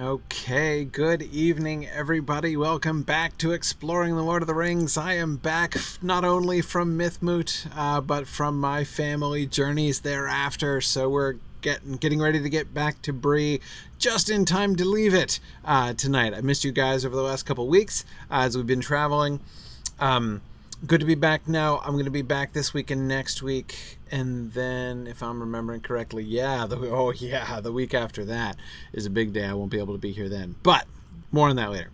Okay, good evening, everybody. Welcome back to Exploring the Lord of the Rings. I am back not only from Mythmoot, but from my family journeys thereafter. So we're getting ready to get back to Bree just in time to leave it tonight. I missed you guys over the last couple weeks as we've been traveling. Good to be back now. I'm going to be back this week and next week. And then, if I'm remembering correctly, the week after that is a big day. I won't be able to be here then. But more on that later.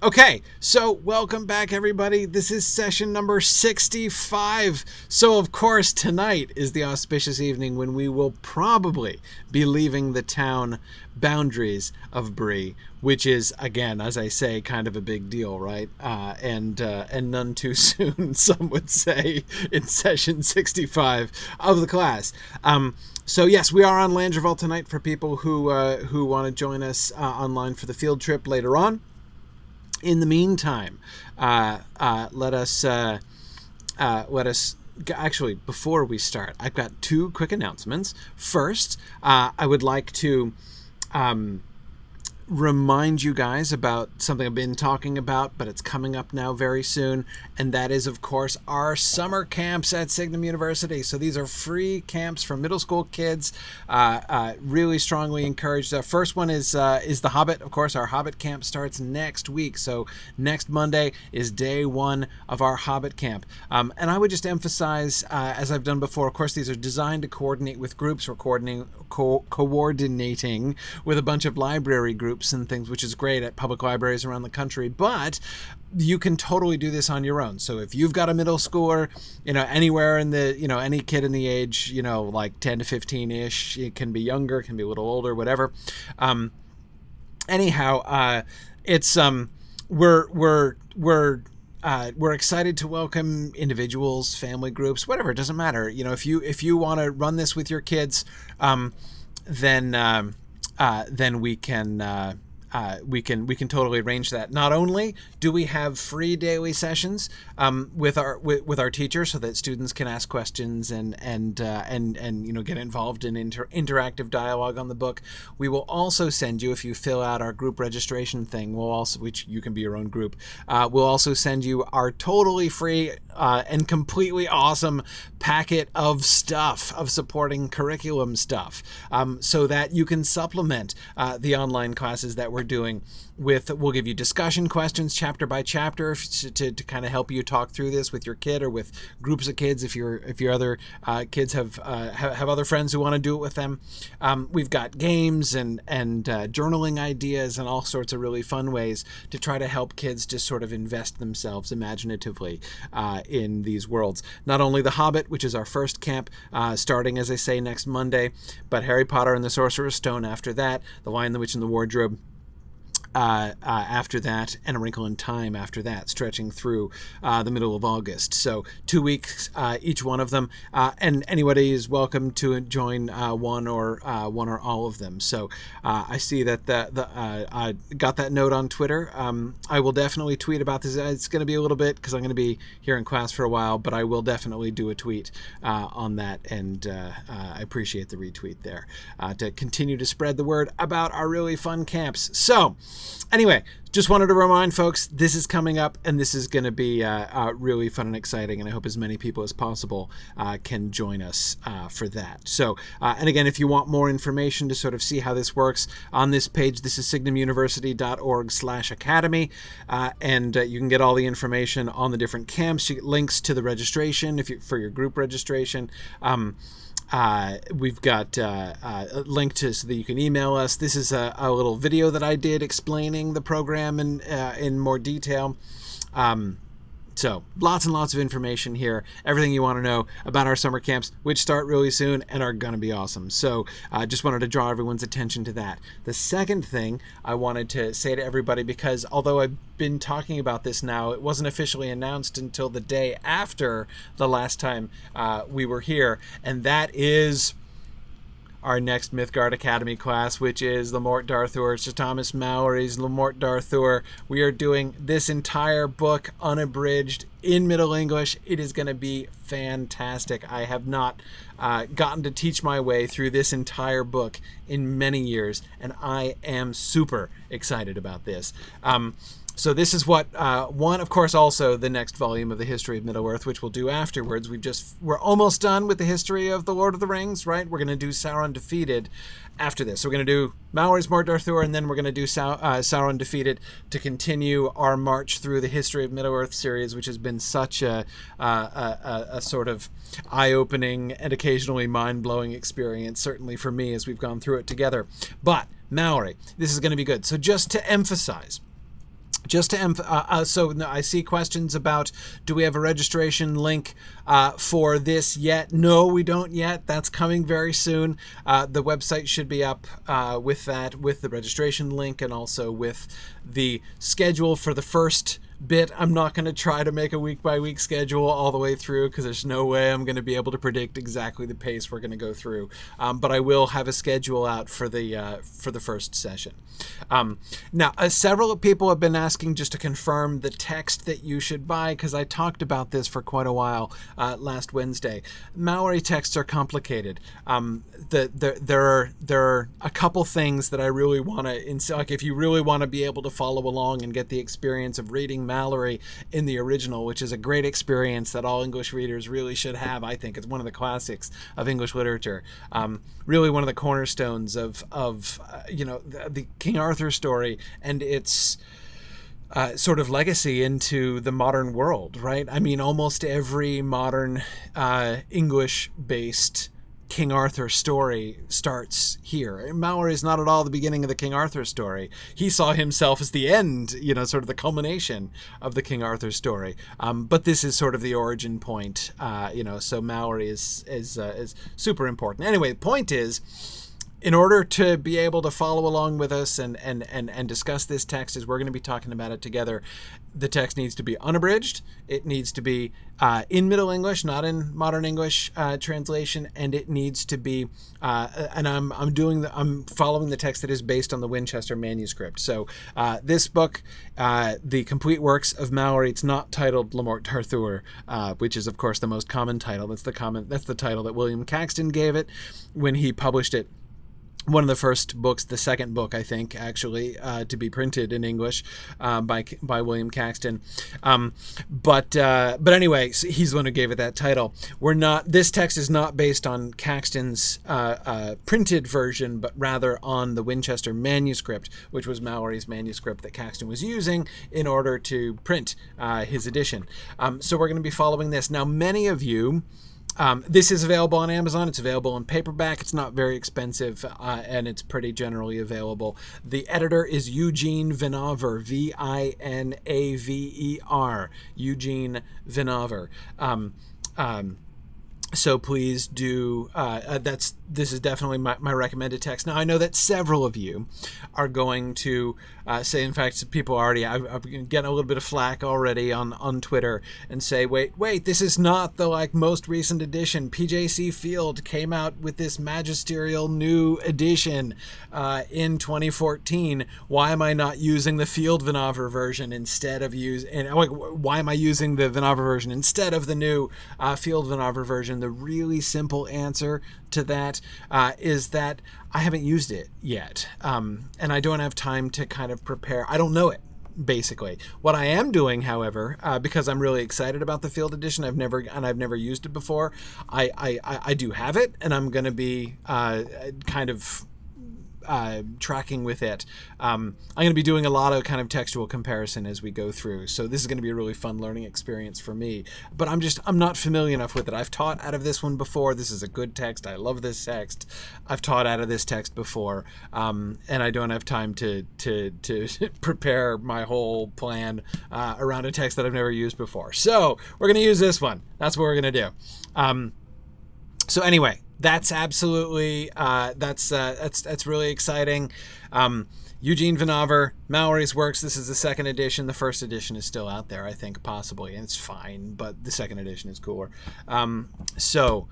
Okay, so welcome back, everybody. This is session number 65. So, of course, tonight is the auspicious evening when we will probably be leaving the town boundaries of Bree, which is, again, as I say, kind of a big deal, right? And none too soon, some would say, in session 65 of the class. So yes, we are on Landreval tonight for people who want to join us online for the field trip later on. In the meantime, let us actually, before we start, I've got two quick announcements. First, I would like to remind you guys about something I've been talking about, but it's coming up now very soon, and that is, of course, our summer camps at Signum University. So these are free camps for middle school kids. Really strongly encouraged. The first one is the Hobbit. Of course, our Hobbit camp starts next week. So next Monday is day one of our Hobbit camp. And I would just emphasize, as I've done before, of course, these are designed to coordinate with groups. We're coordinating with a bunch of library groups and things, which is great at public libraries around the country, but you can totally do this on your own. So if you've got a middle schooler, anywhere in the, any kid in the age, like 10 to 15-ish, it can be younger, it can be a little older, whatever. It's, we're excited to welcome individuals, family groups, whatever, it doesn't matter. If you want to run this with your kids, then we can totally arrange that. Not only do we have free daily sessions with our teachers, so that students can ask questions and get involved in interactive dialogue on the book. We will also send you, if you fill out our group registration thing, which you can be your own group. We'll also send you our totally free and completely awesome packet of stuff, of supporting curriculum stuff, so that you can supplement the online classes that we're doing with. We'll give you discussion questions chapter by chapter to kind of help you talk through this with your kid or with groups of kids if your other kids have other friends who want to do it with them. We've got games and journaling ideas and all sorts of really fun ways to try to help kids just sort of invest themselves imaginatively in these worlds. Not only The Hobbit, which is our first camp, starting, as I say, next Monday, but Harry Potter and the Sorcerer's Stone after that, The Lion, the Witch, and the Wardrobe after that, and A Wrinkle in Time after that, stretching through the middle of August. So 2 weeks each one of them, and anybody is welcome to join one or all of them. So I see that I got that note on Twitter. I will definitely tweet about this. It's going to be a little bit because I'm going to be here in class for a while, but I will definitely do a tweet on that, and I appreciate the retweet there to continue to spread the word about our really fun camps. So anyway, just wanted to remind folks, this is coming up, and this is going to be really fun and exciting, and I hope as many people as possible can join us for that. So, and again, if you want more information to sort of see how this works, on this page, this is signumuniversity.org/academy, and you can get all the information on the different camps. You get links to the registration for your group registration. We've got a link to so that you can email us. This is a little video that I did explaining the program in more detail. So lots and lots of information here, everything you want to know about our summer camps, which start really soon and are going to be awesome. So just wanted to draw everyone's attention to that. The second thing I wanted to say to everybody, because although I've been talking about this now, it wasn't officially announced until the day after the last time we were here, and that is our next Mythgard Academy class, which is Lamort Darthur, Sir Thomas Malory's Lamort Darthur. We are doing this entire book unabridged in Middle English. It is going to be fantastic. I have not gotten to teach my way through this entire book in many years, and I am super excited about this. So this is what one, of course, also the next volume of the History of Middle-earth, which we'll do afterwards. We're almost done with the history of the Lord of the Rings, right? We're going to do Sauron Defeated after this. So we're going to do Malory's Morgul Blades, and then we're going to do Sauron Defeated to continue our march through the History of Middle-earth series, which has been such a sort of eye-opening and occasionally mind-blowing experience, certainly for me as we've gone through it together. But Malory, this is going to be good. So just to emphasize, so I see questions about, do we have a registration link for this yet? No, we don't yet. That's coming very soon. The website should be up with the registration link, and also with the schedule for the first bit. I'm not going to try to make a week-by-week schedule all the way through, because there's no way I'm going to be able to predict exactly the pace we're going to go through. But I will have a schedule out for the first session. Now, several people have been asking just to confirm the text that you should buy, because I talked about this for quite a while last Wednesday. Malory texts are complicated. There are a couple things that I really want to, like, if you really want to be able to follow along and get the experience of reading Malory in the original, which is a great experience that all English readers really should have. I think it's one of the classics of English literature. Really one of the cornerstones of the King Arthur story and its sort of legacy into the modern world, right? I mean, almost every modern English-based King Arthur story starts here. Malory is not at all the beginning of the King Arthur story. He saw himself as the end, sort of the culmination of the King Arthur story. But this is sort of the origin point, so Malory is super important. Anyway, the point is, in order to be able to follow along with us and discuss this text, as we're going to be talking about it together, the text needs to be unabridged. It needs to be in Middle English, not in Modern English translation, and it needs to be. And I'm following the text that is based on the Winchester manuscript. So this book, The Complete Works of Malory, it's not titled Lamort Darthur, which is of course the most common title. That's the title that William Caxton gave it when he published it. One of the first books, the second book, I think, actually, to be printed in English by William Caxton. But anyway, so he's the one who gave it that title. This text is not based on Caxton's printed version, but rather on the Winchester manuscript, which was Malory's manuscript that Caxton was using in order to print his edition. So we're going to be following this. Now, many of you... this is available on Amazon. It's available in paperback. It's not very expensive, and it's pretty generally available. The editor is Eugene Vinaver, Vinaver, Eugene Vinaver. So please do, this is definitely my recommended text. Now, I know that several of you are going to say, in fact, people already, I'm getting a little bit of flack already on Twitter and say, wait, this is not the most recent edition. PJC Field came out with this magisterial new edition in 2014. Why am I not using the Field Vinaver version instead of why am I using the Vinaver version instead of the new Field Vinaver version? The really simple answer to that is that I haven't used it yet, and I don't have time to kind of prepare. I don't know it, basically. What I am doing, however, because I'm really excited about the Field Edition, I've never used it before. I do have it, and I'm going to be kind of tracking with it. I'm going to be doing a lot of kind of textual comparison as we go through. So this is going to be a really fun learning experience for me. But I'm not familiar enough with it. I've taught out of this one before. This is a good text. I love this text. I've taught out of this text before, and I don't have time to prepare my whole plan around a text that I've never used before. So we're going to use this one. That's what we're going to do. So anyway, that's absolutely that's really exciting. Eugene Vinaver, Malory's works. This is the second edition. The first edition is still out there, I think, possibly, and it's fine, but the second edition is cooler. So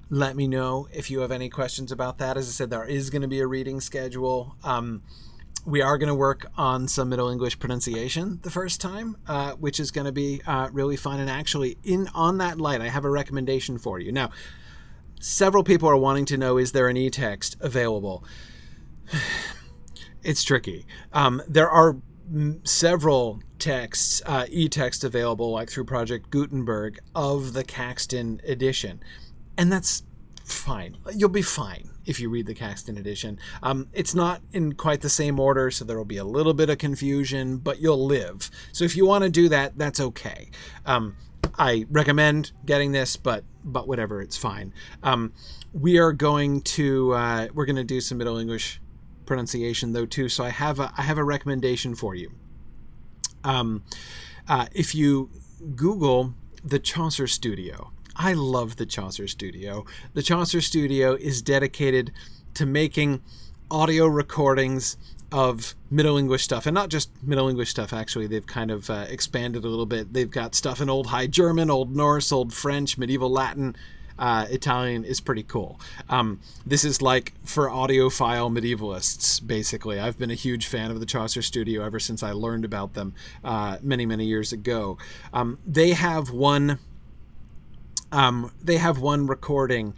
Let me know if you have any questions about that. As I said, there is going to be a reading schedule. We are going to work on some Middle English pronunciation the first time, which is going to be really fun. And actually, on that light, I have a recommendation for you. Now, several people are wanting to know, is there an e-text available? It's tricky. There are several texts, e-text available, like through Project Gutenberg, of the Caxton edition. And that's fine. You'll be fine if you read the Caxton edition. It's not in quite the same order, so there will be a little bit of confusion, but you'll live. So if you want to do that, that's okay. I recommend getting this, but whatever, it's fine. We're going to do some Middle English pronunciation though too. So I have a recommendation for you. If you Google the Chaucer Studio. I love the Chaucer Studio. The Chaucer Studio is dedicated to making audio recordings of Middle English stuff, and not just Middle English stuff, actually. They've kind of expanded a little bit. They've got stuff in Old High German, Old Norse, Old French, Medieval Latin. Italian is pretty cool. This is like for audiophile medievalists, basically. I've been a huge fan of the Chaucer Studio ever since I learned about them many, many years ago. They have one recording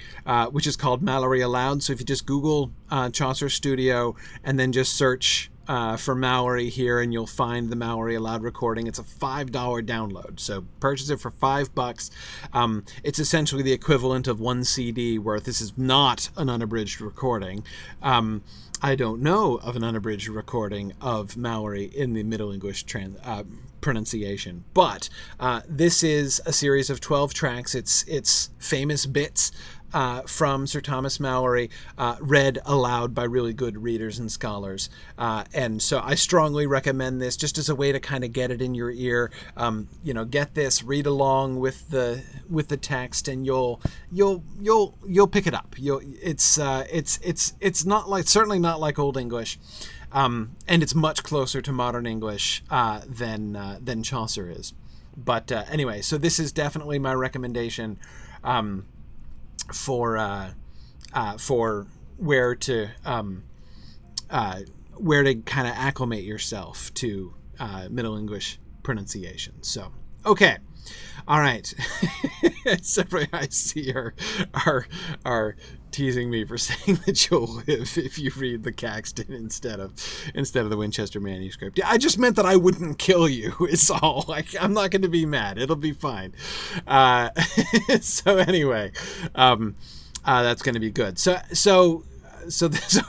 which is called Mallory Aloud. So if you just Google Chaucer Studio and then just search for Mallory here, and you'll find the Mallory Aloud recording. It's a $5 download, so purchase it for $5. It's essentially the equivalent of one CD worth. This is not an unabridged recording. I don't know of an unabridged recording of Mallory in the Middle English pronunciation, but this is a series of 12 tracks. It's famous bits from Sir Thomas Malory, read aloud by really good readers and scholars. And so I strongly recommend this just as a way to kind of get it in your ear. Get this, read along with the text, and you'll pick it up. It's not like, certainly not like Old English. And it's much closer to modern English than Chaucer is. But anyway, so this is definitely my recommendation for where to kind of acclimate yourself to Middle English pronunciation. So, okay. All right. Separately, I see are teasing me for saying that you'll live if you read the Caxton instead of the Winchester manuscript. Yeah, I just meant that I wouldn't kill you. Is all. Like, I'm not going to be mad. It'll be fine. So anyway, that's going to be good. So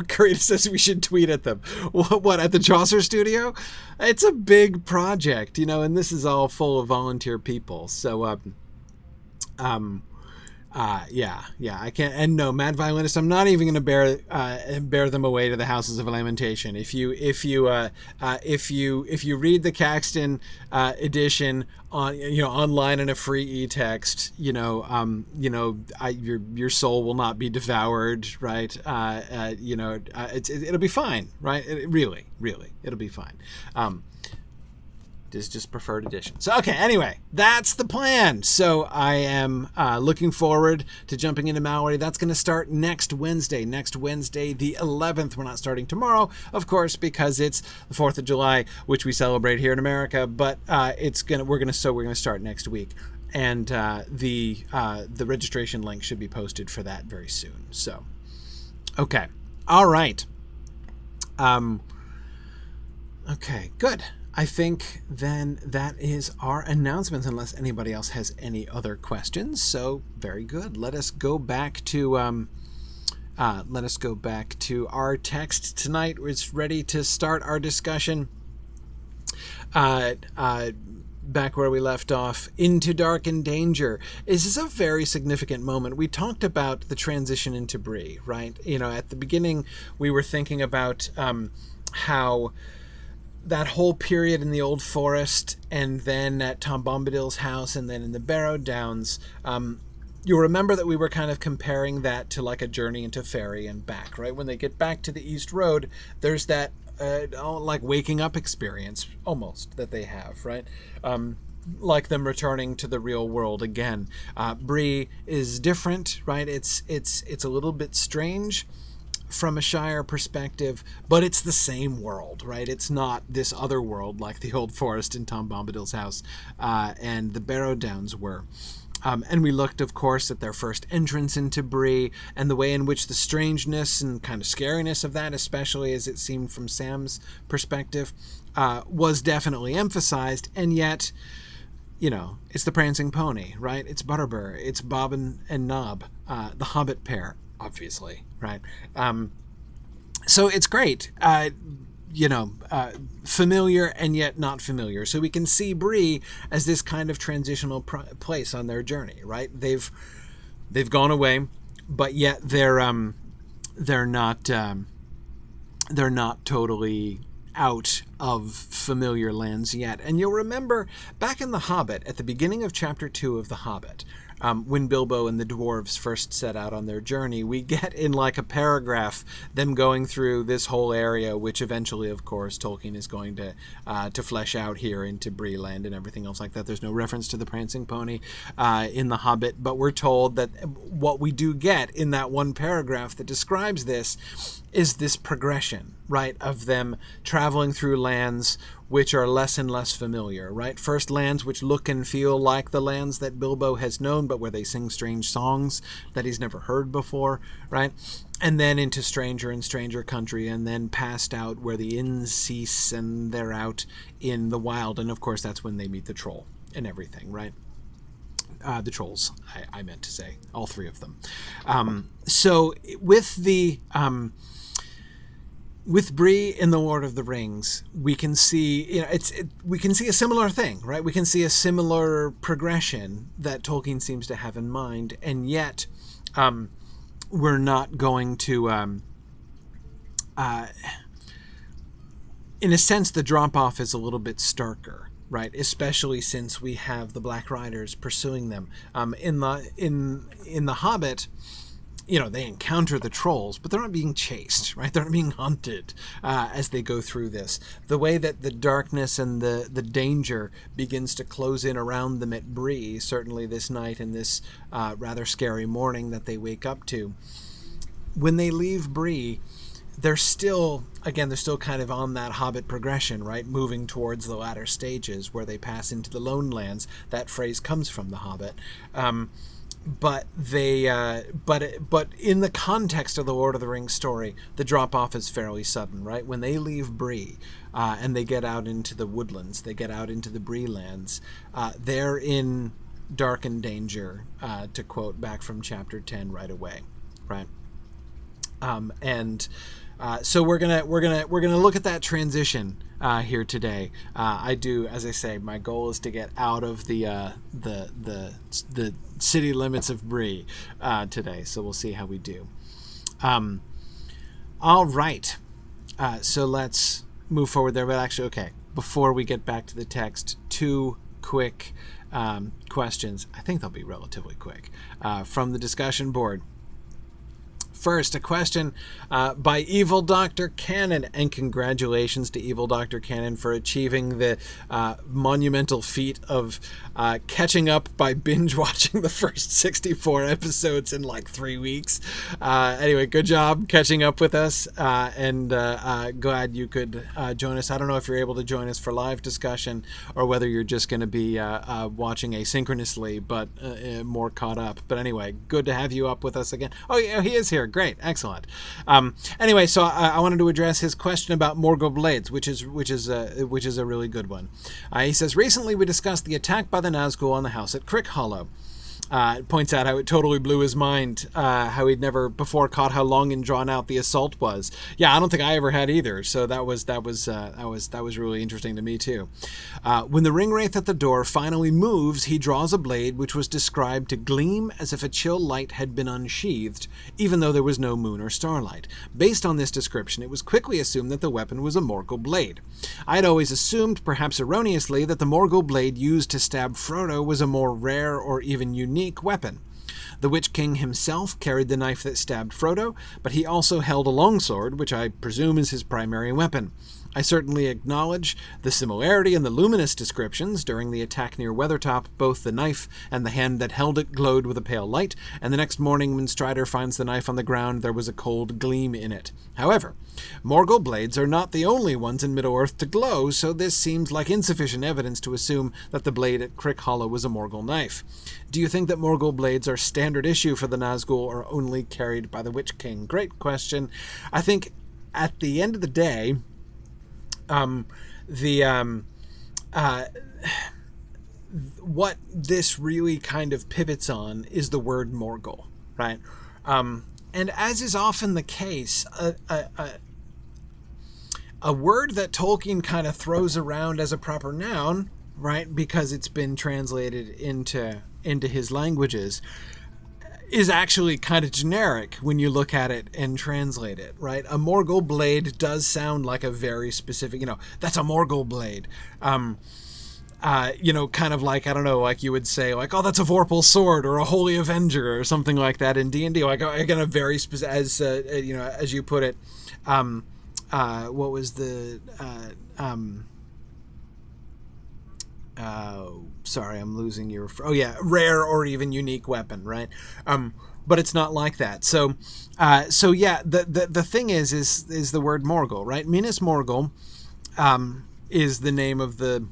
Karina says we should tweet at them. What, at the Chaucer Studio? It's a big project, and this is all full of volunteer people. So, yeah, I can't. And no, mad violinists, I'm not even going to bear them away to the houses of lamentation. If you read the Caxton edition on online in a free e-text, your soul will not be devoured, right? It'll be fine, right? Really, it'll be fine. Just preferred edition. So, okay, anyway, that's the plan. So I am looking forward to jumping into Mallory. That's going to start next Wednesday, the 11th. We're not starting tomorrow, of course, because it's the 4th of July, which we celebrate here in America, but we're going to start next week. And the registration link should be posted for that very soon. So, okay. All right. Okay, good. I think then that is our announcements, unless anybody else has any other questions. So very good. Let us go back to our text tonight. It's ready to start our discussion. Back where we left off, into dark and danger. This is a very significant moment. We talked about the transition into Bree, right? At the beginning, we were thinking about how that whole period in the Old Forest, and then at Tom Bombadil's house, and then in the Barrow Downs, you'll remember that we were kind of comparing that to like a journey into Fairy and back, right? When they get back to the East Road, there's that like waking up experience almost that they have, right? like them returning to the real world again. Bree is different, right? It's a little bit strange from a Shire perspective, but it's the same world, right? It's not this other world like the old forest in Tom Bombadil's house and the Barrow Downs were. And we looked, of course, at their first entrance into Bree and the way in which the strangeness and kind of scariness of that, especially as it seemed from Sam's perspective, was definitely emphasized. And yet, you know, it's the Prancing Pony, right? It's Butterbur, it's Bob and Nob, the Hobbit pair, obviously, right? So it's great. Familiar and yet not familiar. So we can see Bree as this kind of transitional place on their journey, right? They've gone away, but yet they're not totally out of familiar lands yet. And you'll remember back in The Hobbit, at the beginning of chapter 2 of The Hobbit, when Bilbo and the dwarves first set out on their journey, we get in like a paragraph them going through this whole area, which eventually, of course, Tolkien is going to flesh out here into Bree land and everything else like that. There's no reference to the Prancing Pony in The Hobbit, but we're told that what we do get in that one paragraph that describes this is this progression, right, of them traveling through lands which are less and less familiar, right? First, lands which look and feel like the lands that Bilbo has known, but where they sing strange songs that he's never heard before, right? And then into stranger and stranger country, and then past out where the inns cease and they're out in the wild. And of course, that's when they meet the troll and everything, right? The trolls, I meant to say, all three of them. So with Bree in The Lord of the Rings, we can see, we can see a similar thing, right? We can see a similar progression that Tolkien seems to have in mind, and yet we're not going to, in a sense, the drop-off is a little bit starker, right? Especially since we have the Black Riders pursuing them. In the Hobbit, they encounter the trolls, but they're not being chased, right? They're not being hunted as they go through this. The way that the darkness and the danger begins to close in around them at Bree, certainly this night and this rather scary morning that they wake up to. When they leave Bree, they're still kind of on that Hobbit progression, right? Moving towards the latter stages where they pass into the Lone Lands. That phrase comes from The Hobbit. But in the context of the Lord of the Rings story, the drop-off is fairly sudden, right? When they leave Bree and they get out into the woodlands, they get out into the Bree lands, they're in dark and danger, to quote back from chapter 10 right away, right? So we're gonna look at that transition here today. I do, as I say, my goal is to get out of the city limits of Bree today. So we'll see how we do. All right. So let's move forward there. But actually, okay. Before we get back to the text, two quick questions. I think they'll be relatively quick from the discussion board. First, a question by Evil Dr. Cannon, and congratulations to Evil Dr. Cannon for achieving the monumental feat of catching up by binge watching the first 64 episodes in like 3 weeks. Anyway, good job catching up with us, and glad you could join us. I don't know if you're able to join us for live discussion or whether you're just going to be watching asynchronously, but more caught up. But anyway, good to have you up with us again. Oh, yeah, he is here. Great, excellent. Anyway, so I wanted to address his question about Morgul Blades, which is a really good one. He says, recently we discussed the attack by the Nazgul on the house at Crick Hollow. It points out how it totally blew his mind, how he'd never before caught how long and drawn out the assault was. Yeah, I don't think I ever had either. So that was really interesting to me too. When the ringwraith at the door finally moves, he draws a blade which was described to gleam as if a chill light had been unsheathed, even though there was no moon or starlight. Based on this description, it was quickly assumed that the weapon was a Morgul blade. I had always assumed, perhaps erroneously, that the Morgul blade used to stab Frodo was a more rare or even unique weapon. The Witch King himself carried the knife that stabbed Frodo, but he also held a longsword, which I presume is his primary weapon. I certainly acknowledge the similarity in the luminous descriptions. During the attack near Weathertop, both the knife and the hand that held it glowed with a pale light, and the next morning when Strider finds the knife on the ground, there was a cold gleam in it. However, Morgul Blades are not the only ones in Middle-earth to glow, so this seems like insufficient evidence to assume that the blade at Crick Hollow was a Morgul knife. Do you think that Morgul Blades are standard issue for the Nazgul or only carried by the Witch King? Great question. I think at the end of the day, what this really kind of pivots on is the word Morgul, right? And as is often the case, a word that Tolkien kind of throws around as a proper noun, right, because it's been translated into his languages, is actually kind of generic when you look at it and translate it, right? A Morgul blade does sound like a very specific, that's a Morgul blade. Kind of like, I don't know, like you would say, like, oh, that's a Vorpal sword or a Holy Avenger or something like that in D&D. Like, again, a very specific, as you put it, what was the, sorry, I'm losing your... Oh, yeah, rare or even unique weapon, right? But it's not like that. So yeah, the thing is the word Morgul, right? Minas Morgul is the name of the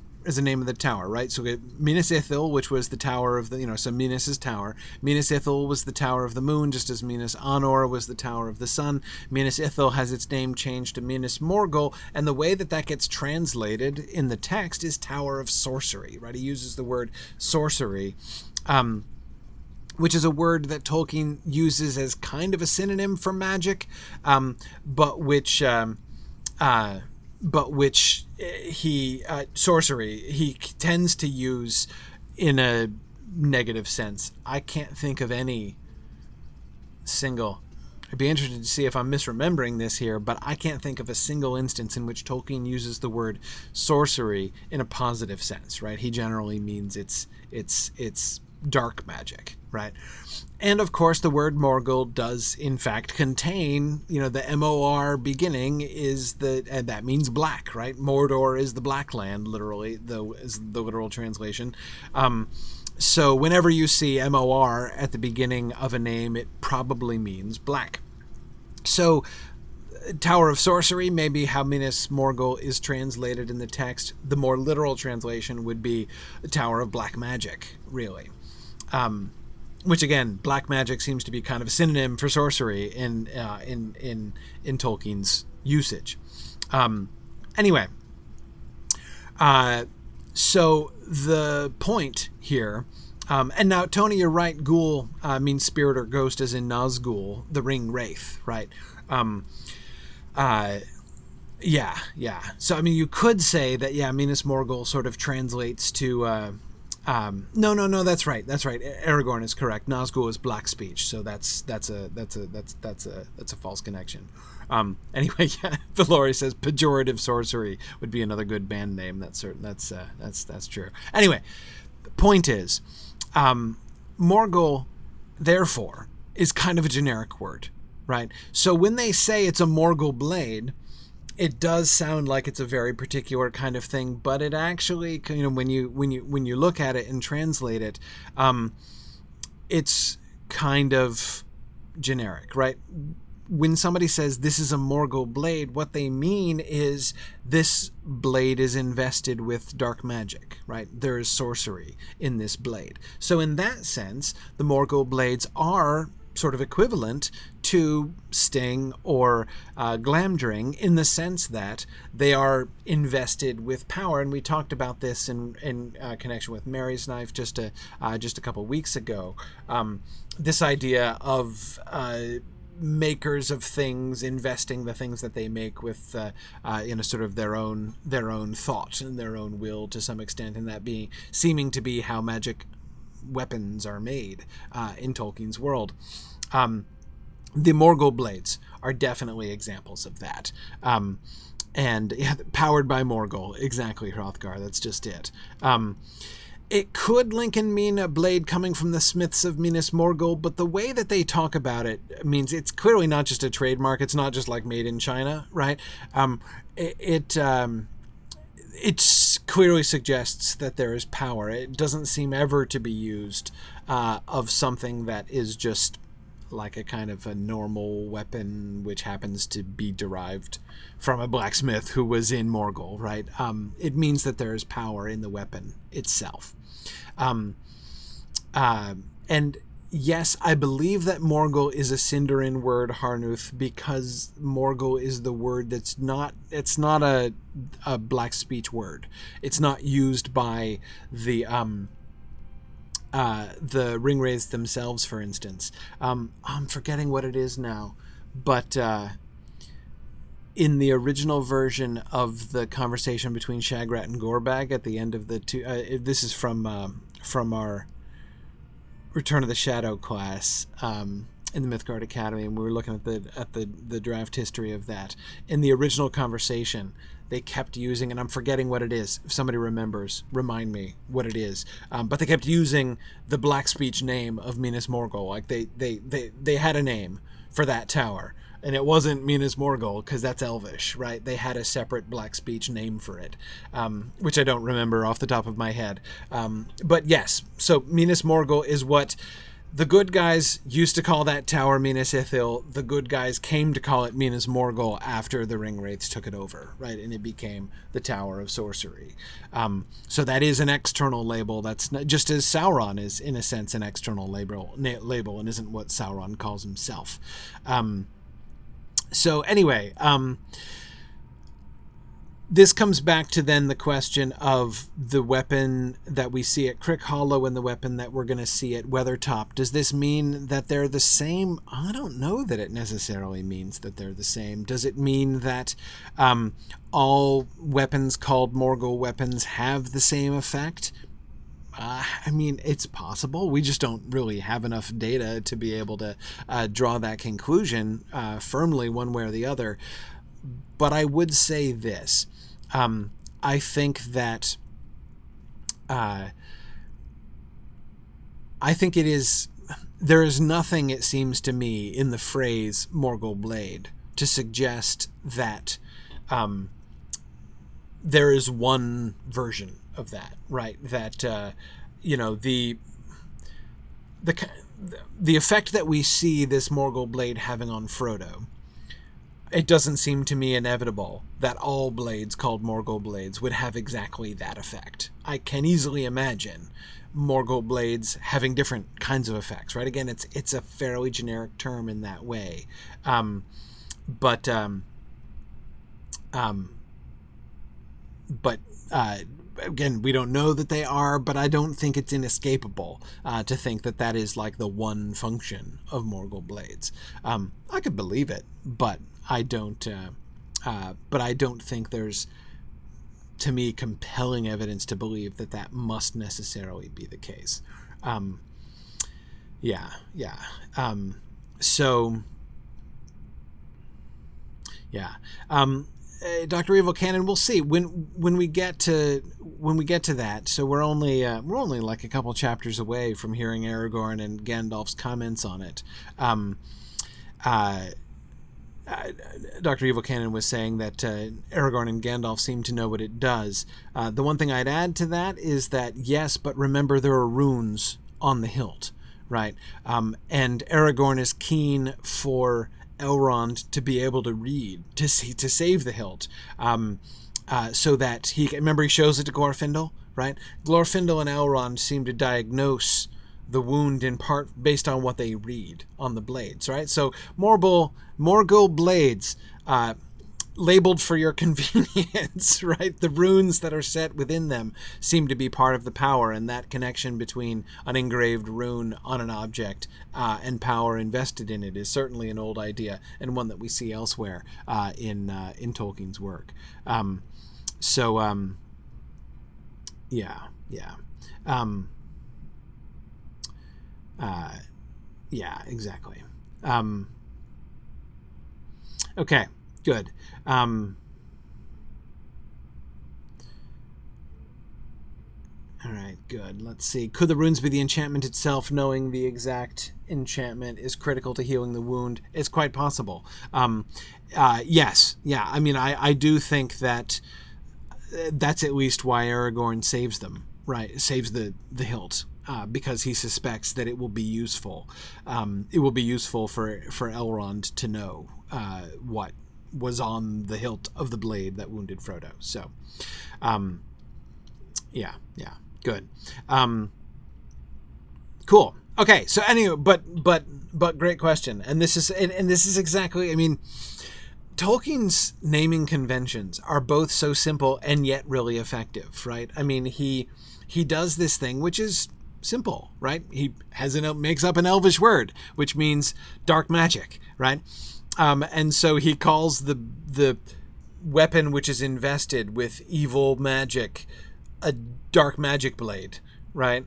tower, right? So Minas Ithil, which was the tower of the, so Minas' tower. Minas Ithil was the tower of the moon, just as Minas Anor was the tower of the sun. Minas Ithil has its name changed to Minas Morgul, and the way that gets translated in the text is Tower of Sorcery, right? He uses the word sorcery, which is a word that Tolkien uses as kind of a synonym for magic, but which sorcery he tends to use in a negative sense. I can't think of any single... I'd be interested to see if I'm misremembering this here, but I can't think of a single instance in which Tolkien uses the word sorcery in a positive sense, right? He generally means it's dark magic, right? And of course, the word Morgul does in fact contain, the M-O-R beginning and that means black, right? Mordor is the black land, literally, is the literal translation. So whenever you see M-O-R at the beginning of a name, it probably means black. So Tower of Sorcery may be how Minas Morgul is translated in the text. The more literal translation would be the Tower of Black Magic, really. Which again, black magic seems to be kind of a synonym for sorcery in Tolkien's usage. Anyway, so the point here, and now Tony, you're right. Ghoul means spirit or ghost, as in Nazgul, the ring wraith, right? Yeah. So I mean, you could say that Minas Morgul sort of translates to. No, that's right. Aragorn is correct. Nazgul is black speech, so that's a false connection. Anyway, Valori says pejorative sorcery would be another good band name. That's true. Anyway, the point is, Morgul, therefore, is kind of a generic word, right? So when they say it's a Morgul blade, it does sound like it's a very particular kind of thing, but it actually, when you look at it and translate it, it's kind of generic, right? When somebody says this is a Morgul blade, what they mean is this blade is invested with dark magic, right? There is sorcery in this blade. So in that sense, the Morgul blades are sort of equivalent to Sting or Glamdring in the sense that they are invested with power, and we talked about this in connection with Mary's knife just a couple weeks ago. This idea of makers of things investing the things that they make with sort of their own thought and their own will to some extent, and that seeming to be how magic weapons are made in Tolkien's world. The Morgul Blades are definitely examples of that. And powered by Morgul, exactly, Hrothgar, that's just it. It could, Lincoln, mean a blade coming from the smiths of Minas Morgul, but the way that they talk about it means it's clearly not just a trademark. It's not just like made in China, right? It clearly suggests that there is power. It doesn't seem ever to be used of something that is just like a kind of a normal weapon which happens to be derived from a blacksmith who was in Morgul, right? It means that there is power in the weapon itself. And yes, I believe that Morgul is a Sindarin word, Harnuth, because Morgul is the word it's not a black speech word. It's not used by the ringwraiths themselves, for instance. I'm forgetting what it is now, but in the original version of the conversation between Shagrat and Gorbag at the end of the two, this is from our Return of the Shadow class in the Mythgard Academy, and we were looking at the draft history of that. In the original conversation, they kept using, and I'm forgetting what it is. If somebody remembers, remind me what it is. But they kept using the black speech name of Minas Morgul. Like they had a name for that tower, and it wasn't Minas Morgul because that's Elvish, right? They had a separate black speech name for it, which I don't remember off the top of my head. But yes, so Minas Morgul is what the good guys used to call that tower Minas Ithil. The good guys came to call it Minas Morgul after the Ringwraiths took it over, right? And it became the Tower of Sorcery. So that is an external label. That's not, just as Sauron is, in a sense, an external label and isn't what Sauron calls himself. So anyway, this comes back to then the question of the weapon that we see at Crick Hollow and the weapon that we're going to see at Weathertop. Does this mean that they're the same? I don't know that it necessarily means that they're the same. Does it mean that all weapons called Morgul weapons have the same effect? I mean, it's possible. We just don't really have enough data to be able to draw that conclusion firmly one way or the other. But I would say this. I think that I think it is, there is nothing, it seems to me, in the phrase Morgul Blade to suggest that there is one version of that, right? That the effect that we see this Morgul Blade having on Frodo, it doesn't seem to me inevitable that all blades called Morgul Blades would have exactly that effect. I can easily imagine Morgul Blades having different kinds of effects, right? Again, it's a fairly generic term in that way. But again, we don't know that they are, but I don't think it's inescapable to think that that is like the one function of Morgul Blades. I could believe it, but I don't think there's, to me, compelling evidence to believe that that must necessarily be the case. Dr. Evil Cannon, we'll see when we get to that. So we're only like a couple chapters away from hearing Aragorn and Gandalf's comments on it. Dr. Evil Cannon was saying that Aragorn and Gandalf seem to know what it does. The one thing I'd add to that is that, yes, but remember there are runes on the hilt, right? And Aragorn is keen for Elrond to be able to read, to save the hilt, so that he shows it to Glorfindel, right? Glorfindel and Elrond seem to diagnose the wound in part based on what they read on the blades, right? So Morgul Blades, labeled for your convenience, right? The runes that are set within them seem to be part of the power, and that connection between an engraved rune on an object and power invested in it is certainly an old idea, and one that we see elsewhere in Tolkien's work. Exactly. Okay, good. All right, good. Let's see. Could the runes be the enchantment itself? Knowing the exact enchantment is critical to healing the wound. It's quite possible. Yes. Yeah, I mean, I do think that that's at least why Aragorn saves them, right? Saves the hilt. Because he suspects that it will be useful. It will be useful for Elrond to know what was on the hilt of the blade that wounded Frodo. So, yeah, good. Cool. Okay, so anyway, but great question, and this is exactly. I mean, Tolkien's naming conventions are both so simple and yet really effective, right? I mean, he does this thing which is simple, right? He makes up an Elvish word, which means dark magic, right? And so he calls the weapon which is invested with evil magic a dark magic blade, right?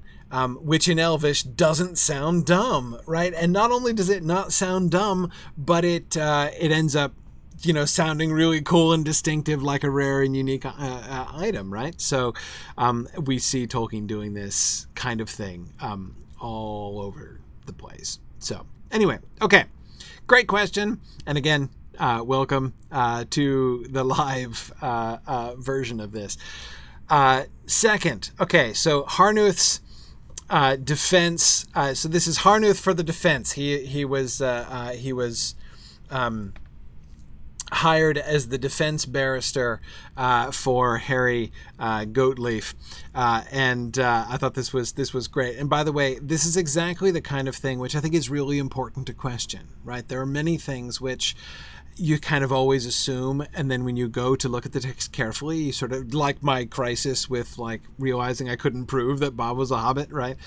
Which in Elvish doesn't sound dumb, right? And not only does it not sound dumb, but it ends up, sounding really cool and distinctive, like a rare and unique item, right? So we see Tolkien doing this kind of thing all over the place. So anyway, okay, great question. And again, welcome to the live version of this. Second, okay, so Harnuth's defense. So this is Harnuth for the defense. He was hired as the defense barrister for Harry Goatleaf, and I thought this was great. And by the way, this is exactly the kind of thing which I think is really important to question, right? There are many things which you kind of always assume, and then when you go to look at the text carefully, you sort of, like my crisis with like realizing I couldn't prove that Bob was a hobbit, right?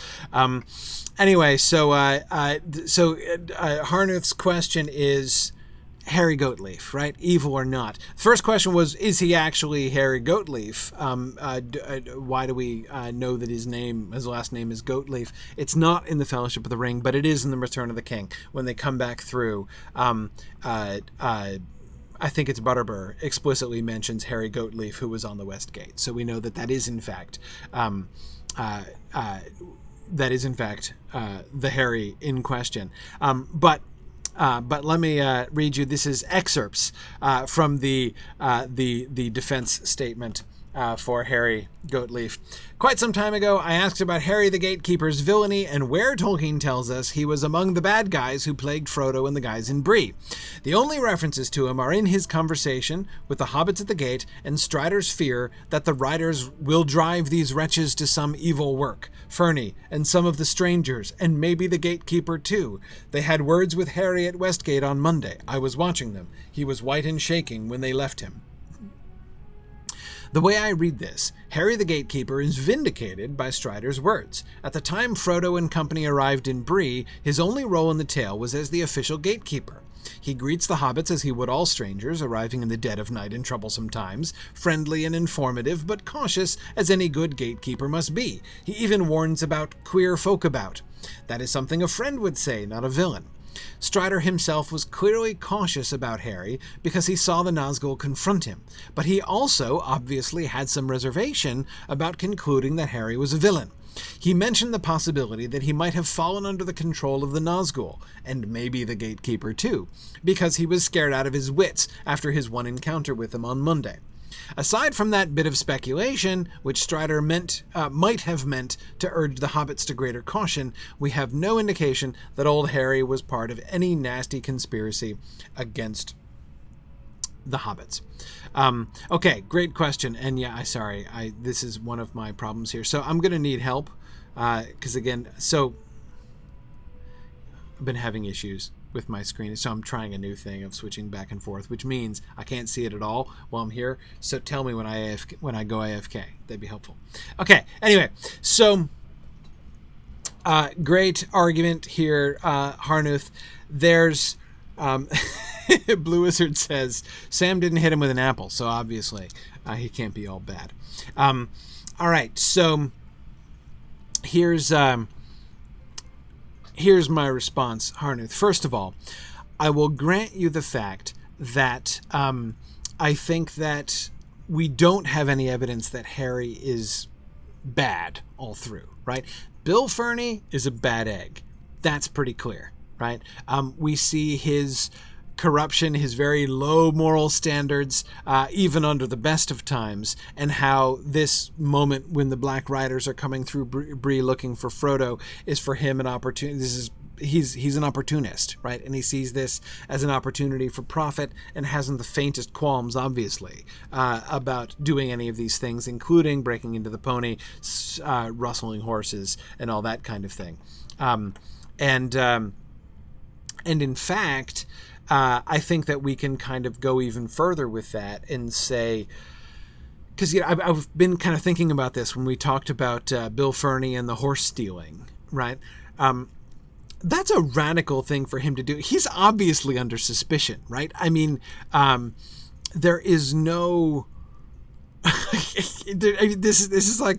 Anyway, so Harnuth's question is Harry Goatleaf, right? Evil or not? First question was, is he actually Harry Goatleaf? Why do we know that his last name is Goatleaf? It's not in the Fellowship of the Ring, but it is in the Return of the King when they come back through. I think it's Butterbur explicitly mentions Harry Goatleaf, who was on the West Gate. So we know that is in fact the Harry in question. But let me read you. This is excerpts from the defense statement for Harry Goatleaf. Quite some time ago, I asked about Harry the Gatekeeper's villainy and where Tolkien tells us he was among the bad guys who plagued Frodo and the guys in Bree. The only references to him are in his conversation with the hobbits at the gate and Strider's fear that the riders will drive these wretches to some evil work. Fernie and some of the strangers, and maybe the gatekeeper too. They had words with Harry at Westgate on Monday. I was watching them. He was white and shaking when they left him. The way I read this, Harry the Gatekeeper is vindicated by Strider's words. At the time Frodo and company arrived in Bree, his only role in the tale was as the official gatekeeper. He greets the hobbits as he would all strangers, arriving in the dead of night in troublesome times, friendly and informative, but cautious as any good gatekeeper must be. He even warns about queer folk about. That is something a friend would say, not a villain. Strider himself was clearly cautious about Harry because he saw the Nazgul confront him, but he also obviously had some reservation about concluding that Harry was a villain. He mentioned the possibility that he might have fallen under the control of the Nazgul, and maybe the Gatekeeper too, because he was scared out of his wits after his one encounter with them on Monday. Aside from that bit of speculation, which Strider might have meant to urge the hobbits to greater caution, we have no indication that old Harry was part of any nasty conspiracy against the hobbits. Okay, great question. And yeah, this is one of my problems here. So I'm going to need help because again, I've been having issues with my screen, so I'm trying a new thing of switching back and forth, which means I can't see it at all while I'm here. So tell me when I go AFK. That'd be helpful. Okay. Anyway, so great argument here, Harnuth. There's Blue Wizard says Sam didn't hit him with an apple, so obviously he can't be all bad. All right, so here's my response, Harnuth. First of all, I will grant you the fact that I think that we don't have any evidence that Harry is bad all through, right? Bill Ferny is a bad egg. That's pretty clear, right? We see his corruption, his very low moral standards, even under the best of times, and how this moment when the Black Riders are coming through Bree looking for Frodo is for him an opportunity. He's an opportunist, right? And he sees this as an opportunity for profit and hasn't the faintest qualms, obviously, about doing any of these things, including breaking into the pony, rustling horses, and all that kind of thing. And in fact, I think that we can kind of go even further with that and say, because I've been kind of thinking about this when we talked about Bill Ferny and the horse stealing, right? That's a radical thing for him to do. He's obviously under suspicion, right? I mean, there is no... this is like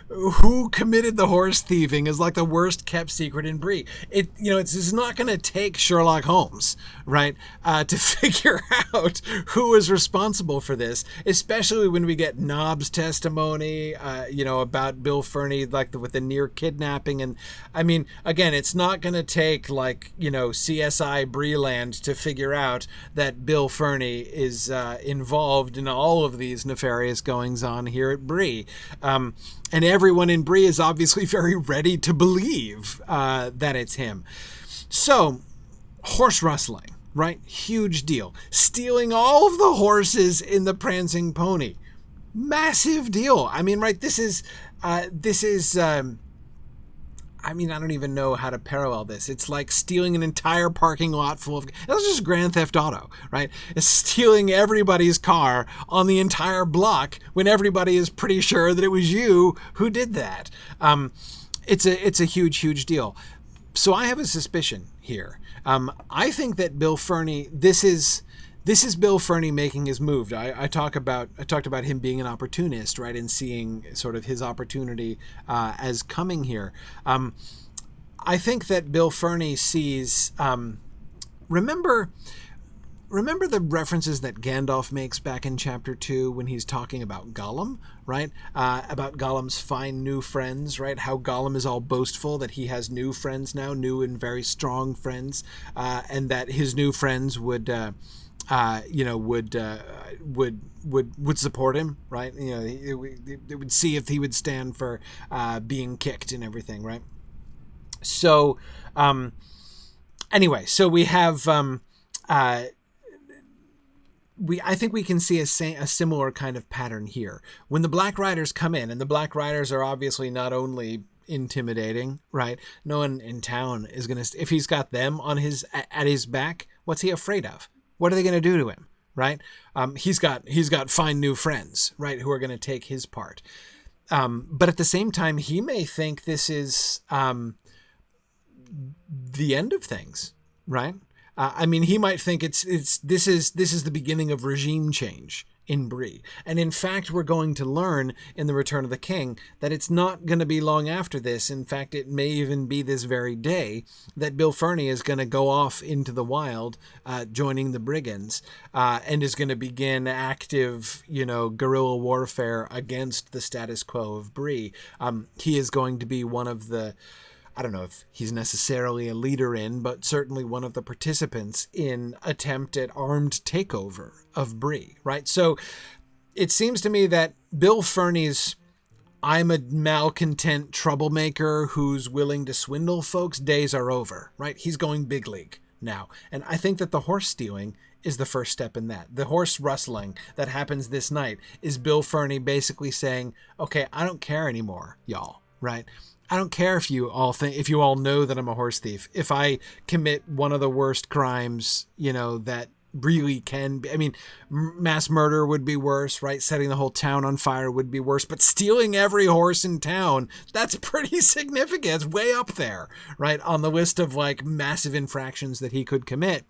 who committed the horse thieving is like the worst kept secret in Bree. It's not going to take Sherlock Holmes, right, to figure out who is responsible for this, especially when we get Nobb's testimony, about Bill Ferny, with the near kidnapping. And I mean, again, it's not going to take CSI Breeland to figure out that Bill Ferny is involved in all of these nefarious goings on here at Bree. And everyone in Bree is obviously very ready to believe that it's him. So, horse rustling, right? Huge deal. Stealing all of the horses in the Prancing Pony. Massive deal. I mean, right, this is I don't even know how to parallel this. It's like stealing an entire parking lot full of... That's just Grand Theft Auto, right? It's stealing everybody's car on the entire block when everybody is pretty sure that it was you who did that. It's a huge, huge deal. So I have a suspicion here. I think that Bill Ferny... This is Bill Ferny making his move. I talked about him being an opportunist, right, and seeing sort of his opportunity as coming here. I think that Bill Ferny sees. Remember the references that Gandalf makes back in Chapter 2 when he's talking about Gollum, right? About Gollum's fine new friends, right? How Gollum is all boastful that he has new friends now, new and very strong friends, and that his new friends would support him, right? They would see if he would stand for being kicked and everything, right? So, anyway, so we have I think we can see a similar kind of pattern here when the Black Riders come in, and the Black Riders are obviously not only intimidating, right? No one in town is gonna if he's got them on at his back. What's he afraid of? What are they going to do to him, right? He's got fine new friends, right, who are going to take his part. But at the same time, he may think this is the end of things, right? He might think this is the beginning of regime change in Bree. And in fact, we're going to learn in The Return of the King that it's not going to be long after this. In fact, it may even be this very day that Bill Ferny is going to go off into the wild, joining the brigands, and is going to begin active, guerrilla warfare against the status quo of Bree. He is going to be one of the... I don't know if he's necessarily a leader in, but certainly one of the participants in attempt at armed takeover of Bree, right? So it seems to me that Bill Ferny's I'm a malcontent troublemaker who's willing to swindle folks days are over, right? He's going big league now. And I think that the horse stealing is the first step in that. The horse rustling that happens this night is Bill Ferny basically saying, okay, I don't care anymore, y'all, right? I don't care if you all know that I'm a horse thief. If I commit one of the worst crimes, that really can be, mass murder would be worse, right? Setting the whole town on fire would be worse, but stealing every horse in town, that's pretty significant. It's way up there, right? On the list of massive infractions that he could commit.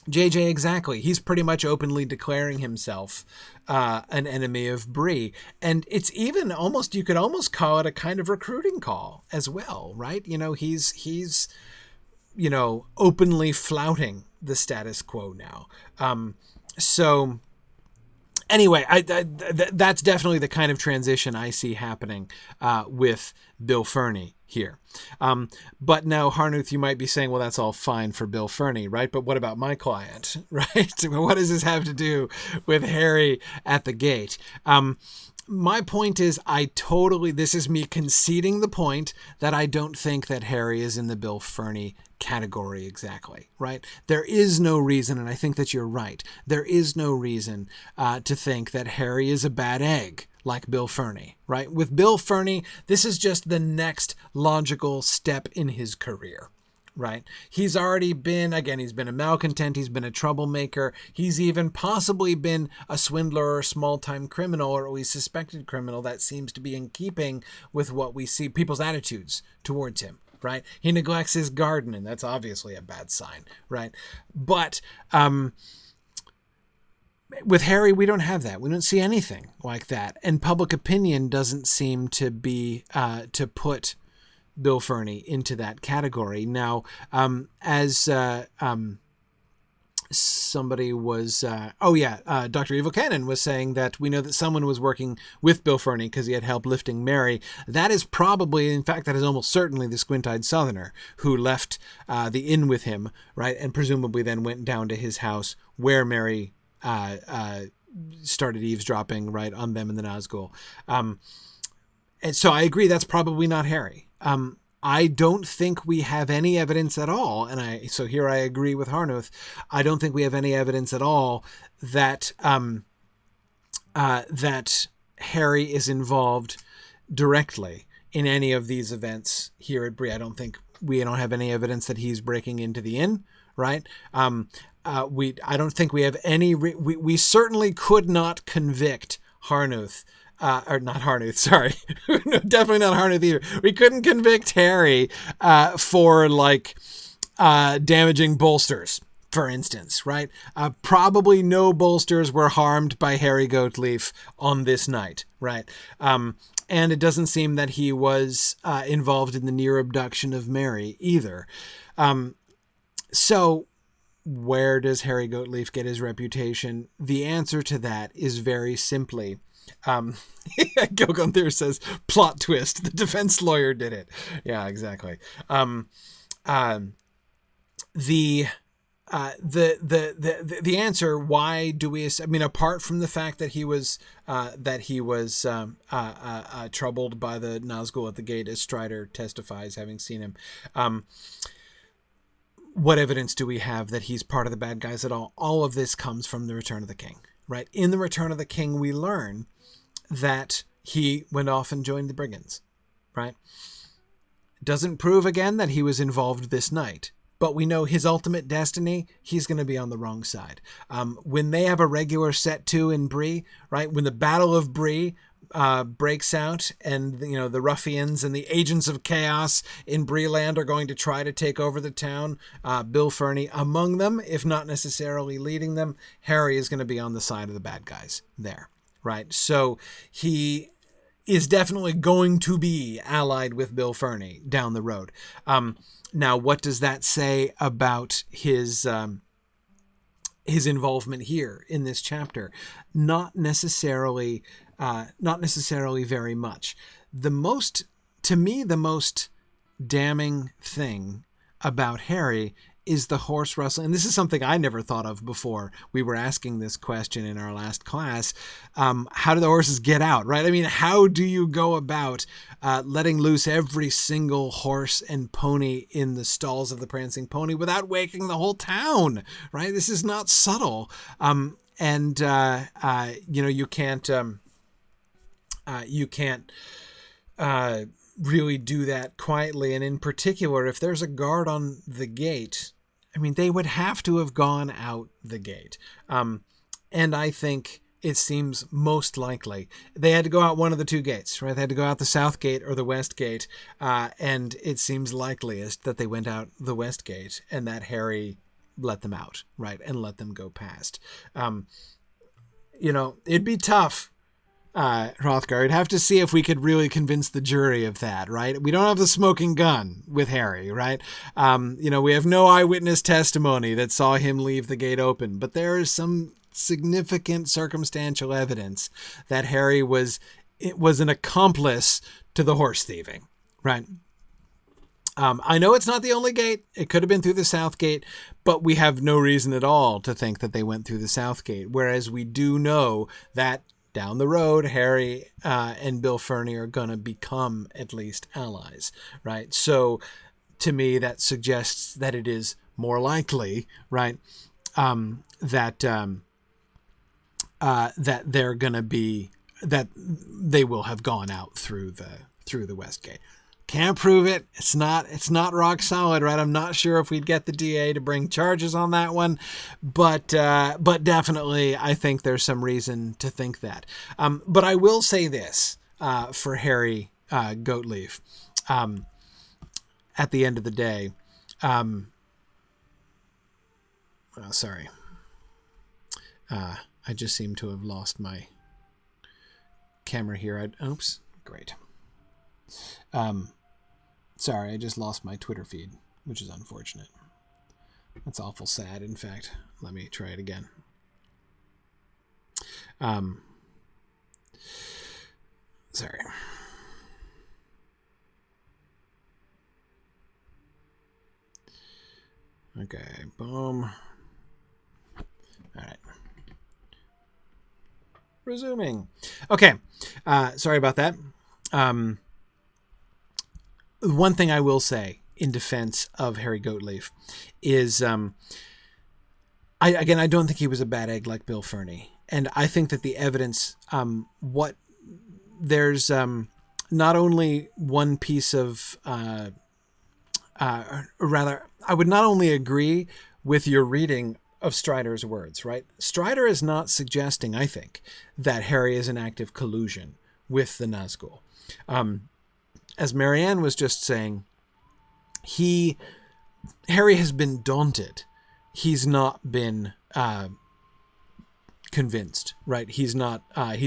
JJ, exactly. He's pretty much openly declaring himself an enemy of Bree. And it's even you could almost call it a kind of recruiting call as well, right? He's openly flouting the status quo now. So Anyway, that's definitely the kind of transition I see happening with Bill Ferny here. But now, Harnuth, you might be saying, well, that's all fine for Bill Ferny, right? But what about my client, right? What does this have to do with Harry at the gate? My point is, this is me conceding the point that I don't think that Harry is in the Bill Ferny category exactly, right? There is no reason, and I think that you're right, there is no reason to think that Harry is a bad egg like Bill Ferny, right? With Bill Ferny, this is just the next logical step in his career. Right. He's already been, he's been a malcontent. He's been a troublemaker. He's even possibly been a swindler or a small-time criminal, or at least suspected criminal. That seems to be in keeping with what we see people's attitudes towards him. Right. He neglects his garden, and that's obviously a bad sign. Right. But with Harry, we don't have that. We don't see anything like that. And public opinion doesn't seem to be to put Bill Ferny into that category. Now, as somebody was, Dr. Evil Cannon was saying that we know that someone was working with Bill Ferny because he had help lifting Mary. That is probably, in fact, that is almost certainly the squint-eyed Southerner who left the inn with him, right, and presumably then went down to his house where Mary started eavesdropping, right, on them in the Nazgul. And so I agree that's probably not Harry. I don't think we have any evidence at all, so here I agree with Harnuth. I don't think we have any evidence at all that that Harry is involved directly in any of these events here at Bree. I don't have any evidence that he's breaking into the inn, right? I don't think we have any. We certainly could not convict Harnuth. Or not Harnuth, sorry. No, definitely not Harnuth either. We couldn't convict Harry for damaging bolsters, for instance, right? Probably no bolsters were harmed by Harry Goatleaf on this night, right? And it doesn't seem that he was involved in the near abduction of Mary either. So where does Harry Goatleaf get his reputation? The answer to that is very simply, Gilgunthir says, plot twist, the defense lawyer did it. Yeah, exactly. The answer, why do we, apart from the fact that he was troubled by the Nazgul at the gate, as Strider testifies, having seen him, what evidence do we have that he's part of the bad guys at all? All of this comes from the Return of the King, right? In the Return of the King, we learn that he went off and joined the brigands, right? Doesn't prove again that he was involved this night, but we know his ultimate destiny, he's going to be on the wrong side. When they have a regular set to in Bree, right? When the Battle of Bree breaks out, and the ruffians and the agents of chaos in Breeland are going to try to take over the town, Bill Ferny among them, if not necessarily leading them, Harry is going to be on the side of the bad guys there, right? So he is definitely going to be allied with Bill Ferny down the road. Now, what does that say about his involvement here in this chapter? Not necessarily very much. To me, the most damning thing about Harry is the horse rustling. And this is something I never thought of before we were asking this question in our last class. How do the horses get out, right? How do you go about letting loose every single horse and pony in the stalls of the Prancing Pony without waking the whole town, right? This is not subtle. You can't really do that quietly. And in particular, if there's a guard on the gate, they would have to have gone out the gate. And I think it seems most likely they had to go out one of the two gates, right? They had to go out the south gate or the west gate. And it seems likeliest that they went out the west gate and that Harry let them out, right? And let them go past. It'd be tough. Hrothgar, I'd have to see if we could really convince the jury of that, right? We don't have the smoking gun with Harry, right? We have no eyewitness testimony that saw him leave the gate open, but there is some significant circumstantial evidence that Harry was an accomplice to the horse thieving, right? I know it's not the only gate. It could have been through the south gate, but we have no reason at all to think that they went through the south gate. Whereas we do know that down the road, Harry and Bill Ferny are going to become at least allies, right? So to me, that suggests that it is more likely, right, that they're going to be, that they will have gone out through the west gate. Can't prove it. It's not rock solid, right? I'm not sure if we'd get the DA to bring charges on that one, but definitely I think there's some reason to think that. But I will say this for Harry Goatleaf. At the end of the day, sorry. I just seem to have lost my camera here. Oops, great. Sorry, I just lost my Twitter feed, which is unfortunate. That's awful sad, in fact. Let me try it again. Sorry. Okay, boom. All right. Resuming. Okay, sorry about that. One thing I will say in defense of Harry Goatleaf is, I don't think he was a bad egg like Bill Ferny. And I think that the evidence, there's not only one piece of, rather, I would not only agree with your reading of Strider's words, right? Strider is not suggesting, I think, that Harry is in active collusion with the Nazgul. As Marianne was just saying, Harry has been daunted. He's not been convinced, right? He's not a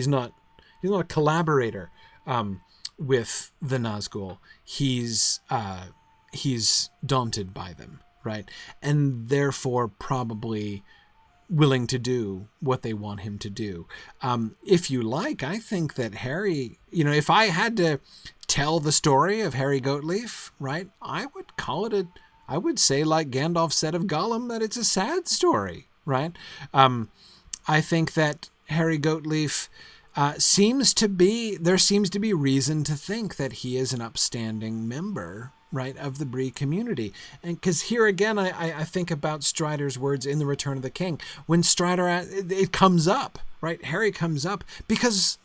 collaborator with the Nazgul. He's daunted by them, right? And therefore probably willing to do what they want him to do. If you like, I think that Harry, if I had to tell the story of Harry Goatleaf, right, I would say, like Gandalf said of Gollum, that it's a sad story, right? I think that Harry Goatleaf there seems to be reason to think that he is an upstanding member, right, of the Bree community. And because here again, I think about Strider's words in The Return of the King. When Strider, it comes up, right? Harry comes up because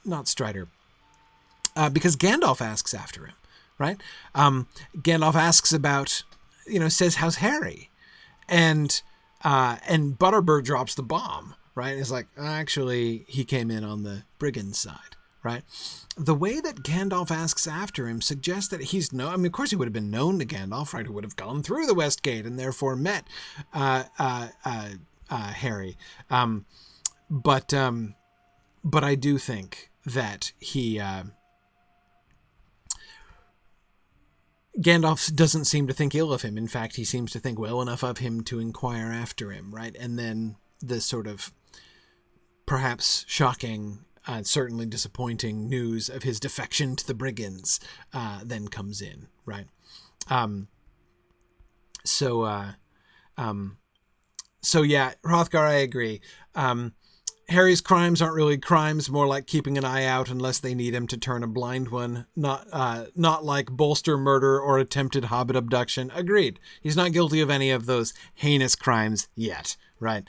Gandalf asks after him, right? Gandalf asks about, says, how's Harry? And Butterbird drops the bomb, right? It's like, actually, he came in on the brigand side, right? The way that Gandalf asks after him suggests that of course he would have been known to Gandalf, right? Who would have gone through the West Gate and therefore met Harry. But I do think that Gandalf doesn't seem to think ill of him. In fact, he seems to think well enough of him to inquire after him, right? And then the sort of perhaps shocking, certainly disappointing news of his defection to the brigands then comes in, right? So yeah, Hrothgar, I agree. Harry's crimes aren't really crimes, more like keeping an eye out unless they need him to turn a blind one. Not like bolster murder or attempted hobbit abduction. Agreed. He's not guilty of any of those heinous crimes yet, right?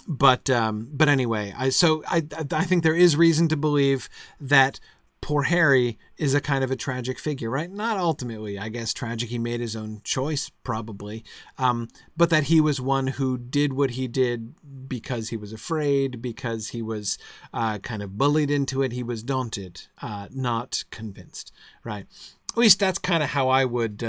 But anyway, I think there is reason to believe that poor Harry is a kind of a tragic figure, right? Not ultimately, I guess, tragic. He made his own choice, probably. But that he was one who did what he did because he was afraid, because he was kind of bullied into it. He was daunted, not convinced, right? At least that's kind of how I would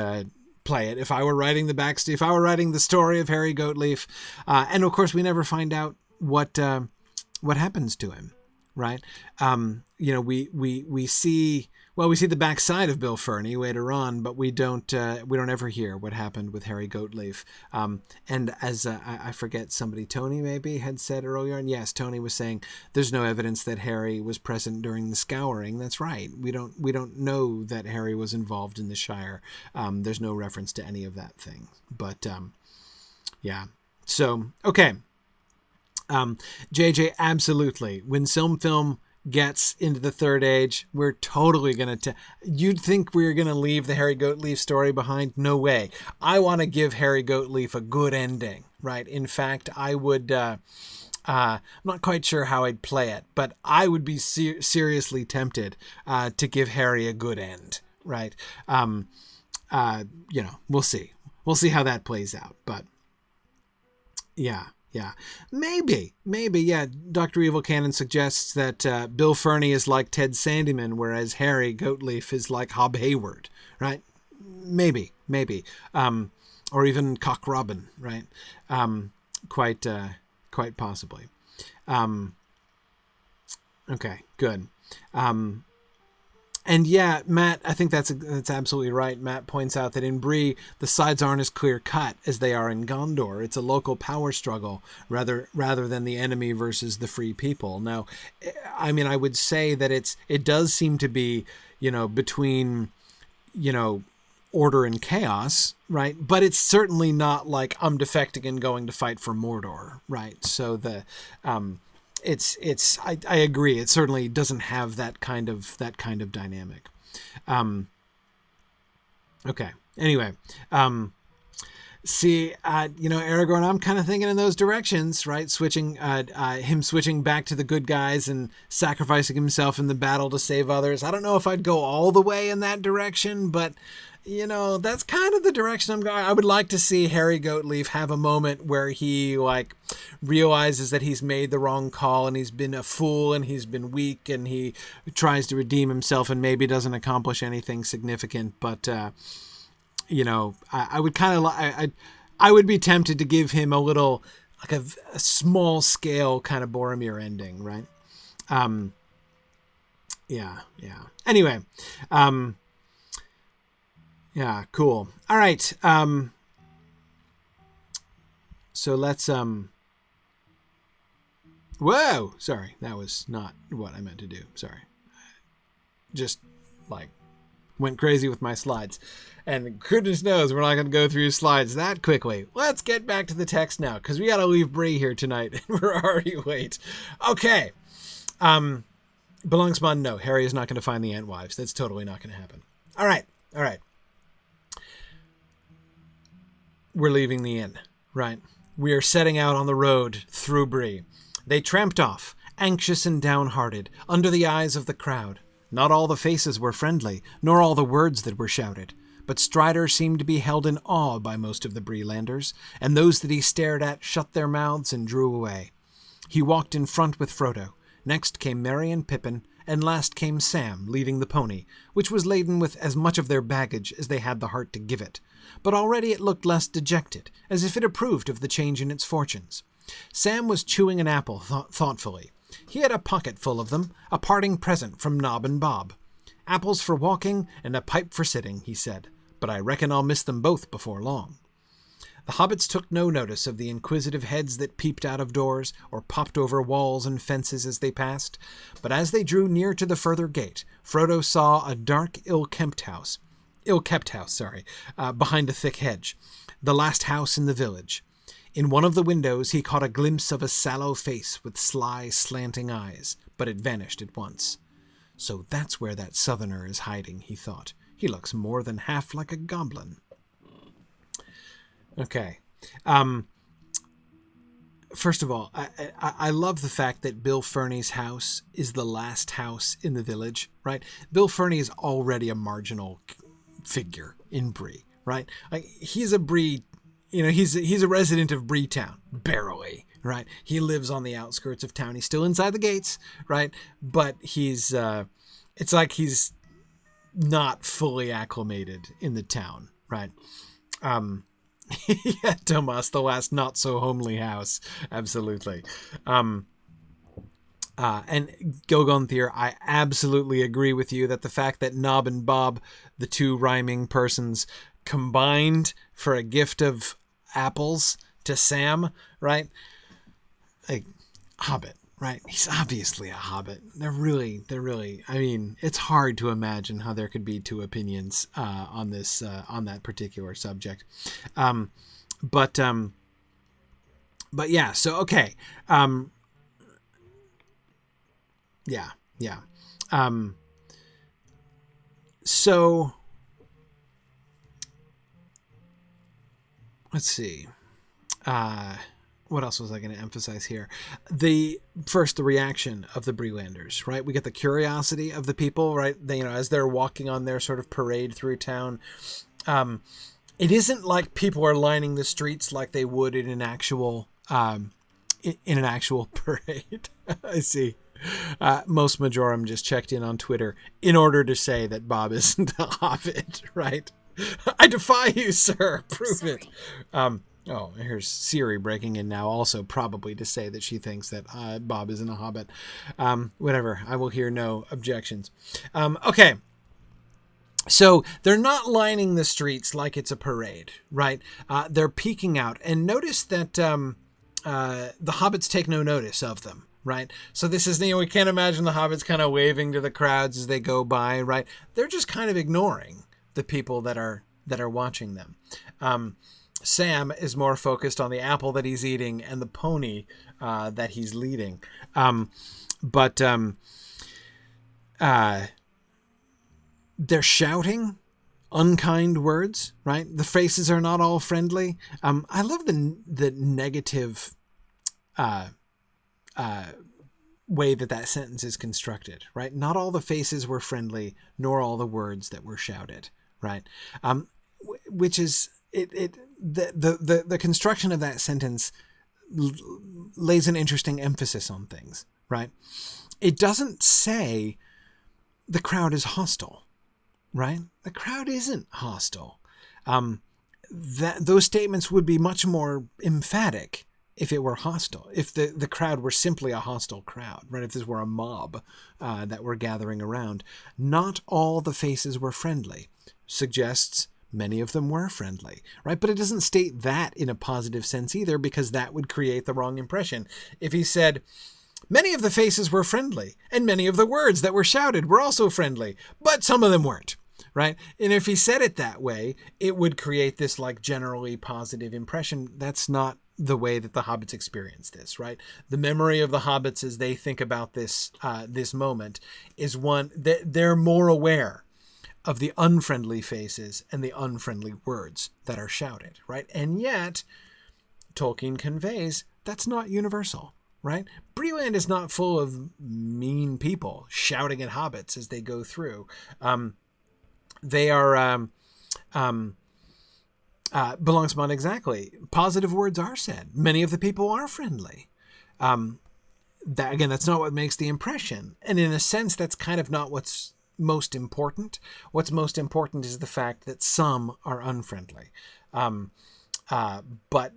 play it if I were writing if I were writing the story of Harry Goatleaf. And of course, we never find out what happens to him. Right. We Well, we see the backside of Bill Ferny later on, but we don't ever hear what happened with Harry Goatleaf. And as I forget, somebody, Tony maybe, had said earlier, and yes, Tony was saying there's no evidence that Harry was present during the scouring. That's right. We don't know that Harry was involved in the Shire. There's no reference to any of that thing. But yeah. So okay. JJ, absolutely. When Film gets into the Third Age, we're totally going to... You'd think we were going to leave the Harry Goatleaf story behind? No way. I want to give Harry Goatleaf a good ending, right? In fact, I would... I'm not quite sure how I'd play it, but I would be seriously tempted to give Harry a good end, right? We'll see. We'll see how that plays out, but yeah. Yeah, maybe, yeah. Dr. Evil Cannon suggests that Bill Ferny is like Ted Sandyman, whereas Harry Goatleaf is like Hob Hayward, right? Maybe. Or even Cock Robin, right? Quite possibly. Okay, good. And yeah, Matt, I think that's absolutely right. Matt points out that in Bree, the sides aren't as clear cut as they are in Gondor. It's a local power struggle rather than the enemy versus the free people. Now, I mean, I would say that it does seem to be, between, order and chaos, right? But it's certainly not like I'm defecting and going to fight for Mordor, right? So I agree. It certainly doesn't have that kind of dynamic. Okay. Anyway, Aragorn, I'm kind of thinking in those directions, right? Him switching back to the good guys and sacrificing himself in the battle to save others. I don't know if I'd go all the way in that direction, but that's kind of the direction I'm going. I would like to see Harry Goatleaf have a moment where he realizes that he's made the wrong call and he's been a fool and he's been weak and he tries to redeem himself and maybe doesn't accomplish anything significant. But, I would kind of I would be tempted to give him a little, a small scale kind of Boromir ending, right? Yeah. Anyway, yeah, cool. All right. So let's, whoa, sorry. That was not what I meant to do. Sorry. Just went crazy with my slides, and goodness knows we're not going to go through slides that quickly. Let's get back to the text now, because we got to leave Bree here tonight and we're already late. Okay. Belongsmon, no, Harry is not going to find the Antwives. That's totally not going to happen. All right. We're leaving the inn, right? We are setting out on the road through Bree. They tramped off, anxious and downhearted, under the eyes of the crowd. Not all the faces were friendly, nor all the words that were shouted, but Strider seemed to be held in awe by most of the Breelanders, and those that he stared at shut their mouths and drew away. He walked in front with Frodo. Next came Merry and Pippin, and last came Sam, leading the pony, which was laden with as much of their baggage as they had the heart to give it. But already it looked less dejected, as if it approved of the change in its fortunes. Sam was chewing an apple thoughtfully. He had a pocket full of them, a parting present from Nob and Bob. "Apples for walking and a pipe for sitting," he said, "but I reckon I'll miss them both before long." The hobbits took no notice of the inquisitive heads that peeped out of doors or popped over walls and fences as they passed, but as they drew near to the further gate, Frodo saw a dark, ill-kept house, behind a thick hedge, the last house in the village. In one of the windows he caught a glimpse of a sallow face with sly, slanting eyes, but it vanished at once. So that's where that southerner is hiding, he thought. He looks more than half like a goblin. Okay. First of all, I love the fact that Bill Ferny's house is the last house in the village, right? Bill Ferny is already a marginal figure in Bree, right? He's a Bree, he's a resident of Bree Town, barely, right? He lives on the outskirts of town. He's still inside the gates, right? But he's, it's like he's not fully acclimated in the town, right? Yeah, Tomas, the last not so homely house. Absolutely. And Gogonthir, I absolutely agree with you that the fact that Nob and Bob, the two rhyming persons, combined for a gift of apples to Sam, right? Like, hobbit, right? He's obviously a hobbit. They're really, I mean, it's hard to imagine how there could be two opinions on that particular subject. But yeah, so, okay. Yeah. So let's see. What else was I going to emphasize here? The reaction of the Breelanders, right? We get the curiosity of the people, right? They, as they're walking on their sort of parade through town. It isn't like people are lining the streets like they would in an actual parade. I see. Most Majorum just checked in on Twitter in order to say that Bob isn't a hobbit, right? I defy you, sir. Prove it. Here's Siri breaking in now, also probably to say that she thinks that Bob isn't a hobbit. Whatever. I will hear no objections. Okay. So they're not lining the streets like it's a parade, right? They're peeking out. And notice that the hobbits take no notice of them. Right. So this is, we can't imagine the hobbits kind of waving to the crowds as they go by. Right. They're just kind of ignoring the people that are watching them. Sam is more focused on the apple that he's eating and the pony that he's leading. But they're shouting unkind words. Right. The faces are not all friendly. I love the negative way that sentence is constructed, right? Not all the faces were friendly, nor all the words that were shouted, right? Which is the construction of that sentence lays an interesting emphasis on things, right? It doesn't say the crowd is hostile, right? The crowd isn't hostile. Those statements would be much more emphatic if it were hostile, if the crowd were simply a hostile crowd, right? If this were a mob that were gathering around. Not all the faces were friendly, suggests many of them were friendly, right? But it doesn't state that in a positive sense either, because that would create the wrong impression. If he said, many of the faces were friendly, and many of the words that were shouted were also friendly, but some of them weren't. Right. And if he said it that way, it would create this like generally positive impression. That's not the way that the hobbits experience this, right? The memory of the hobbits as they think about this moment is one that they're more aware of the unfriendly faces and the unfriendly words that are shouted, right? And yet Tolkien conveys that's not universal, right? Breeland is not full of mean people shouting at hobbits as they go through. They are belongs upon exactly. Positive words are said. Many of the people are friendly. That's not what makes the impression. And in a sense, that's kind of not what's most important. What's most important is the fact that some are unfriendly. But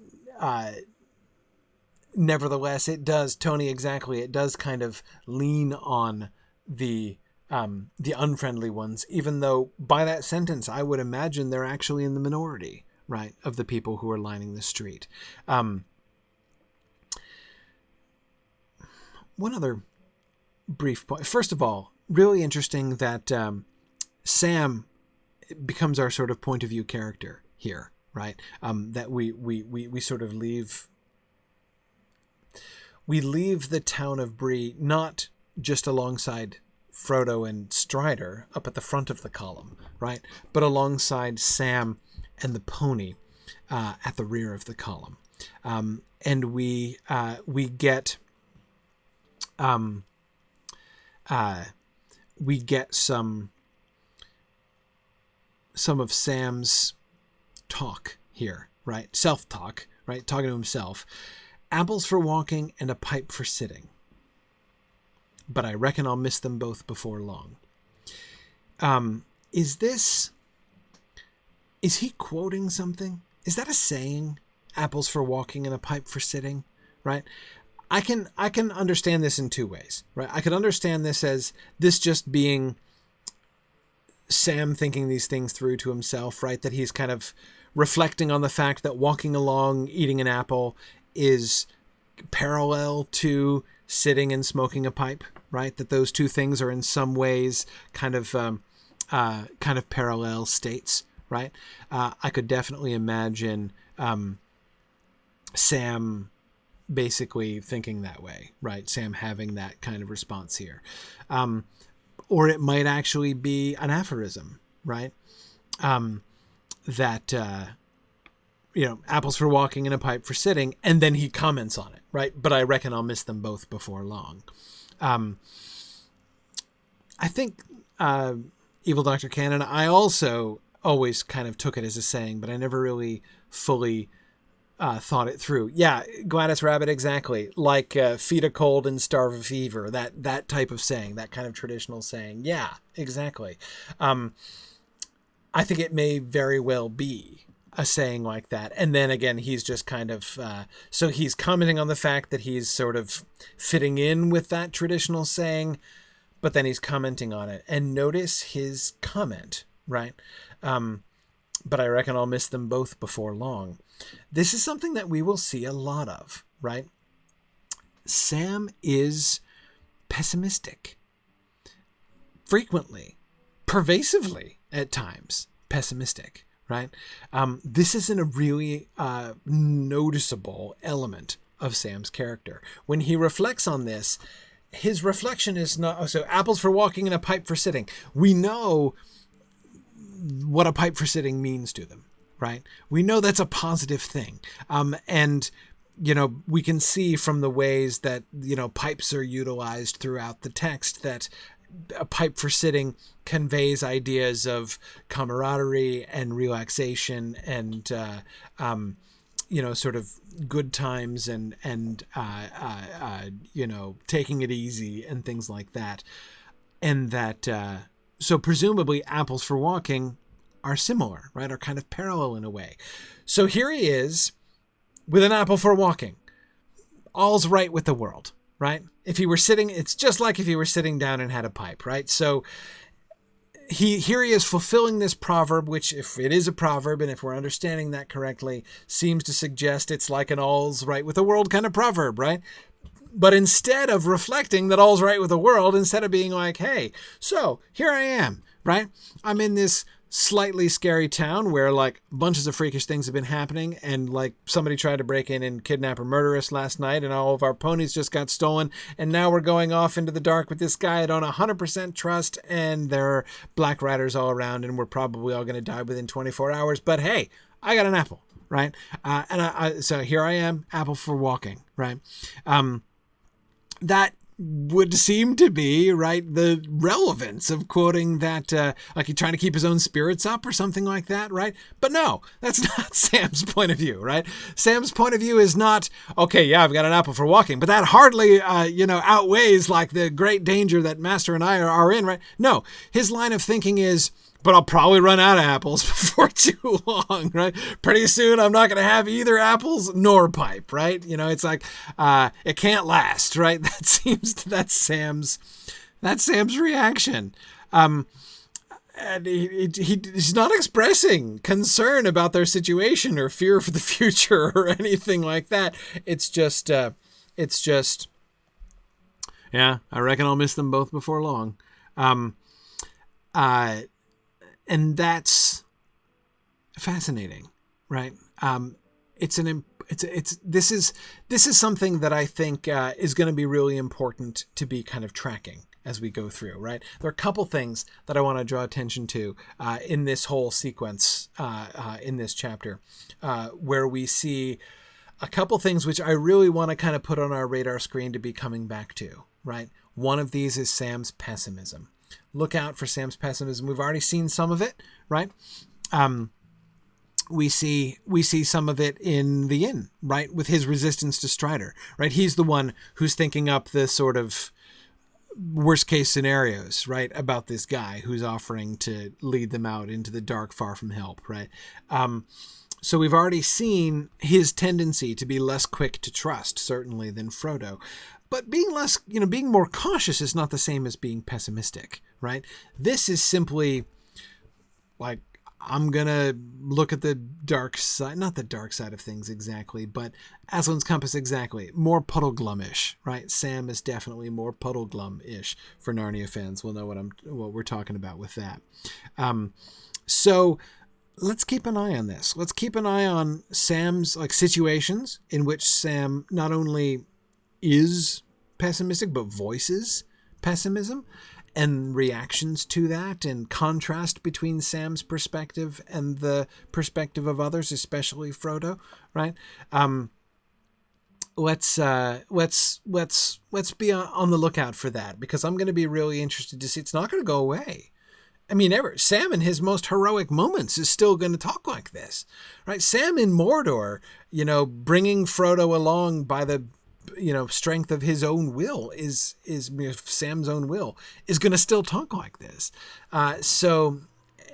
nevertheless, it does, Tony, exactly. It does kind of lean on the unfriendly ones, even though by that sentence, I would imagine they're actually in the minority, right, of the people who are lining the street. One other brief point. First of all, really interesting that Sam becomes our sort of point of view character here, right? That we sort of leave the town of Bree not just alongside Frodo and Strider up at the front of the column, right? But alongside Sam and the pony at the rear of the column. And we get some of Sam's talk here, right? Self-talk, right? Talking to himself. Apples for walking and a pipe for sitting. But I reckon I'll miss them both before long. Is he quoting something? Is that a saying? Apples for walking and a pipe for sitting, right? I can understand this in two ways, right? I could understand this as this just being Sam thinking these things through to himself, right? That he's kind of reflecting on the fact that walking along, eating an apple is parallel to sitting and smoking a pipe, right? That those two things are in some ways kind of parallel states, right? I could definitely imagine Sam basically thinking that way, right? Sam having that kind of response here. Or it might actually be an aphorism, right? That, apples for walking and a pipe for sitting, and then he comments on it, right? But I reckon I'll miss them both before long. I think Evil Dr. Canada, I also always kind of took it as a saying, but I never really fully thought it through. Yeah, Gladys Rabbit, exactly. Like feed a cold and starve a fever. That type of saying, that kind of traditional saying. Yeah, exactly. I think it may very well be a saying like that. And then again, he's just kind of, so he's commenting on the fact that he's sort of fitting in with that traditional saying, but then he's commenting on it. And notice his comment, right? But I reckon I'll miss them both before long. This is something that we will see a lot of, right? Sam is pessimistic. Frequently, pervasively at times, pessimistic, right? This isn't a really noticeable element of Sam's character. When he reflects on this, his reflection is not, so apples for walking and a pipe for sitting. We know what a pipe for sitting means to them, right? We know that's a positive thing. And, we can see from the ways that, pipes are utilized throughout the text that a pipe for sitting conveys ideas of camaraderie and relaxation and, sort of good times and taking it easy and things like that. And that, so presumably apples for walking are similar, right? Are kind of parallel in a way. So here he is with an apple for walking. All's right with the world, right? If he were sitting, it's just like if he were sitting down and had a pipe, right? So here he is fulfilling this proverb, which if it is a proverb, and if we're understanding that correctly, seems to suggest it's like an all's right with the world kind of proverb, right? But instead of reflecting that all's right with the world, instead of being like, hey, so here I am, right? I'm in this slightly scary town where like bunches of freakish things have been happening, and like somebody tried to break in and kidnap or murder us last night, and all of our ponies just got stolen, and now we're going off into the dark with this guy I don't 100% trust, and there are black riders all around, and we're probably all going to die within 24 hours, but hey, I got an apple, right? So here I am, apple for walking, right? That would seem to be, right, the relevance of quoting that, like he's trying to keep his own spirits up or something like that, right? But no, that's not Sam's point of view, right? Sam's point of view is not, okay, yeah, I've got an apple for walking, but that hardly, outweighs like the great danger that Master and I are in, right? No, his line of thinking is, but I'll probably run out of apples before too long, right? Pretty soon I'm not going to have either apples nor pipe, right? It's like, it can't last, right? That's Sam's reaction. And he's not expressing concern about their situation or fear for the future or anything like that. It's just, yeah, I reckon I'll miss them both before long. And that's fascinating, right? This is something that I think is going to be really important to be kind of tracking as we go through, right? There are a couple things that I want to draw attention to in this whole sequence in this chapter, where we see a couple things which I really want to kind of put on our radar screen to be coming back to, right? One of these is Sam's pessimism. Look out for Sam's pessimism. We've already seen some of it, right? We see some of it in the inn, right? With his resistance to Strider, right? He's the one who's thinking up the sort of worst case scenarios, right? About this guy who's offering to lead them out into the dark far from help, right? So we've already seen his tendency to be less quick to trust, certainly, than Frodo. But being being more cautious is not the same as being pessimistic, right? This is simply like, I'm going to look at the dark side, not the dark side of things exactly, but Aslan's Compass exactly, more Puddleglum-ish, right? Sam is definitely more Puddleglum-ish. For Narnia fans will know what we're talking about with that. So let's keep an eye on this. Let's keep an eye on Sam's situations in which Sam not only is pessimistic, but voices pessimism, and reactions to that, and contrast between Sam's perspective and the perspective of others, especially Frodo, right? Let's be on the lookout for that, because I'm going to be really interested to see. It's not going to go away. I mean, Sam in his most heroic moments is still going to talk like this, right? Sam in Mordor, bringing Frodo along by the strength of his own will is Sam's own will, is going to still talk like this. So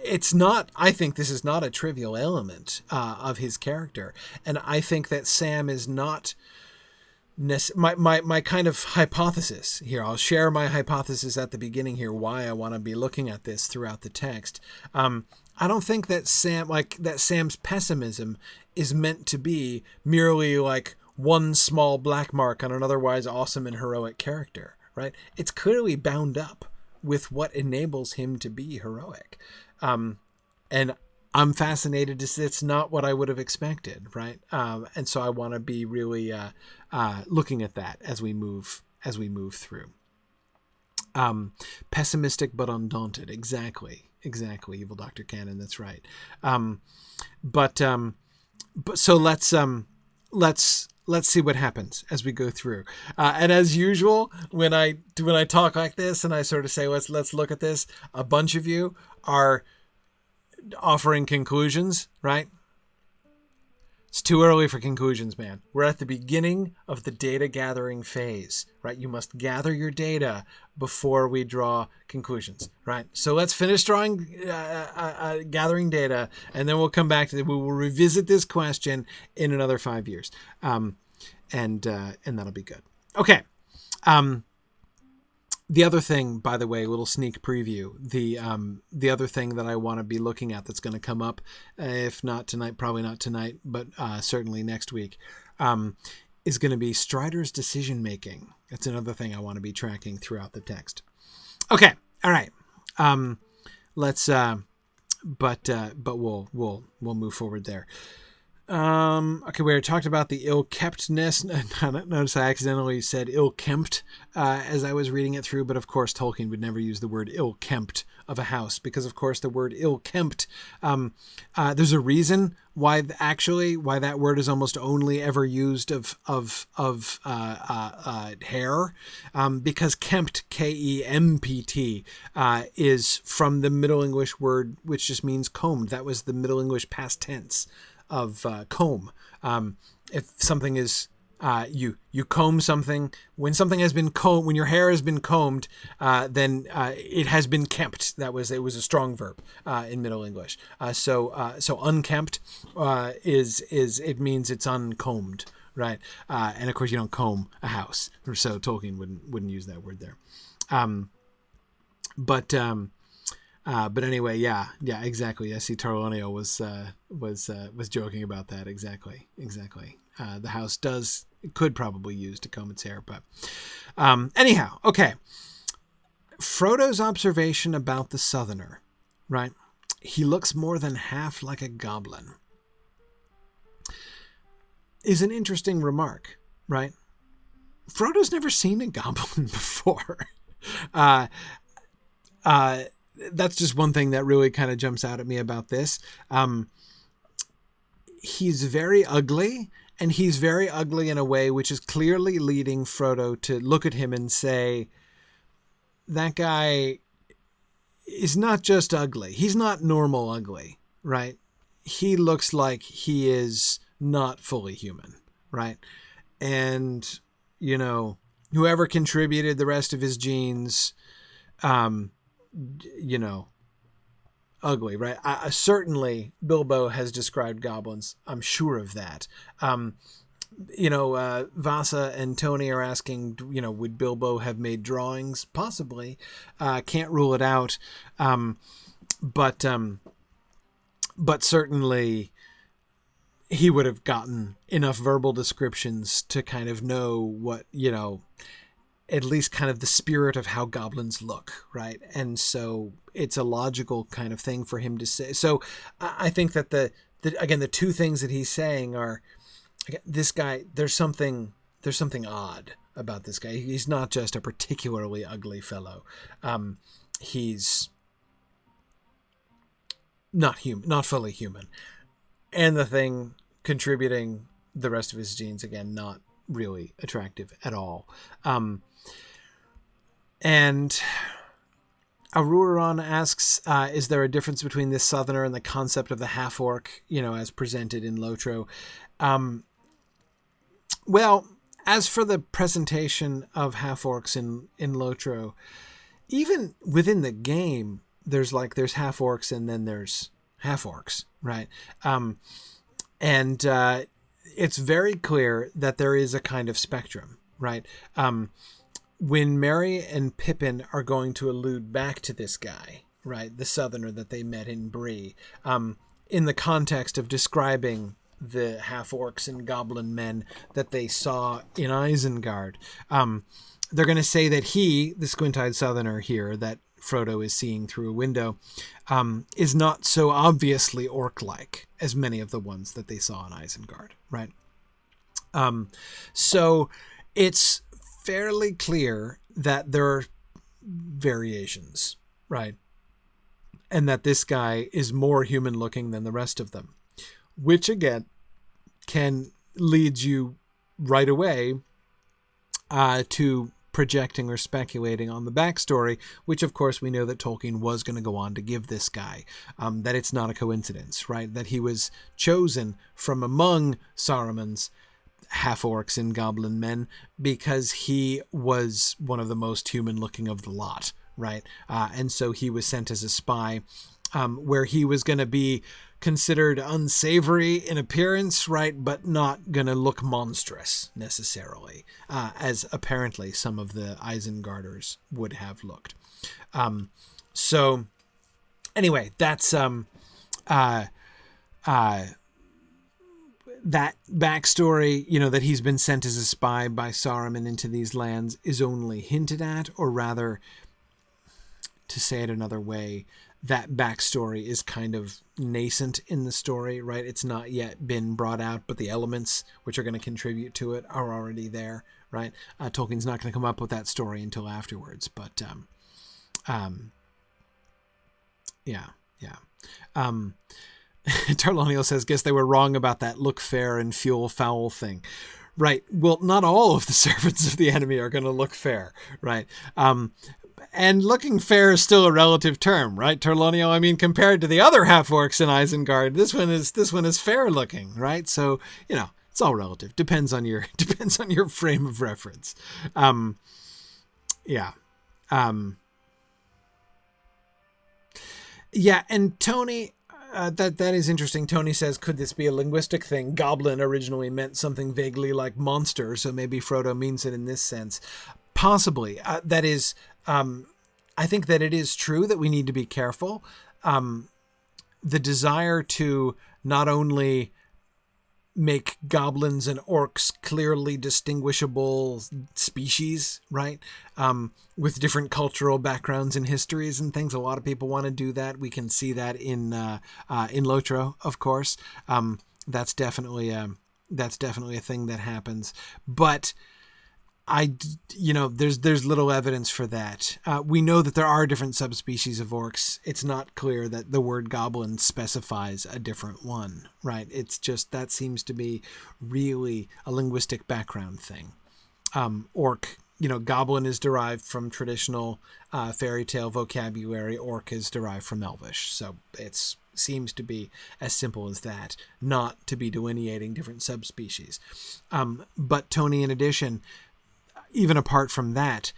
it's not, I think this is not a trivial element of his character. And I think that Sam is not my kind of hypothesis here. I'll share my hypothesis at the beginning here, why I want to be looking at this throughout the text. I don't think that Sam's pessimism is meant to be merely like one small black mark on an otherwise awesome and heroic character, right? It's clearly bound up with what enables him to be heroic. And I'm fascinated to see it's not what I would have expected, right? And so I want to be really looking at that as we move through. Pessimistic but undaunted. Exactly. Evil Dr. Cannon. That's right. But so let's see what happens as we go through. And as usual, when I talk like this and I sort of say, let's look at this, a bunch of you are offering conclusions, right? It's too early for conclusions, man. We're at the beginning of the data gathering phase, right? You must gather your data before we draw conclusions, right? So let's finish gathering data, and then we'll come back to it. We will revisit this question in another 5 years. And that'll be good. Okay. The other thing, by the way, a little sneak preview, the other thing that I want to be looking at that's going to come up, if not tonight, probably not tonight, but certainly next week, is going to be Strider's decision-making. That's another thing I want to be tracking throughout the text. Okay. All right. Let's, but we'll move forward there. Okay, we already talked about the ill-keptness. Notice I accidentally said ill-kempt as I was reading it through, but of course Tolkien would never use the word ill-kempt of a house, because of course the word ill-kempt, there's a reason why that word is almost only ever used of hair, because kempt, K-E-M-P-T, is from the Middle English word which just means combed. That was the Middle English past tense of comb. If something is you comb something, when something has been combed, when your hair has been combed, then it has been kempt. It was a strong verb in Middle English. So unkempt is it means it's uncombed, right? And of course you don't comb a house, so Tolkien wouldn't use that word there. But anyway, yeah, exactly. I see Tarlonio was joking about that. Exactly. The house could probably use to comb its hair, but anyhow, okay. Frodo's observation about the Southerner, right? He looks more than half like a goblin, is an interesting remark, right? Frodo's never seen a goblin before. That's just one thing that really kind of jumps out at me about this. He's very ugly, and he's very ugly in a way which is clearly leading Frodo to look at him and say, that guy is not just ugly. He's not normal ugly, right? He looks like he is not fully human, right? And, whoever contributed the rest of his genes, ugly, right? Certainly Bilbo has described goblins. I'm sure of that. Vasa and Tony are asking, would Bilbo have made drawings? Possibly. Can't rule it out. But certainly he would have gotten enough verbal descriptions to kind of know what, at least kind of the spirit of how goblins look, right? And so it's a logical kind of thing for him to say. So I think that the two things that he's saying are, this guy, there's something odd about this guy. He's not just a particularly ugly fellow. He's not fully human. And the thing contributing the rest of his genes, again, not really attractive at all. And Aruron asks, is there a difference between this southerner and the concept of the half-orc, as presented in Lotro? Well, as for the presentation of half-orcs in Lotro, even within the game, there's half-orcs and then there's half-orcs, right? And it's very clear that there is a kind of spectrum, right? When Merry and Pippin are going to allude back to this guy, right, the southerner that they met in Bree, in the context of describing the half-orcs and goblin men that they saw in Isengard, they're going to say that he, the squint-eyed southerner here that Frodo is seeing through a window, is not so obviously orc-like as many of the ones that they saw in Isengard, right? So it's fairly clear that there are variations, right? And that this guy is more human-looking than the rest of them, which again can lead you right away to projecting or speculating on the backstory, which of course we know that Tolkien was going to go on to give this guy, that it's not a coincidence, right? That he was chosen from among Saruman's half-orcs and goblin men because he was one of the most human-looking of the lot, right? And so he was sent as a spy, where he was going to be considered unsavory in appearance, right, but not going to look monstrous necessarily, as apparently some of the Isengarders would have looked. So anyway, that's that backstory, that he's been sent as a spy by Saruman into these lands is only hinted at, or rather, to say it another way, that backstory is kind of nascent in the story, right? It's not yet been brought out, but the elements which are going to contribute to it are already there, right? Tolkien's not going to come up with that story until afterwards, but Tarloniel says, guess they were wrong about that look fair and fuel foul thing. Right. Well, not all of the servants of the enemy are going to look fair, right? And looking fair is still a relative term, right, Tarloniel? I mean, compared to the other half-orcs in Isengard, this one is fair looking, right? So, it's all relative. Depends on your frame of reference. And Tony, that is interesting. Tony says, could this be a linguistic thing? Goblin originally meant something vaguely like monster, so maybe Frodo means it in this sense. Possibly. That is, I think that it is true that we need to be careful. The desire to not only make goblins and orcs clearly distinguishable species, right? With different cultural backgrounds and histories and things. A lot of people want to do that. We can see that in Lotro, of course. That's definitely a thing that happens. But there's little evidence for that. We know that there are different subspecies of orcs. It's not clear that the word goblin specifies a different one, right? It's just, that seems to be really a linguistic background thing. Orc, goblin is derived from traditional fairy tale vocabulary. Orc is derived from Elvish. So it seems to be as simple as that, not to be delineating different subspecies. But Tony, in addition, even apart from that,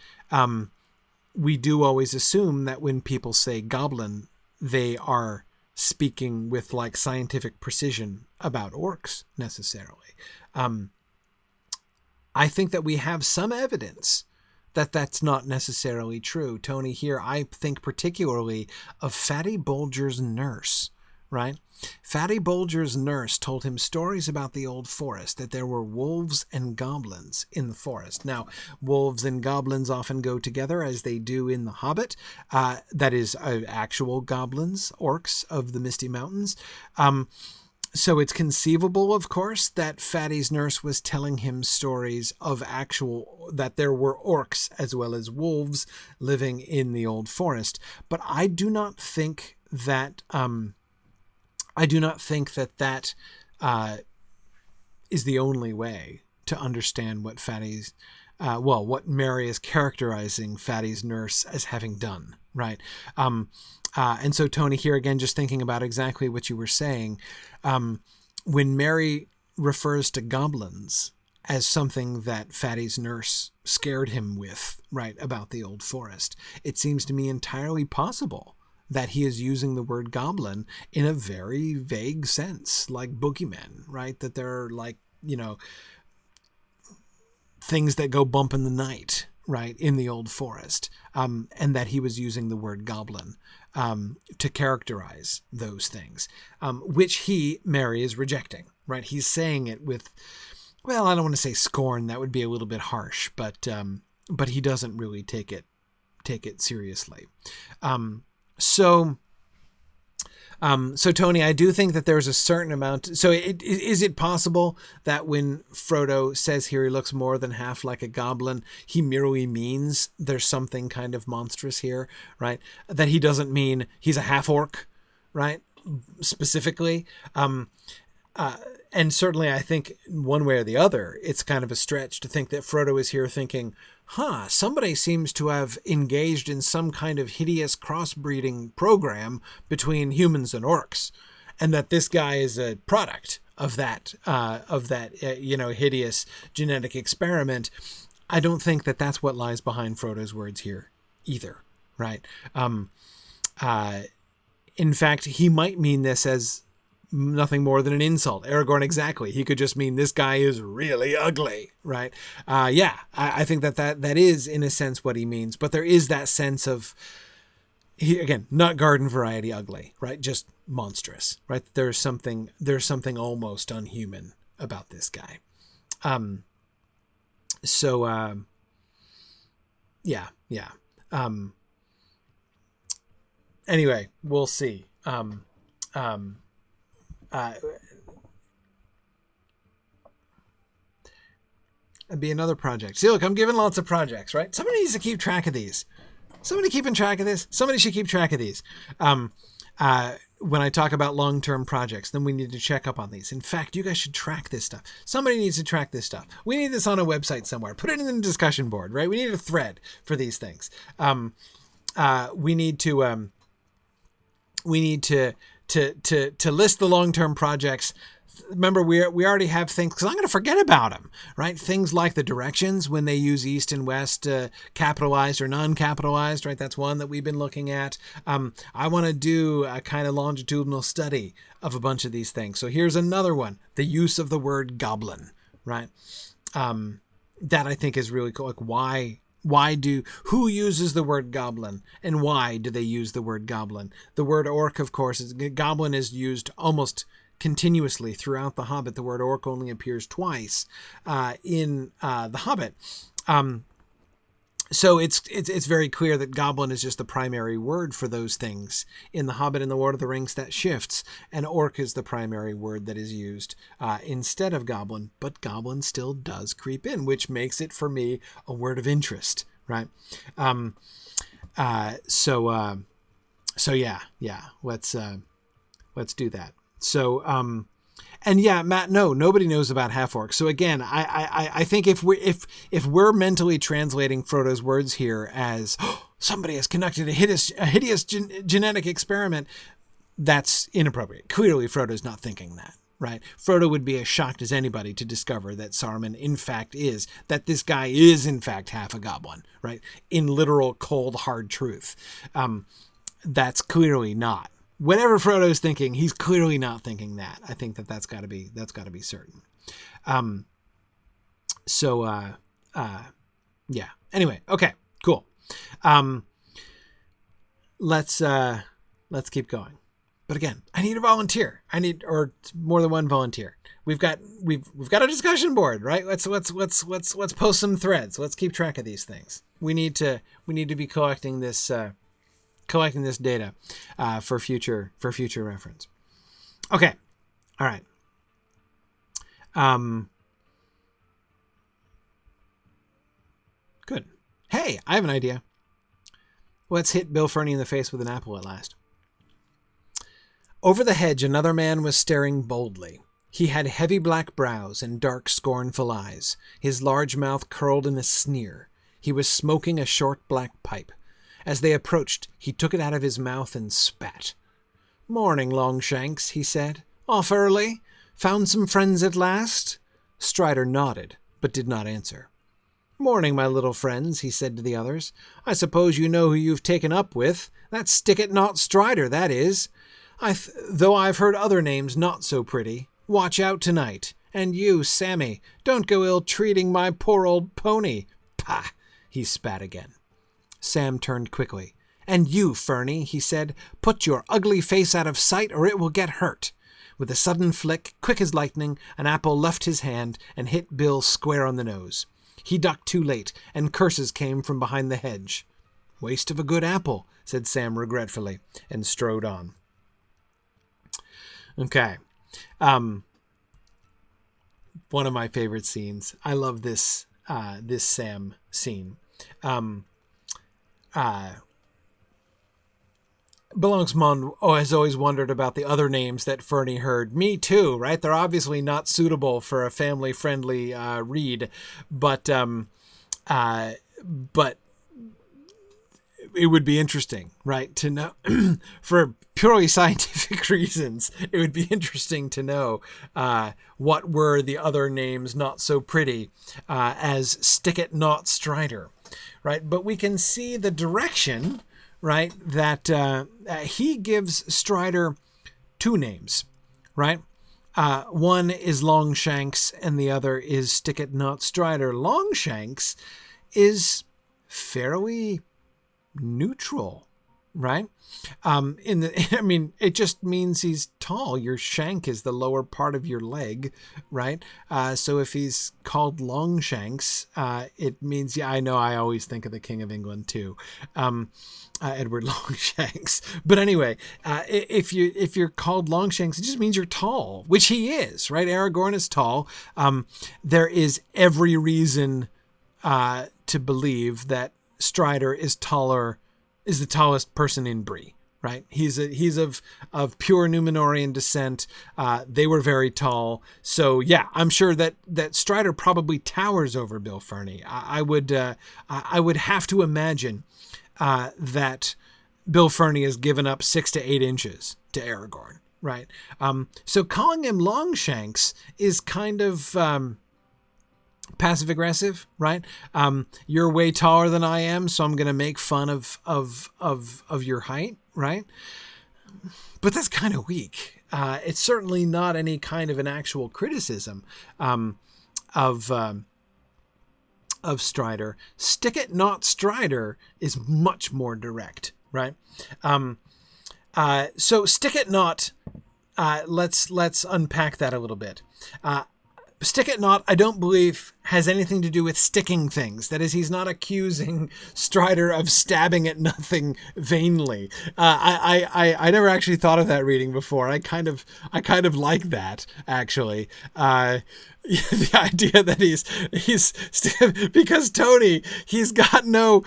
we do always assume that when people say goblin, they are speaking with like scientific precision about orcs necessarily. I think that we have some evidence that that's not necessarily true. Tony, here I think particularly of Fatty Bulger's nurse, right? Fatty Bulger's nurse told him stories about the old forest, that there were wolves and goblins in the forest. Now, wolves and goblins often go together, as they do in The Hobbit. That is, actual goblins, orcs of the Misty Mountains. So it's conceivable, of course, that Fatty's nurse was telling him stories of that there were orcs as well as wolves living in the old forest. But I do not think that that is the only way to understand what what Mary is characterizing Fatty's nurse as having done, right? And so, Tony, here again, just thinking about exactly what you were saying, when Mary refers to goblins as something that Fatty's nurse scared him with, right, about the old forest, it seems to me entirely possible that he is using the word goblin in a very vague sense, like boogeymen, right? That they're like, things that go bump in the night, right, in the old forest, and that he was using the word goblin to characterize those things, which Mary is rejecting, right? He's saying it with, well, I don't want to say scorn, that would be a little bit harsh, but he doesn't really take it seriously. So Tony, I do think that there's a certain amount. So is it possible that when Frodo says here he looks more than half like a goblin, he merely means there's something kind of monstrous here, right? That he doesn't mean he's a half orc, right? Specifically. And certainly I think one way or the other, it's kind of a stretch to think that Frodo is here thinking, somebody seems to have engaged in some kind of hideous crossbreeding program between humans and orcs, and that this guy is a product of that hideous genetic experiment. I don't think that that's what lies behind Frodo's words here either, right? In fact, he might mean this as nothing more than an insult. Aragorn, exactly. He could just mean this guy is really ugly, right? I think that is in a sense what he means, but there is that sense of, again, not garden variety ugly, right? Just monstrous, right? There's something almost unhuman about this guy. Anyway, we'll see. It'd be another project. See, look, I'm giving lots of projects, right? Somebody needs to keep track of these. Somebody keeping track of this. Somebody should keep track of these. When I talk about long-term projects, then we need to check up on these. In fact, you guys should track this stuff. Somebody needs to track this stuff. We need this on a website somewhere. Put it in the discussion board, right? We need a thread for these things. We need to list the long-term projects. Remember, we already have things, because I'm going to forget about them, right? Things like the directions when they use east and west, capitalized or non-capitalized, right? That's one that we've been looking at. I want to do a kind of longitudinal study of a bunch of these things. So here's another one, the use of the word goblin, right? That I think is really cool. Like, who uses the word goblin, and why do they use the word goblin? The word orc, of course, goblin is used almost continuously throughout The Hobbit. The word orc only appears twice in The Hobbit. So it's very clear that goblin is just the primary word for those things. In The Hobbit and The Lord of the Rings, that shifts, and orc is the primary word that is used instead of goblin, but goblin still does creep in, which makes it, for me, a word of interest, right? Let's do that. So, and yeah, Matt, no, nobody knows about half-orcs. So again, I think if we're mentally translating Frodo's words here as somebody has conducted a hideous genetic experiment, that's inappropriate. Clearly, Frodo's not thinking that, right? Frodo would be as shocked as anybody to discover that Saruman, in fact, that this guy is, in fact, half a goblin, right? In literal, cold, hard truth. That's clearly not whatever Frodo's thinking, he's clearly not thinking that. I think that's got to be certain. Yeah. Anyway, okay, cool. Let's keep going. But again, I need a volunteer. Or more than one volunteer. We've got a discussion board, right? Let's post some threads. Let's keep track of these things. We need to be collecting this data for future reference. Okay. All right. Good. Hey, I have an idea. Let's hit Bill Ferny in the face with an apple at last. Over the hedge, another man was staring boldly. He had heavy black brows and dark, scornful eyes. His large mouth curled in a sneer. He was smoking a short black pipe. As they approached, he took it out of his mouth and spat. "Morning, Longshanks," he said. "Off early? Found some friends at last?" Strider nodded, but did not answer. "Morning, my little friends," he said to the others. "I suppose you know who you've taken up with. That's Stick-it-not Strider, that is. Though I've heard other names not so pretty. Watch out tonight. And you, Sammy, don't go ill-treating my poor old pony. Pah!" He spat again. Sam turned quickly. "And you, Ferny," he said, "put your ugly face out of sight or it will get hurt." With a sudden flick, quick as lightning, an apple left his hand and hit Bill square on the nose. He ducked too late, and curses came from behind the hedge. "Waste of a good apple," said Sam regretfully, and strode on. Okay. One of my favorite scenes. I love this Sam scene. Balancmon has always wondered about the other names that Ferny heard. Me too, right? They're obviously not suitable for a family-friendly read, but it would be interesting, right, to know for purely scientific reasons. It would be interesting to know what were the other names not so pretty as Stick-it-not Strider, right? But we can see the direction, right, that he gives Strider two names, right? One is Longshanks and the other is Stick-it-not Strider. Longshanks is fairly neutral, right? It just means he's tall. Your shank is the lower part of your leg, right? So if he's called Longshanks, it means, yeah, I know, I always think of the King of England too, Edward Longshanks. But anyway, if you're called Longshanks, it just means you're tall, which he is, right? Aragorn is tall. There is every reason to believe that Strider is the tallest person in Bree, right? He's of pure Númenórean descent. They were very tall. So yeah, I'm sure that Strider probably towers over Bill Ferny. I would have to imagine that Bill Ferny has given up 6 to 8 inches to Aragorn, right? So calling him Longshanks is kind of passive aggressive, right? You're way taller than I am, so I'm going to make fun of your height, right? But that's kind of weak. It's certainly not any kind of an actual criticism of Strider. Stick-it-not Strider is much more direct, right? So Stick-it-not, let's unpack that a little bit. Stick-it-not, I don't believe, has anything to do with sticking things. That is, he's not accusing Strider of stabbing at nothing vainly. I never actually thought of that reading before. I kind of like that, actually. The idea that he's because Tony, he's got no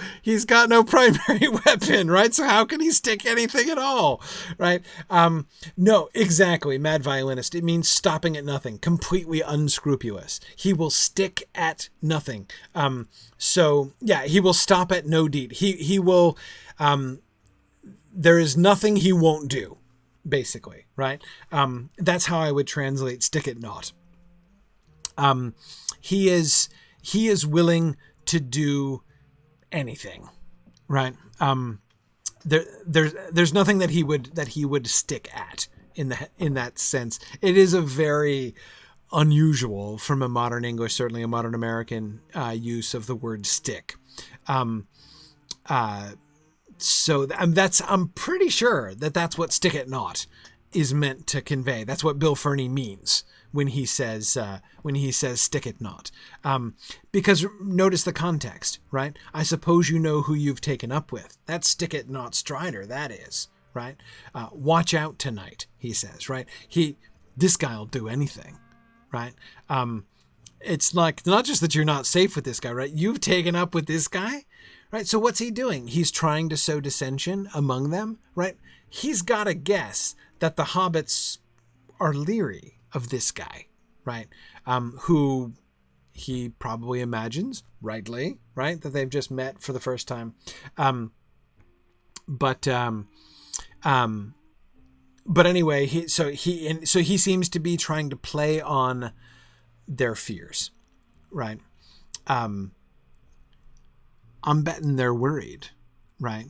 primary weapon, right? So how can he stick anything at all, right? No, exactly. Mad violinist. It means stopping at nothing, completely unscrupulous. He will stick at nothing. So yeah, he will stop at no deed. He will. There is nothing he won't do, basically, right? That's how I would translate stick-it-not. He is willing to do anything, right? there's nothing that he would stick at in that sense. It is a very unusual, from a modern English, certainly a modern American, use of the word stick. So I'm pretty sure that's what stick it not is meant to convey. That's what Bill Ferny means when he says stick it not. Because notice the context, right? I suppose you know who you've taken up with. That's stick it not Strider, that is, right? Watch out tonight, he says, right? This guy'll do anything, right? It's like, not just that you're not safe with this guy, right? You've taken up with this guy, right? So what's he doing? He's trying to sow dissension among them, right? He's got to guess that the hobbits are leery of this guy, right? Who he probably imagines, rightly, right, that they've just met for the first time. But anyway, he seems to be trying to play on their fears, right? I'm betting they're worried, right?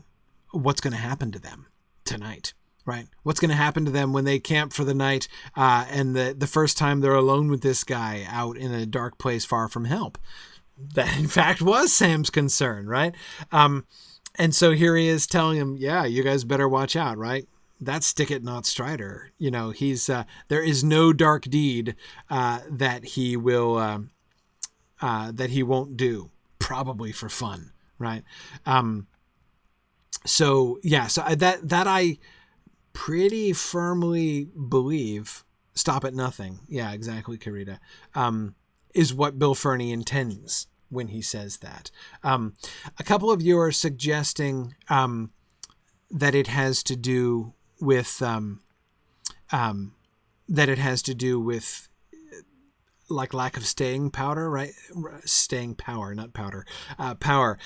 What's going to happen to them tonight, right? What's going to happen to them when they camp for the night, and the first time they're alone with this guy out in a dark place far from help? That, in fact, was Sam's concern, right? And so here he is telling him, yeah, you guys better watch out, right? That's stick it not Strider. You know, he's there is no dark deed that he won't do, probably for fun, right? So I pretty firmly believe, stop at nothing. Yeah, exactly, Karita. Is what Bill Ferny intends when he says that. A couple of you are suggesting that it has to do with like lack of staying power, right? Staying power, not powder. Power.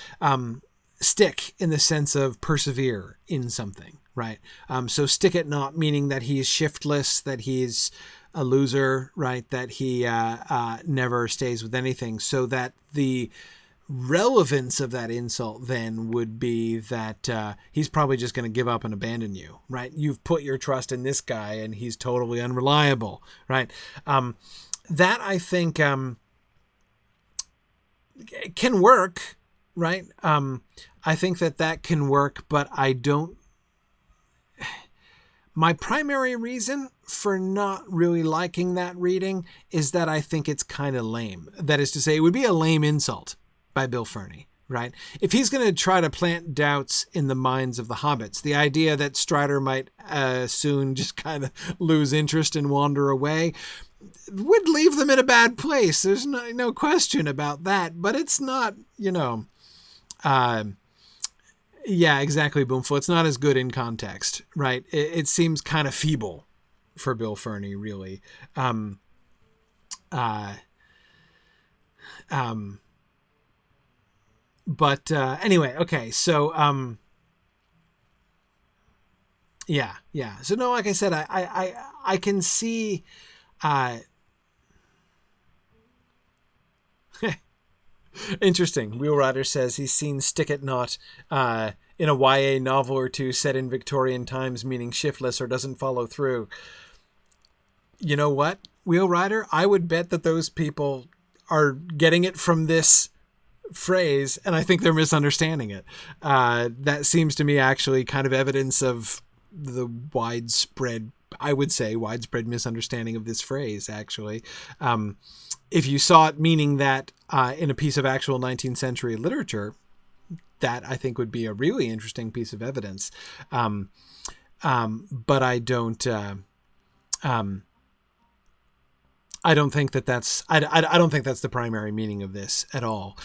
Stick in the sense of persevere in something, right? So stick it not, meaning that he's shiftless, that he's a loser, right? That he never stays with anything. So that the relevance of that insult then would be that he's probably just going to give up and abandon you, right? You've put your trust in this guy and he's totally unreliable, right? That I think can work, right? I think that can work, but I don't. My primary reason for not really liking that reading is that I think it's kind of lame. That is to say, it would be a lame insult by Bill Ferny, right? If he's going to try to plant doubts in the minds of the hobbits, the idea that Strider might soon just kind of lose interest and wander away would leave them in a bad place. There's no question about that, but it's not, yeah, exactly, Boomful. It's not as good in context, right? It seems kind of feeble for Bill Ferny, really. But anyway, okay, so yeah. So no, like I said, I can see. Interesting. Wheel Rider says he's seen Stick It Not in a YA novel or two set in Victorian times, meaning shiftless or doesn't follow through. You know what, Wheel Rider? I would bet that those people are getting it from this phrase, and I think they're misunderstanding it. That seems to me actually kind of evidence of the widespread misunderstanding of this phrase, actually. If you saw it meaning that in a piece of actual 19th century literature, that I think would be a really interesting piece of evidence. But I don't think that's I don't think that's the primary meaning of this at all.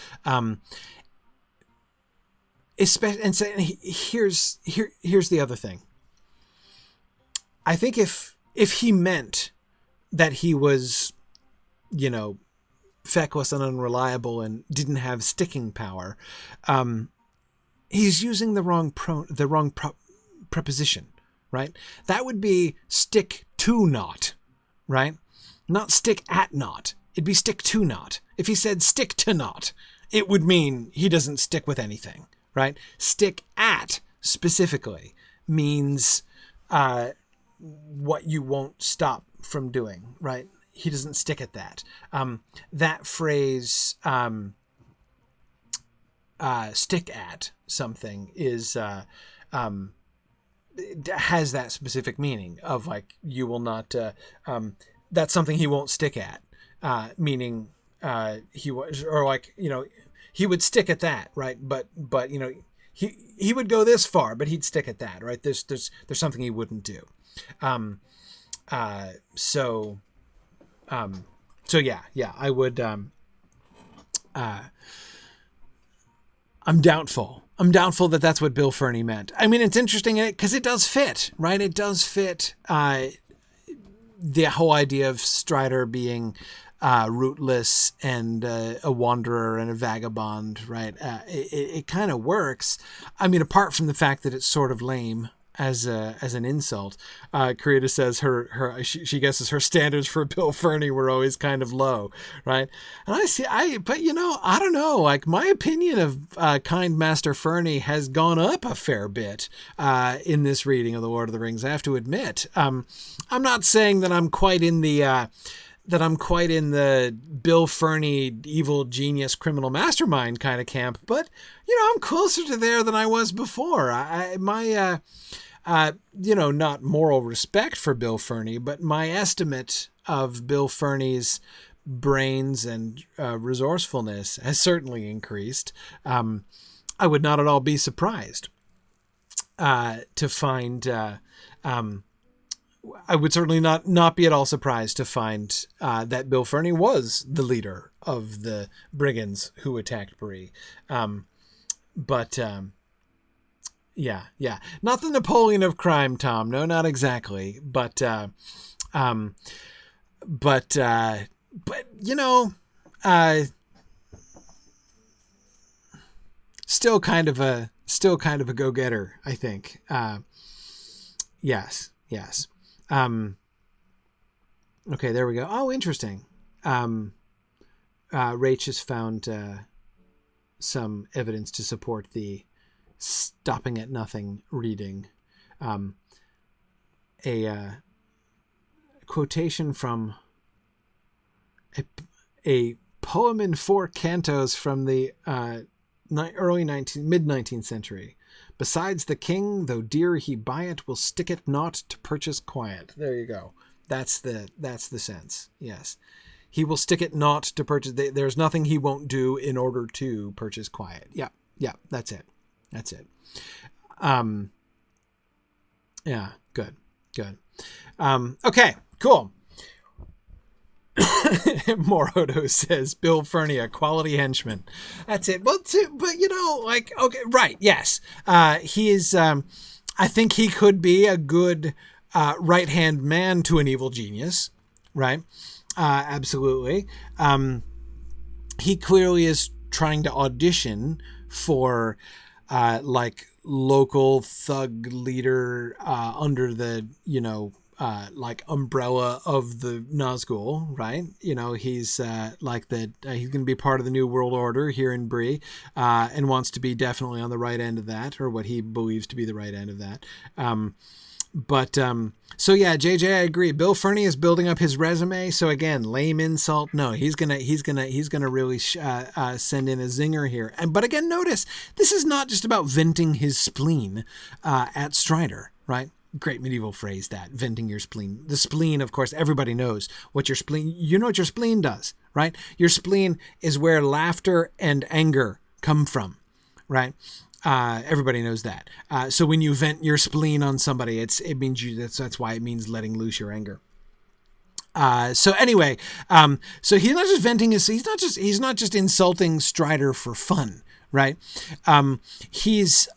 Especially, and so here's the other thing. I think if he meant that he was, feckless and unreliable and didn't have sticking power, he's using the wrong preposition, right? That would be stick to not, right? Not stick at not. It'd be stick to not. If he said stick to not, it would mean he doesn't stick with anything, right? Stick at specifically means what you won't stop from doing, right? He doesn't stick at that. That phrase, stick at something, is has that specific meaning of like, you will not, that's something he won't stick at, meaning he was, or like, he would stick at that, right? But he would go this far, but he'd stick at that, right? There's something he wouldn't do. So yeah, I would, I'm doubtful that that's what Bill Ferny meant. I mean, it's interesting because it does fit, right? It does fit, the whole idea of Strider being, rootless and a wanderer and a vagabond, right? It kind of works. I mean, apart from the fact that it's sort of lame as an insult. Karita says she guesses her standards for Bill Ferny were always kind of low, right? And but I don't know. Like, my opinion of kind Master Ferny has gone up a fair bit in this reading of The Lord of the Rings, I have to admit. I'm not saying that I'm quite in the Bill Ferny evil genius criminal mastermind kind of camp, but I'm closer to there than I was before. Not moral respect for Bill Ferny, but my estimate of Bill Ferny's brains and resourcefulness has certainly increased. I would not at all be surprised to find. I would certainly not be at all surprised to find that Bill Ferny was the leader of the brigands who attacked Bree. Yeah. Not the Napoleon of crime, Tom. No, not exactly. But still kind of a go-getter, I think. Yes. Okay, there we go. Oh, interesting. Rach has found some evidence to support the stopping at nothing reading. A quotation from a poem in 4 cantos from the mid-19th century. Besides the king, though dear he buy it, will stick it not to purchase quiet. There you go. That's the sense. Yes. He will stick it not to purchase. There's nothing he won't do in order to purchase quiet. Yeah. That's it. Yeah. Good. Okay. Cool. Morodo says Bill Ferny, a quality henchman. That's it. Well, okay, right. Yes. He is, I think he could be a good, right-hand man to an evil genius. Right. Absolutely. He clearly is trying to audition for, local thug leader, under the, umbrella of the Nazgul, right? He's he's going to be part of the New World Order here in Bree, and wants to be definitely on the right end of that, or what he believes to be the right end of that. So yeah, JJ, I agree. Bill Ferny is building up his resume. So again, lame insult. No, he's gonna really send in a zinger here. But again, notice this is not just about venting his spleen at Strider, right? Great medieval phrase, that, venting your spleen. The spleen, of course, everybody knows what your spleen, what your spleen does, right? Your spleen is where laughter and anger come from, right? Everybody knows that. So when you vent your spleen on somebody, it means that's why it means letting loose your anger. So anyway, so he's not just venting he's not just insulting Strider for fun, right? He's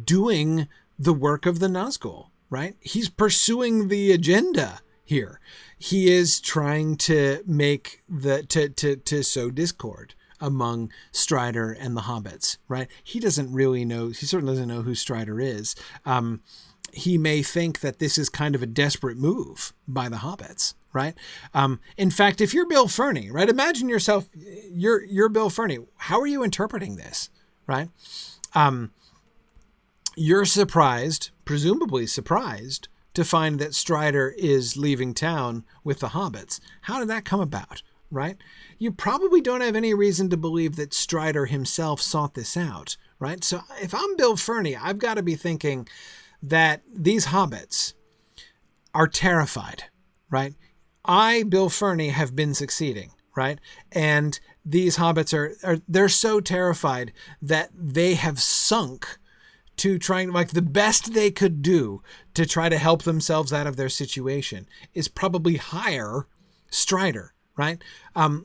doing the work of the Nazgul, right? He's pursuing the agenda here. He is trying to make to sow discord among Strider and the hobbits, right? He certainly doesn't know who Strider is. He may think that this is kind of a desperate move by the hobbits, right? In fact, if you're Bill Ferny, right? Imagine yourself, you're Bill Ferny. How are you interpreting this, right? You're surprised, presumably surprised, to find that Strider is leaving town with the hobbits. How did that come about, right? You probably don't have any reason to believe that Strider himself sought this out, right? So if I'm Bill Ferny, I've got to be thinking that these hobbits are terrified, right? I, Bill Ferny, have been succeeding, right? And these hobbits they're so terrified that they have sunk to trying, like, the best they could do to try to help themselves out of their situation is probably hire Strider, right?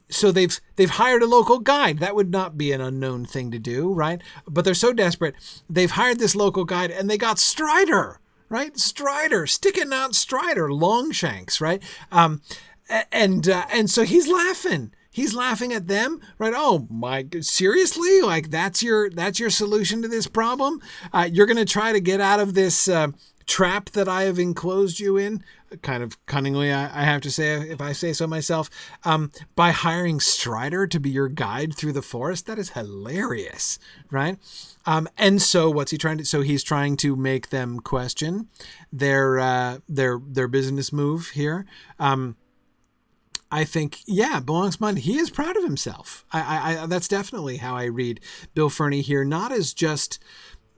So they've hired a local guide. That would not be an unknown thing to do, right? But they're so desperate, they've hired this local guide and they got Strider, right? Strider, sticking out Strider, Longshanks, right? And so he's laughing. He's laughing at them, right? Oh my, seriously? Like that's your solution to this problem? You're going to try to get out of this trap that I have enclosed you in, kind of cunningly, I have to say, if I say so myself, by hiring Strider to be your guide through the forest. That is hilarious, right? And so what's he trying to? So he's trying to make them question their business move here. I think, yeah, belongs money. He is proud of himself. I that's definitely how I read Bill Ferny here, not as just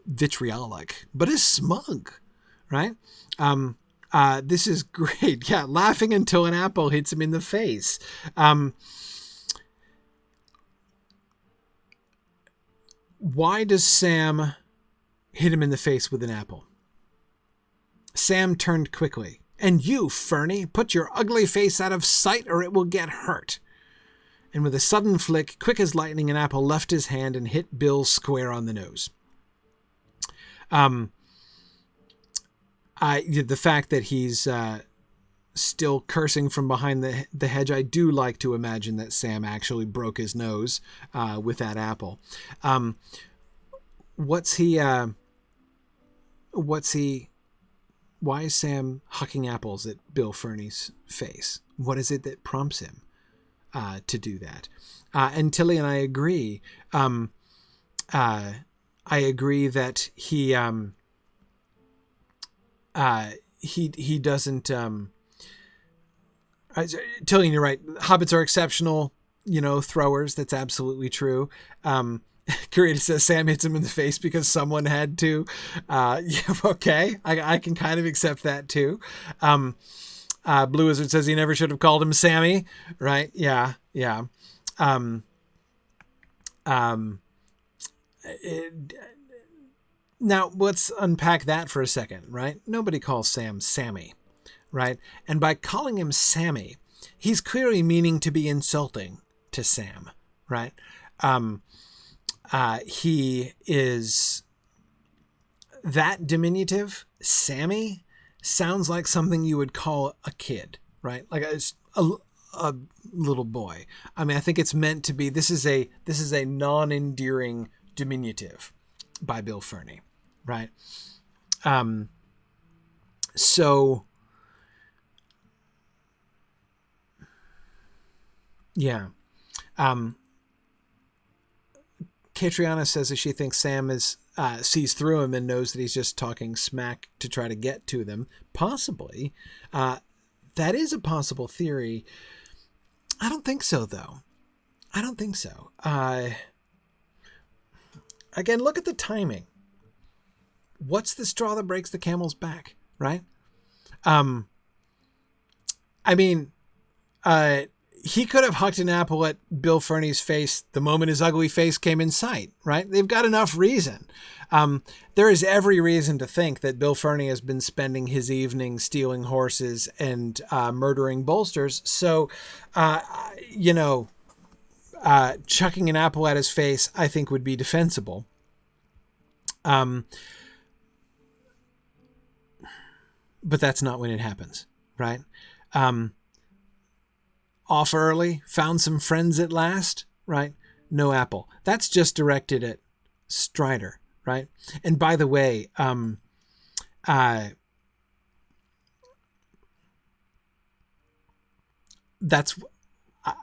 vitriolic, but as smug, right? This is great. Yeah, laughing until an apple hits him in the face. Why does Sam hit him in the face with an apple? Sam turned quickly. And you, Ferny, put your ugly face out of sight or it will get hurt. And with a sudden flick, quick as lightning, an apple left his hand and hit Bill square on the nose. The fact that he's still cursing from behind the hedge, I do like to imagine that Sam actually broke his nose with that apple. Why is Sam hucking apples at Bill Ferny's face? What is it that prompts him to do that? And Tilly and I agree. I agree that he doesn't. Tilly, you're right. Hobbits are exceptional, throwers. That's absolutely true. Curator says Sam hits him in the face because someone had to. Yeah, okay. I can kind of accept that too. Blue Wizard says he never should have called him Sammy. Right. Yeah. Yeah. Now let's unpack that for a second, right? Nobody calls Sam Sammy, right? And by calling him Sammy, he's clearly meaning to be insulting to Sam, right? He is that diminutive. Sammy sounds like something you would call a kid, right? Like a little boy. I mean, I think it's meant to be. This is a non-endearing diminutive by Bill Ferny, right? So yeah. Catriona says that she thinks Sam sees through him and knows that he's just talking smack to try to get to them. Possibly. That is a possible theory. I don't think so, though. I don't think so. Again, look at the timing. What's the straw that breaks the camel's back, right? I mean, he could have hucked an apple at Bill Ferny's face the moment his ugly face came in sight, right? They've got enough reason. There is every reason to think that Bill Ferny has been spending his evening stealing horses and murdering bolsters. So, chucking an apple at his face, I think, would be defensible. But that's not when it happens, right? Off early, found some friends at last, right? No apple. That's just directed at Strider, right? And by the way, that's,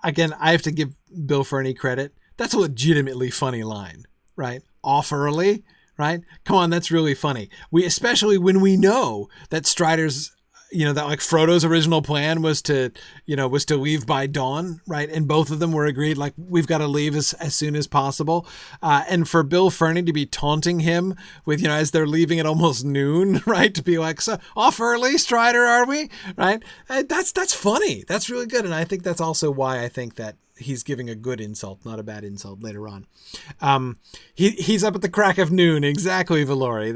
again, I have to give Bill Ferny credit. That's a legitimately funny line, right? Off early, right? Come on, that's really funny. Especially when we know that Strider's, that like Frodo's original plan was to leave by dawn, right? And both of them were agreed, like, we've got to leave as soon as possible. And for Bill Ferny to be taunting him with, as they're leaving at almost noon, right? To be like, so off early, Strider, are we? Right? That's funny. That's really good. And I think that's also why I think that he's giving a good insult, not a bad insult later on. He's up at the crack of noon. Exactly, Valori.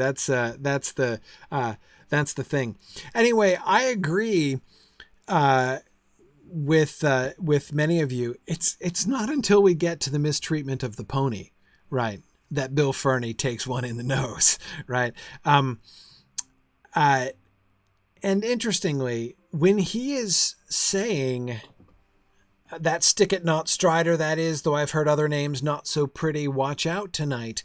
That's the thing. Anyway, I agree with many of you. It's not until we get to the mistreatment of the pony, right, that Bill Ferny takes one in the nose, right? And interestingly, when he is saying that stick it not Strider, that is, though I've heard other names not so pretty, watch out tonight,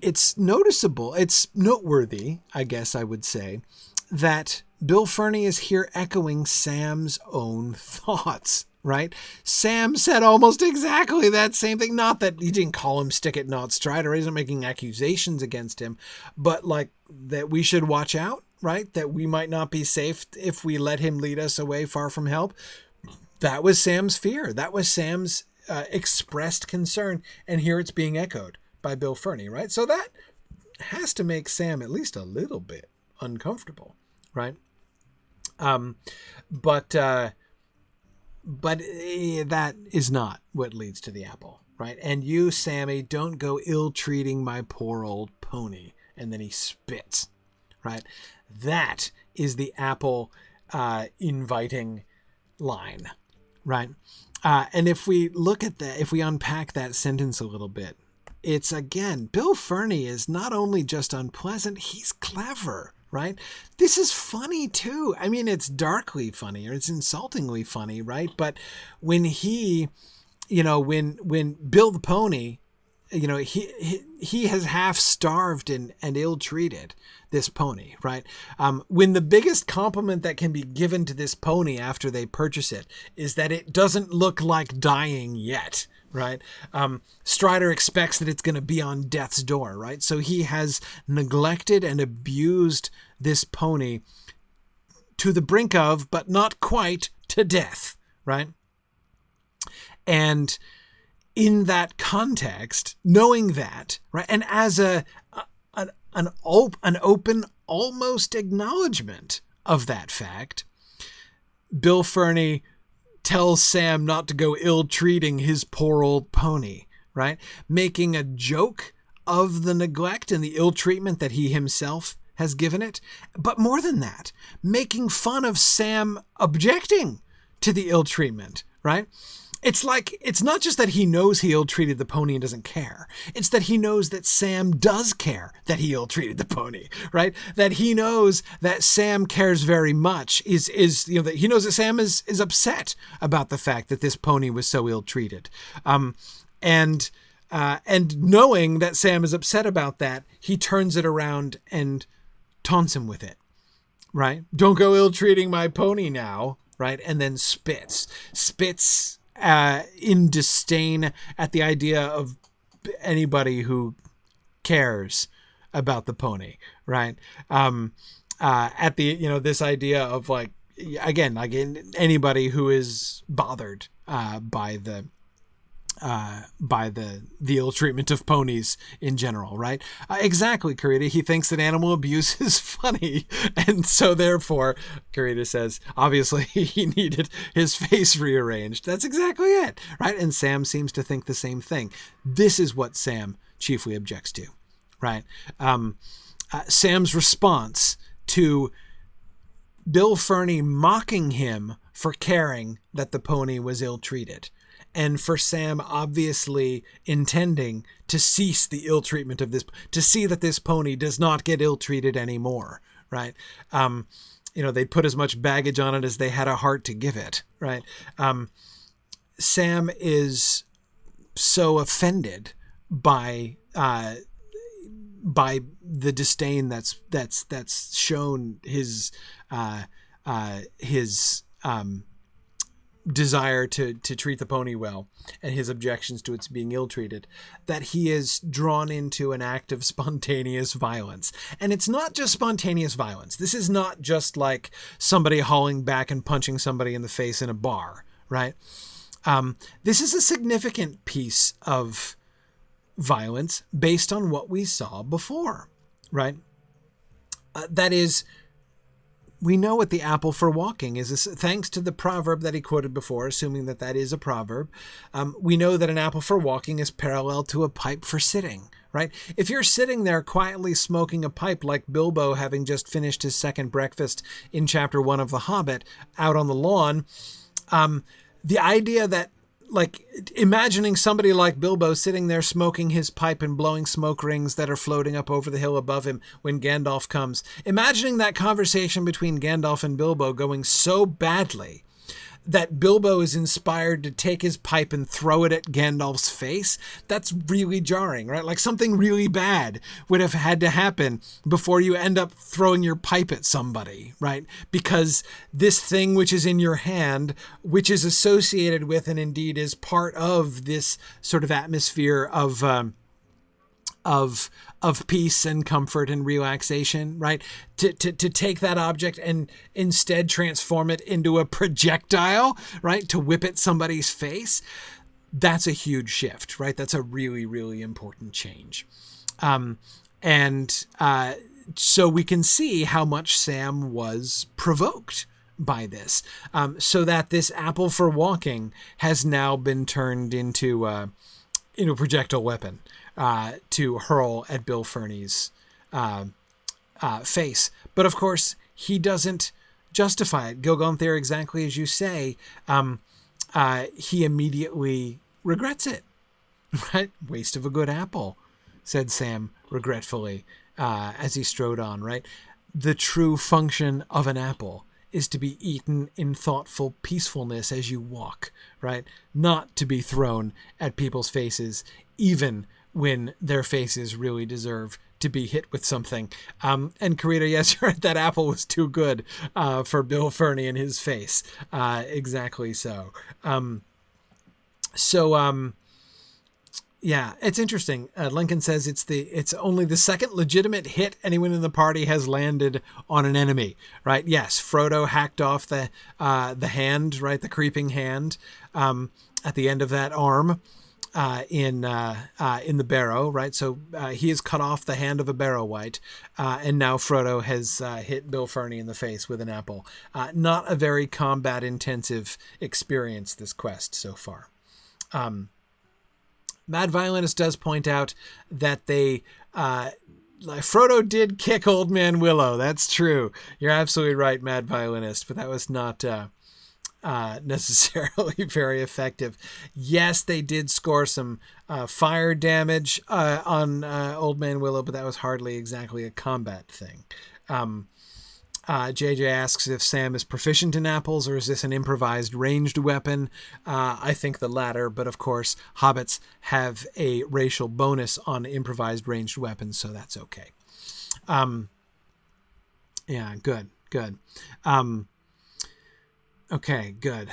it's noticeable, it's noteworthy, I guess I would say, that Bill Ferny is here echoing Sam's own thoughts, right? Sam said almost exactly that same thing. Not that he didn't call him stick it not Strider, he isn't making accusations against him, but like that we should watch out, right? That we might not be safe if we let him lead us away far from help. That was Sam's fear. That was Sam's expressed concern. And here it's being echoed by Bill Ferny, right? So that has to make Sam at least a little bit uncomfortable, right? But that is not what leads to the apple, right? And you, Sammy, don't go ill-treating my poor old pony. And then he spits, right? That is the apple inviting line, right? And if we look at that, if we unpack that sentence a little bit, it's, again, Bill Ferny is not only just unpleasant, he's clever, right? This is funny too. I mean, it's darkly funny, or it's insultingly funny, right? But when he, when Bill the pony, he has half starved and ill-treated this pony, right? When the biggest compliment that can be given to this pony after they purchase it is that it doesn't look like dying yet, right? Strider expects that it's going to be on death's door, right? So he has neglected and abused this pony to the brink of, but not quite, to death, right? And in that context, knowing that, right, and as an open, almost acknowledgement of that fact, Bill Ferny tells Sam not to go ill-treating his poor old pony, right? Making a joke of the neglect and the ill-treatment that he himself has given it. But more than that, making fun of Sam objecting to the ill-treatment, right? It's like, it's not just that he knows he ill-treated the pony and doesn't care. It's that he knows that Sam does care that he ill-treated the pony, right? That he knows that Sam cares very much, that he knows that Sam is upset about the fact that this pony was so ill-treated. And knowing that Sam is upset about that, he turns it around and taunts him with it, right? Don't go ill-treating my pony now, right? And then spits in disdain at the idea of anybody who cares about the pony, right? At the, this idea of like, again, anybody who is bothered by the ill treatment of ponies in general, right? Exactly, Karita. He thinks that animal abuse is funny, and so therefore, Karita says, obviously he needed his face rearranged. That's exactly it, right? And Sam seems to think the same thing. This is what Sam chiefly objects to, right? Sam's response to Bill Ferny mocking him for caring that the pony was ill-treated, and for Sam obviously intending to cease the ill treatment of this, to see that this pony does not get ill treated anymore, right? They put as much baggage on it as they had a heart to give it, right? Sam is so offended by the disdain that's shown his desire to treat the pony well and his objections to its being ill-treated, that he is drawn into an act of spontaneous violence. And it's not just spontaneous violence. This is not just like somebody hauling back and punching somebody in the face in a bar, right? This is a significant piece of violence based on what we saw before, right? That is, we know what the apple for walking is, thanks to the proverb that he quoted before, assuming that that is a proverb. We know that an apple for walking is parallel to a pipe for sitting, right? If you're sitting there quietly smoking a pipe like Bilbo, having just finished his second breakfast in chapter 1 of The Hobbit, out on the lawn, the idea that, like, imagining somebody like Bilbo sitting there smoking his pipe and blowing smoke rings that are floating up over the hill above him when Gandalf comes. Imagining that conversation between Gandalf and Bilbo going so badly that Bilbo is inspired to take his pipe and throw it at Gandalf's face. That's really jarring, right? Like something really bad would have had to happen before you end up throwing your pipe at somebody, right? Because this thing which is in your hand, which is associated with and indeed is part of this sort of atmosphere of peace and comfort and relaxation, right? To take that object and instead transform it into a projectile, right? To whip at somebody's face. That's a huge shift, right? That's a really, really important change. So we can see how much Sam was provoked by this, so that this apple for walking has now been turned into a projectile weapon to hurl at Bill Ferny's face. But of course, he doesn't justify it. Gilgonther, exactly as you say, he immediately regrets it. Right? Waste of a good apple, said Sam regretfully as he strode on. Right? The true function of an apple is to be eaten in thoughtful peacefulness as you walk, right? Not to be thrown at people's faces, even when their faces really deserve to be hit with something. And Karita, yes, you're right, that apple was too good for Bill Ferny and his face. Exactly so. Yeah, it's interesting. Lincoln says it's only the second legitimate hit anyone in the party has landed on an enemy, right? Yes, Frodo hacked off the hand, right? The creeping hand at the end of that arm in the barrow, right? So he has cut off the hand of a Barrow-wight, and now Frodo has hit Bill Ferny in the face with an apple. Not a very combat-intensive experience, this quest so far. Mad Violinist does point out that Frodo did kick Old Man Willow. That's true. You're absolutely right, Mad Violinist, but that was not necessarily very effective. Yes, they did score some fire damage on Old Man Willow, but that was hardly exactly a combat thing. JJ asks if Sam is proficient in apples, or is this an improvised ranged weapon? I think the latter, but of course, hobbits have a racial bonus on improvised ranged weapons, so that's okay. Yeah, good. Okay, good.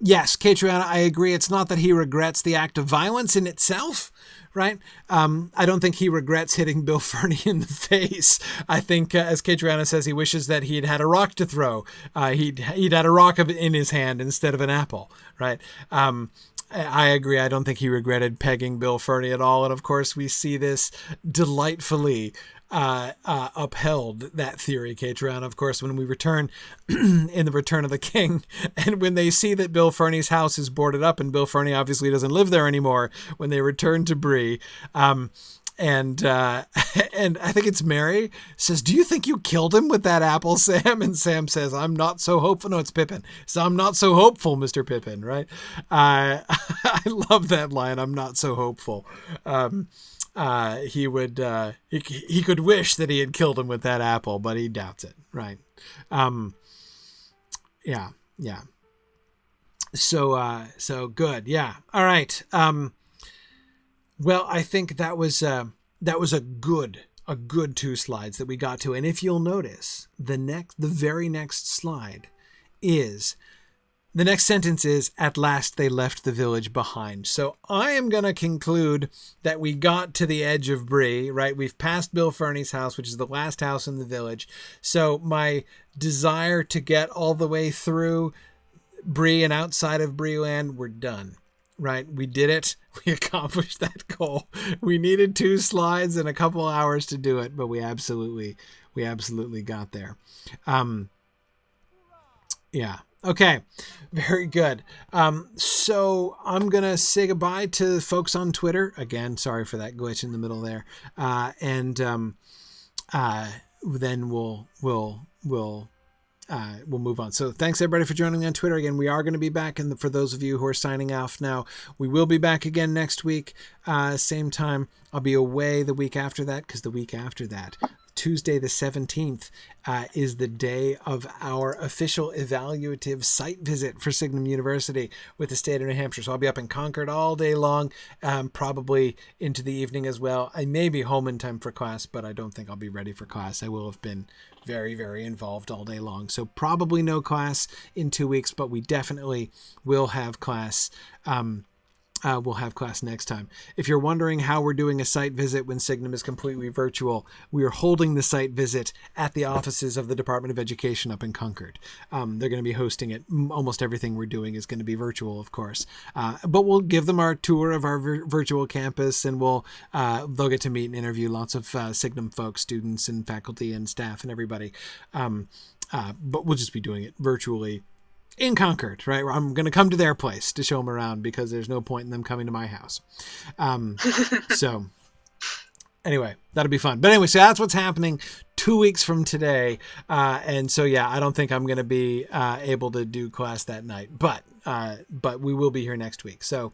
Yes, Catriona, I agree. It's not that he regrets the act of violence in itself, right? I don't think he regrets hitting Bill Ferny in the face. I think, as Catriona says, he wishes that he'd had a rock to throw. He'd had a rock in his hand instead of an apple, right? I agree. I don't think he regretted pegging Bill Ferny at all. And of course, we see this delightfully upheld, that theory, Catriona, of course, when we return in the Return of the King, and when they see that Bill Ferny's house is boarded up, and Bill Ferny obviously doesn't live there anymore, when they return to Bree, and I think it's Mary says, "Do you think you killed him with that apple, Sam?" And Sam says, "I'm not so hopeful." No, it's Pippin. So, "I'm not so hopeful, Mr. Pippin," right? I love that line. "I'm not so hopeful." He could wish that he had killed him with that apple, but he doubts it, right? Yeah. So good. Yeah. All right. Well, I think that was a good 2 slides that we got to. And if you'll notice, the very next slide is The next sentence is, at last they left the village behind. So I am going to conclude that we got to the edge of Bree, right? We've passed Bill Ferny's house, which is the last house in the village. So my desire to get all the way through Bree and outside of Bree land, we're done, right? We did it. We accomplished that goal. We needed 2 slides and a couple hours to do it, but we absolutely got there. Yeah. Okay, very good. So I'm going to say goodbye to folks on Twitter. Again, sorry for that glitch in the middle there. And then we'll move on. So thanks everybody for joining me on Twitter. Again, we are going to be back. And for those of you who are signing off now, we will be back again next week. Same time. I'll be away the week after that, because the week after that, Tuesday the 17th, is the day of our official evaluative site visit for Signum University with the state of New Hampshire. So I'll be up in Concord all day long, probably into the evening as well. I may be home in time for class, but I don't think I'll be ready for class. I will have been very, very involved all day long. So probably no class in 2 weeks, but we definitely will have class. We'll have class next time. If you're wondering how we're doing a site visit when Signum is completely virtual, we are holding the site visit at the offices of the Department of Education up in Concord. They're going to be hosting it. Almost everything we're doing is going to be virtual, of course. But we'll give them our tour of our virtual campus, and they'll get to meet and interview lots of Signum folks, students and faculty and staff and everybody. But we'll just be doing it virtually in Concord, right? I'm going to come to their place to show them around, because there's no point in them coming to my house. So anyway, that'll be fun. But anyway, so that's what's happening 2 weeks from today. And so, yeah, I don't think I'm going to be able to do class that night, but we will be here next week. So,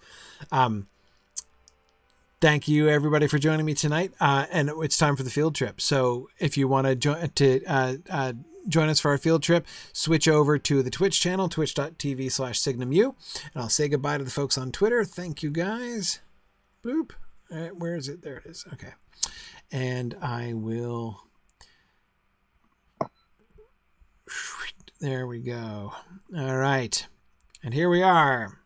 thank you everybody for joining me tonight. And it's time for the field trip. So if you want to join us for our field trip, switch over to the Twitch channel, twitch.tv/SignumU. And I'll say goodbye to the folks on Twitter. Thank you guys. Boop. All right, where is it? There it is. Okay. And I will... There we go. All right. And here we are.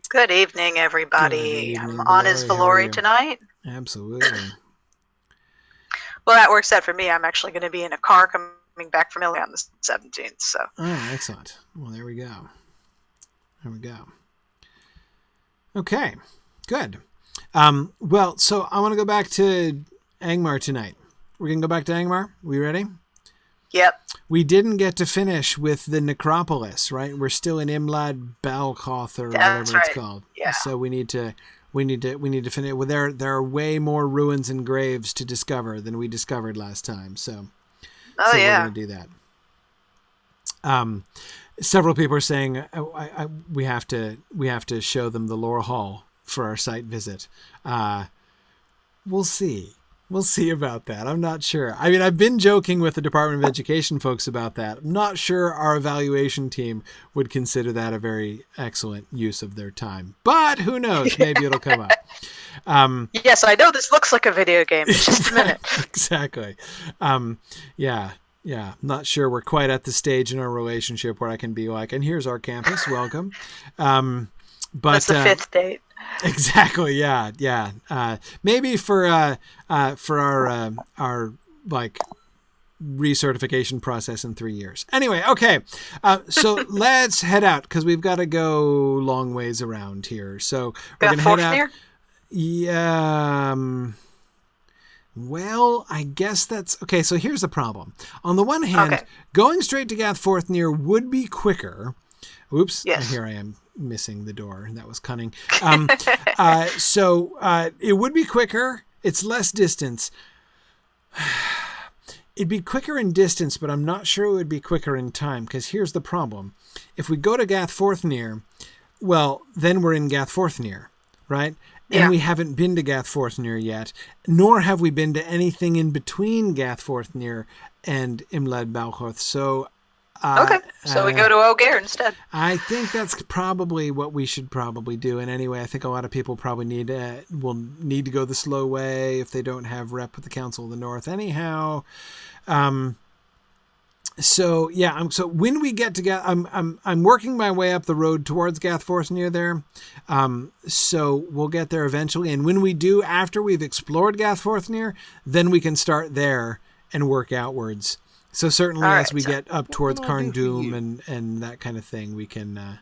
Good evening, everybody. Good evening, I'm on as Valori tonight. Absolutely. Well, that works out for me. I'm actually going to be in a car coming back from Illinois on the 17th. So. Oh, excellent. Well, there we go. There we go. Okay, good. Well, so I want to go back to Angmar tonight. We're going to go back to Angmar. We ready? Yep. We didn't get to finish with the necropolis, right? We're still in Imlad Balkoth or whatever it's called. Yeah. So we need to finish. Well, there are way more ruins and graves to discover than we discovered last time. So we're going to do that. Several people are saying we have to show them the lore hall for our site visit. We'll see. We'll see about that. I'm not sure. I mean, I've been joking with the Department of Education folks about that. I'm not sure our evaluation team would consider that a very excellent use of their time. But who knows? Maybe it'll come up. Yes, I know this looks like a video game. It's just a minute. Exactly. Yeah. I'm not sure we're quite at the stage in our relationship where I can be like, and here's our campus. Welcome. But that's the 5th date. Exactly. Yeah. Maybe for our like recertification process in 3 years. Anyway. Okay. So let's head out, because we've got to go long ways around here. So we're going to head out. Yeah. Well, I guess that's okay. So here's the problem. On the one hand, going straight to Gath Forthnear would be quicker. Oops. Yes. Here I am missing the door. That was cunning. So it would be quicker. It's less distance. It'd be quicker in distance, but I'm not sure it would be quicker in time, because here's the problem. If we go to Gath Forthnear, well, then we're in Gath Forthnear, right? And we haven't been to Gath Forthnear yet, nor have we been to anything in between Gath Forthnear and Imlad Balkoth. So so we go to Ogair instead. I think that's probably what we should probably do. And anyway, I think a lot of people probably will need to go the slow way if they don't have rep with the Council of the North anyhow. So yeah, so when we get together, I'm working my way up the road towards Gathforthnear there. So we'll get there eventually, and when we do, after we've explored Gathforthnear, then we can start there and work outwards. So certainly, as we get up towards Carn Doom and that kind of thing, we can.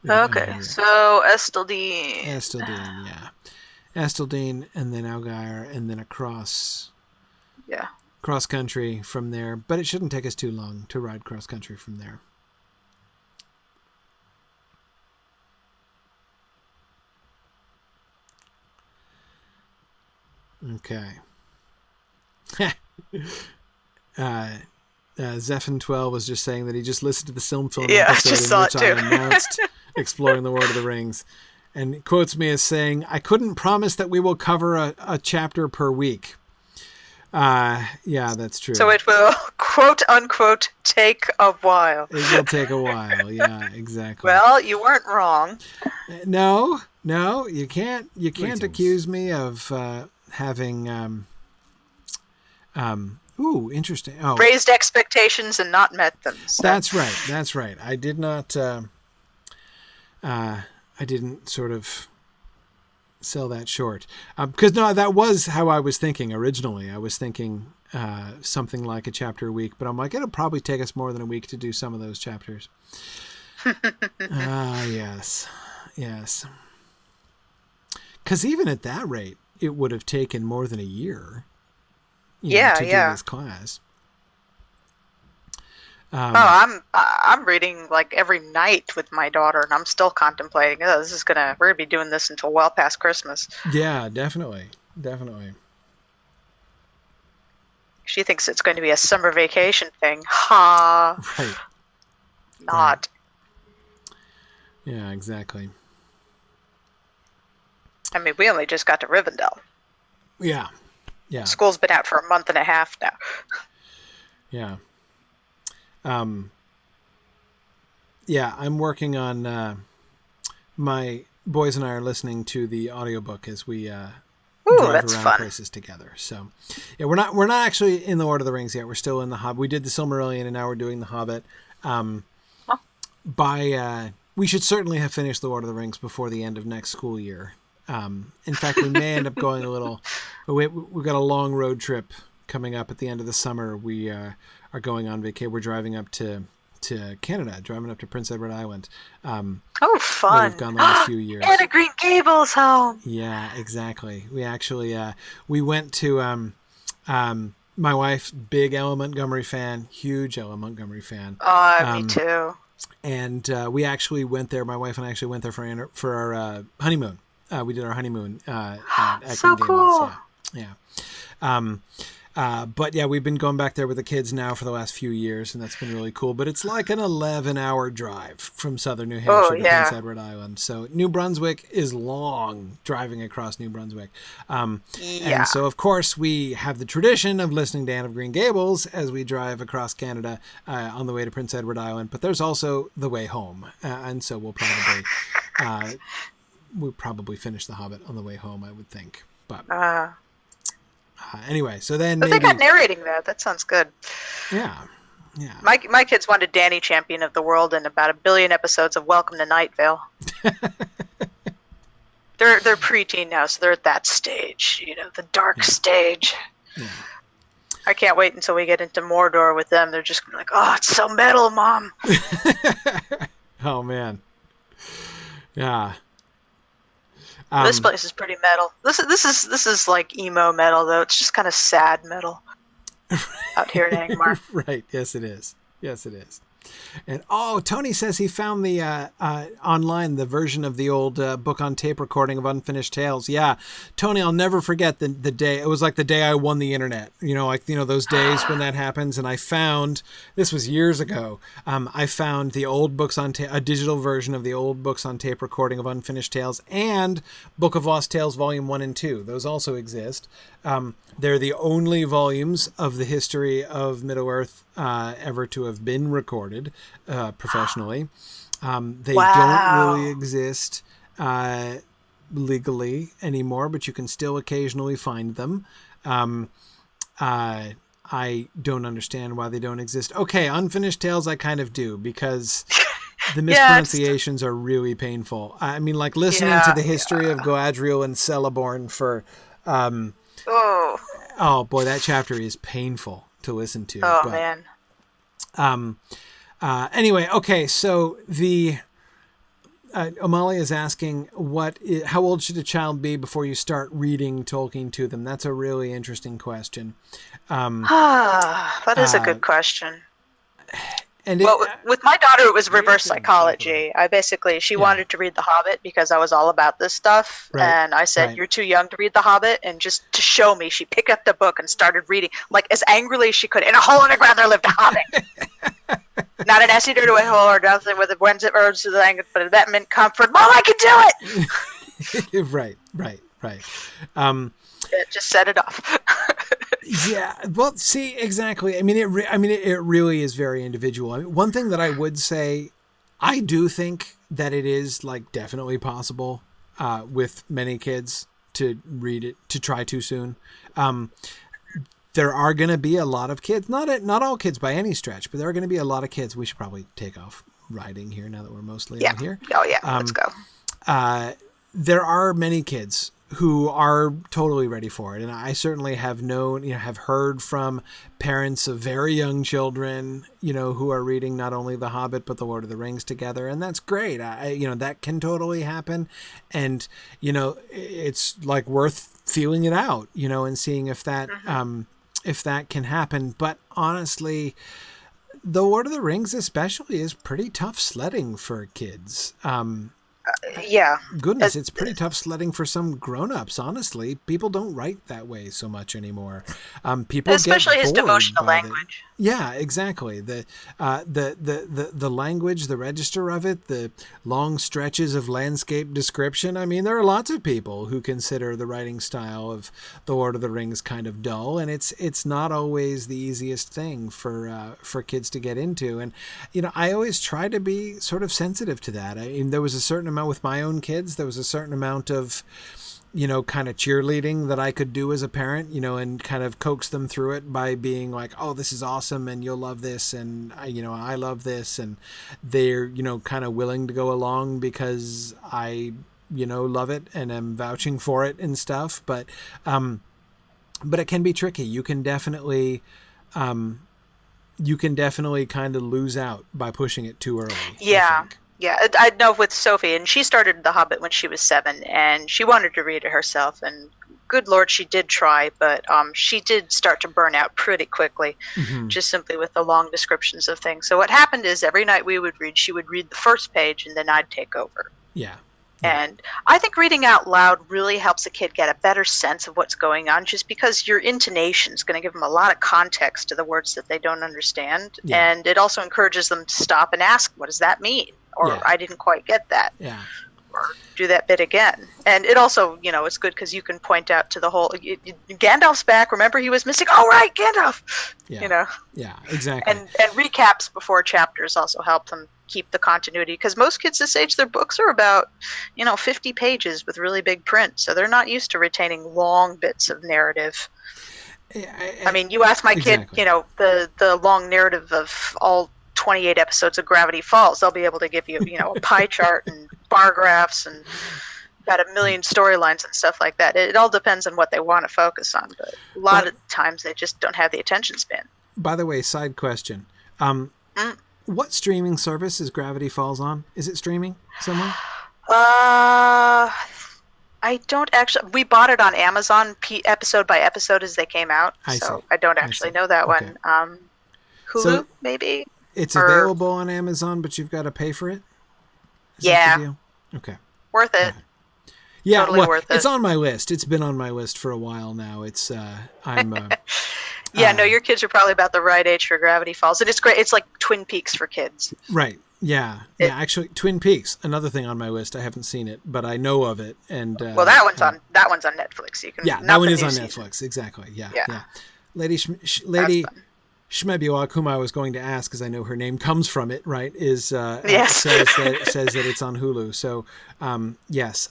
Okay, so Esteldine. Esteldine, yeah, Esteldine, and then Algair, and then across. Yeah. Cross country from there, but it shouldn't take us too long to ride cross country from there. Okay. Zephin12 was just saying that he just listened to the Film episode in which I announced Exploring the Lord of the Rings, and quotes me as saying, "I couldn't promise that we will cover a chapter per week." Yeah, that's true. So it will, quote unquote, take a while. It will take a while. Yeah, exactly. Well, you weren't wrong. No, you can't accuse me of having ooh, interesting. Oh, raised expectations and not met them. So. That's right. I did not. I didn't sort of sell that short, because no, that was how I was thinking originally. I was thinking something like a chapter a week, but I'm like, it'll probably take us more than a week to do some of those chapters. Yes, because even at that rate, it would have taken more than a year to do this class. I'm reading like every night with my daughter, and I'm still contemplating. Oh, we're gonna be doing this until well past Christmas. Yeah, definitely. She thinks it's going to be a summer vacation thing. Ha! Right. Not. Right. Yeah, exactly. I mean, we only just got to Rivendell. Yeah. School's been out for a month and a half now. Yeah. Yeah, I'm working on, my boys and I are listening to the audiobook as we, drive around places together. So yeah, we're not actually in the Lord of the Rings yet. We're still in the Hobbit. We did the Silmarillion and now we're doing the Hobbit. We should certainly have finished the Lord of the Rings before the end of next school year. In fact, we may end up going a little, we've got a long road trip coming up at the end of the summer. We, are going on vacation. We're driving up to Canada, driving up to Prince Edward Island. Fun. We've gone the last few years. And a Green Gables home. Yeah, exactly. We actually, we went to, my wife, big Ella Montgomery fan, huge Ella Montgomery fan. Me too. And we actually went there. My wife and I actually went there for our honeymoon. We did our honeymoon at so Green cool. Gables. Yeah. But yeah, we've been going back there with the kids now for the last few years, and that's been really cool. But it's like an 11-hour drive from southern New Hampshire to Prince Edward Island. So New Brunswick is long, driving across New Brunswick. And so, of course, we have the tradition of listening to Anne of Green Gables as we drive across Canada on the way to Prince Edward Island. But there's also the way home. And so we'll probably finish The Hobbit on the way home, I would think. But... anyway, so then they got narrating there. That sounds good. Yeah. My kids wanted Danny champion of the world and about 1 billion episodes of Welcome to Night Vale. They're preteen now, so they're at that stage, the dark stage. Yeah. I can't wait until we get into Mordor with them. They're just like, oh, it's so metal, Mom. Oh man. Yeah. This place is pretty metal. This is like emo metal, though. It's just kind of sad metal out here in Angmar. Right. Yes, it is. And Tony says he found the online the version of the old book on tape recording of Unfinished Tales. Yeah, Tony, I'll never forget the day. It was like the day I won the internet. Those days when that happens. And I found, this was years ago. I found the old books on a digital version of the old books on tape recording of Unfinished Tales and Book of Lost Tales Volume 1 and 2. Those also exist. They're the only volumes of the history of Middle-earth ever to have been recorded professionally. They don't really exist legally anymore, but you can still occasionally find them. I I don't understand why they don't exist. Okay, Unfinished Tales I kind of do, because the mispronunciations are really painful. I mean, like listening to the history of Galadriel and Celeborn for oh boy, that chapter is painful to listen to. Oh, man. Anyway, okay, so the Amalia is asking, how old should a child be before you start reading Tolkien to them? That's a really interesting question. That is a good question. And with my daughter, it was reverse psychology. She wanted to read The Hobbit because I was all about this stuff. Right, and I said, you're too young to read The Hobbit. And just to show me, she picked up the book and started reading, like, as angrily as she could. In a hole in the ground there lived a hobbit. Not an essay to a hole or nothing with the when's it words to the language, but that meant comfort. Mom, I can do it! Right. It just set it off. Yeah, well, see, exactly. I mean, it really is very individual. I mean, one thing that I would say, I do think that it is like definitely possible with many kids to read it, to try too soon. There are going to be a lot of kids, not all kids by any stretch, but there are going to be a lot of kids. We should probably take off writing here now that we're mostly on here. Oh yeah, let's go. There are many kids who are totally ready for it. And I certainly have have heard from parents of very young children, who are reading not only The Hobbit, but The Lord of the Rings together. And that's great. That can totally happen. And, it's like worth feeling it out, and seeing if that can happen. But honestly, The Lord of the Rings especially is pretty tough sledding for kids. Goodness, it's pretty tough sledding for some grown-ups, honestly. People don't write that way so much anymore. People especially get his devotional language. Yeah, exactly. The language, the register of it, the long stretches of landscape description. I mean, there are lots of people who consider the writing style of The Lord of the Rings kind of dull, and it's not always the easiest thing for kids to get into. And I always try to be sort of sensitive to that. I mean, there was a certain amount with my own kids. There was a certain amount of kind of cheerleading that I could do as a parent, and kind of coax them through it by being like, oh, this is awesome and you'll love this. And I love this. And they're, kind of willing to go along because I, love it and am vouching for it and stuff. But it can be tricky. You can definitely kind of lose out by pushing it too early. Yeah. Yeah, I know with Sophie, and she started The Hobbit when she was 7, and she wanted to read it herself, and good Lord, she did try, but she did start to burn out pretty quickly, just simply with the long descriptions of things. So what happened is every night she would read the first page, and then I'd take over. Yeah. And I think reading out loud really helps a kid get a better sense of what's going on, just because your intonation is going to give them a lot of context to the words that they don't understand, and it also encourages them to stop and ask, what does that mean? Or I didn't quite get that. Yeah. Or do that bit again. And it also, it's good because you can point out to the whole, Gandalf's back. Remember he was missing? Oh, right, Gandalf. Yeah. Yeah, exactly. And recaps before chapters also help them keep the continuity. Because most kids this age, their books are about, 50 pages with really big print. So they're not used to retaining long bits of narrative. I mean, you ask my kid, the long narrative of all 28 episodes of Gravity Falls, they'll be able to give you, a pie chart and bar graphs and got a million storylines and stuff like that. It all depends on what they want to focus on, but a lot of times they just don't have the attention span. By the way, side question. What streaming service is Gravity Falls on? Is it streaming somewhere? I don't actually. We bought it on Amazon episode by episode as they came out, so I don't actually know that one. Hulu, maybe? It's available on Amazon, but you've got to pay for it? Is that the deal? Okay. Worth it. Yeah, totally worth it. It's on my list. It's been on my list for a while now. It's I'm no, your kids are probably about the right age for Gravity Falls. And it's great. It's like Twin Peaks for kids. Right. Yeah. Actually, Twin Peaks, another thing on my list. I haven't seen it, but I know of it. And well, that one's on Netflix. You can. Yeah, that one is on Netflix. Exactly. Yeah. Lady Shmebiwak, whom I was going to ask, because I know her name comes from it, right? Says that it's on Hulu. So, yes,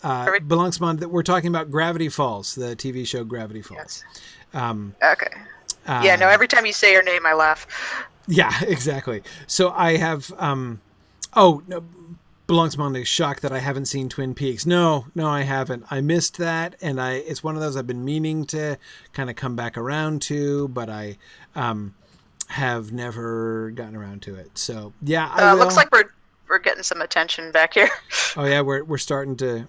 belongs on. We're talking about Gravity Falls, the TV show Gravity Falls. Yes. Okay. Yeah, no, every time you say her name, I laugh. Yeah, exactly. So I have, oh, no, belongs among the shock that I haven't seen Twin Peaks. No, I haven't. I missed that, and it's one of those I've been meaning to kind of come back around to, but I have never gotten around to it. So yeah, I will. Looks like we're getting some attention back here. Oh yeah, we're starting to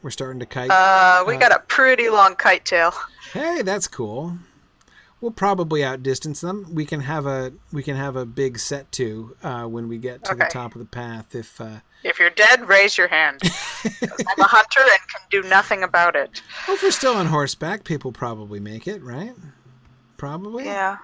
kite. We got a pretty long kite tail. Hey, that's cool. We'll probably outdistance them. We can have a big set to when we get to the top of the path. If you're dead, raise your hand. 'Cause I'm a hunter and can do nothing about it. Well, if we're still on horseback, people probably make it, right? Probably. Yeah,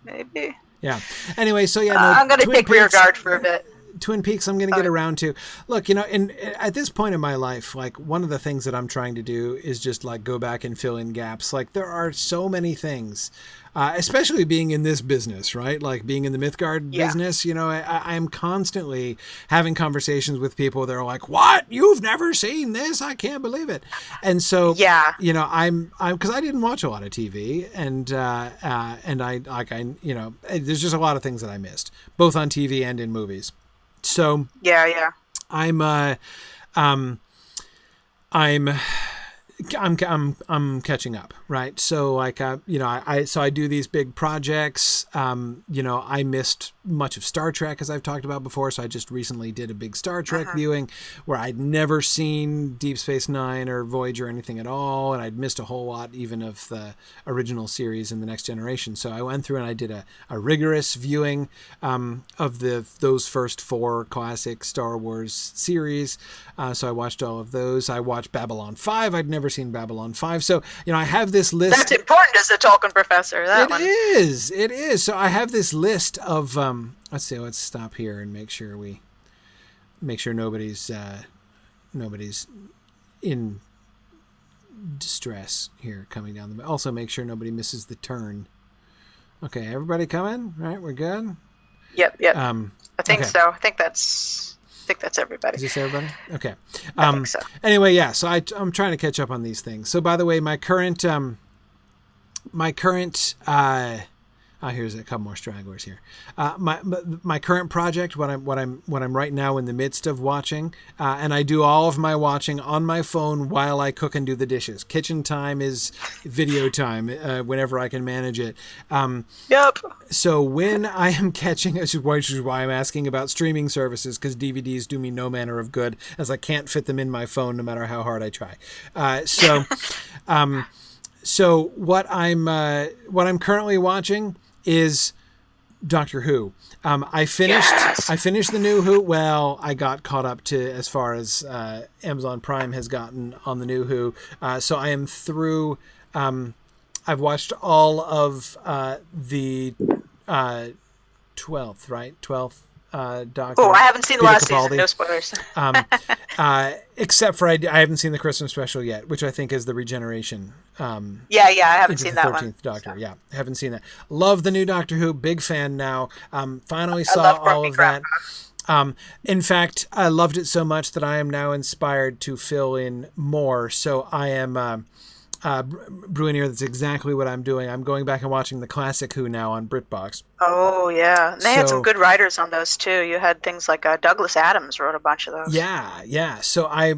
maybe. Yeah. Anyway, so yeah, no, I'm gonna take rear guard for a bit. Twin Peaks I'm going to get around to. Look, and at this point in my life, like one of the things that I'm trying to do is just like go back and fill in gaps. Like there are so many things, especially being in this business, right? Like being in the Mythgard business, I'm constantly having conversations with people that are like, what? You've never seen this? I can't believe it. And so, I'm because I didn't watch a lot of TV and there's just a lot of things that I missed, both on TV and in movies. So I'm catching up, right? So like I do these big projects. I missed much of Star Trek, as I've talked about before. So I just recently did a big Star Trek viewing where I'd never seen Deep Space Nine or Voyager or anything at all, and I'd missed a whole lot even of the original series in the Next Generation. So I went through and I did a rigorous viewing of those first 4 classic Star Wars series. So I watched all of those. I watched Babylon 5. I'd never seen Babylon 5. So, I have this list. That's important as a Tolkien professor. It is. So I have this list of, let's stop here and make sure nobody's in distress here coming down also make sure nobody misses the turn. Okay. Everybody coming? All right. We're good. Yep. I think so. I think that's everybody. Is this everybody? Okay. I think so. Anyway, yeah. So I'm trying to catch up on these things. So by the way, my current here's a couple more stragglers here. My current project, what I'm right now in the midst of watching, and I do all of my watching on my phone while I cook and do the dishes. Kitchen time is video time whenever I can manage it. Yep. So when I am catching, which is why I'm asking about streaming services, because DVDs do me no manner of good, as I can't fit them in my phone no matter how hard I try. So what I'm currently watching is Doctor Who. I finished the new Who. Well, I got caught up to as far as Amazon Prime has gotten on the new Who. So I am through. I've watched all of the 12th, right? 12th Doctor. Oh, I haven't seen the Peter last Capaldi. season. No spoilers. Except for I haven't seen the Christmas special yet, which I think is the regeneration. I haven't seen that one. 13th Doctor, yeah, haven't seen that. Love the new Doctor Who, big fan now. Finally saw all of that. In fact, I loved it so much that I am now inspired to fill in more. So I am brewing here. That's exactly what I'm doing. I'm going back and watching the classic Who now on BritBox. Oh yeah, they had some good writers on those too. You had things like Douglas Adams wrote a bunch of those. Yeah. So I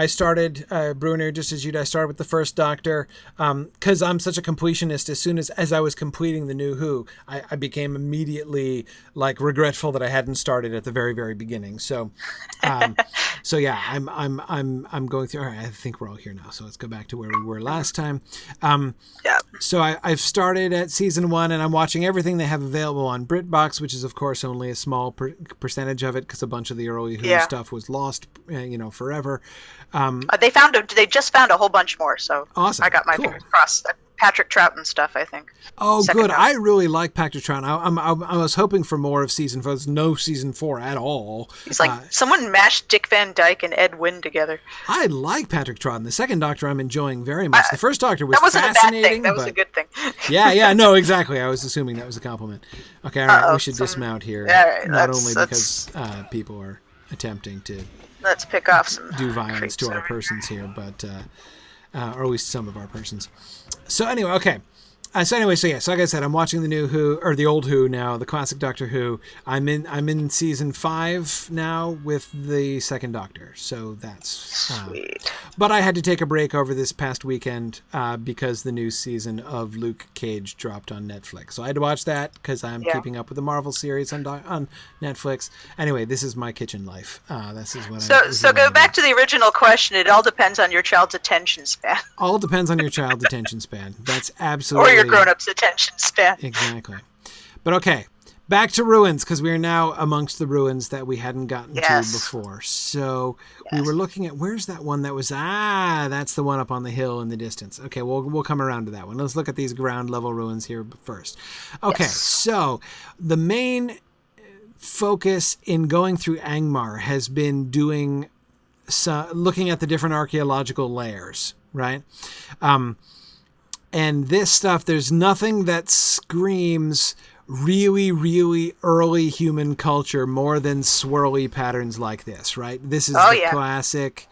started brewing here just as you. I started with the first Doctor because I'm such a completionist. As soon as I was completing the new Who, I became immediately like regretful that I hadn't started at the very very beginning. So yeah, I'm going through. All right, I think we're all here now. So let's go back to where we were last time. So I've started at season 1 and I'm watching everything they have available on BritBox, which is of course only a small percentage of it because a bunch of the early Who stuff was lost, forever. They just found a whole bunch more. So awesome. I got my fingers crossed. Patrick Troughton stuff, I think. Oh, good. I really like Patrick Troughton. I was hoping for more of season 4. There's no season 4 at all. He's like, someone mashed Dick Van Dyke and Ed Wynn together. I like Patrick Troughton. The second Doctor I'm enjoying very much. The first Doctor was fascinating. That wasn't a bad thing. That was a good thing. Yeah, no, exactly. I was assuming that was a compliment. Okay, all right, we should dismount here. Yeah, not only because people are attempting to let's pick off some do violence to our persons here, but or at least some of our persons. So anyway, okay. So anyway, so like I said, I'm watching the new Who, or the old Who now, the classic Doctor Who. I'm in season 5 now with the second Doctor, so that's Sweet. But I had to take a break over this past weekend because the new season of Luke Cage dropped on Netflix. So I had to watch that because I'm keeping up with the Marvel series on Netflix. Anyway, this is my kitchen life. This is what. So go back to the original question. It all depends on your child's attention span. All depends on your child's attention span. That's absolutely. Or your grown-up's attention span. Exactly. But okay, back to ruins, because we are now amongst the ruins that we hadn't gotten to before. So we were looking at, where's that one that was, that's the one up on the hill in the distance. Okay, we'll come around to that one. Let's look at these ground level ruins here first. Okay, so the main focus in going through Angmar has been looking at the different archaeological layers, right? And this stuff, there's nothing that screams really, really early human culture more than swirly patterns like this, right? This is classic.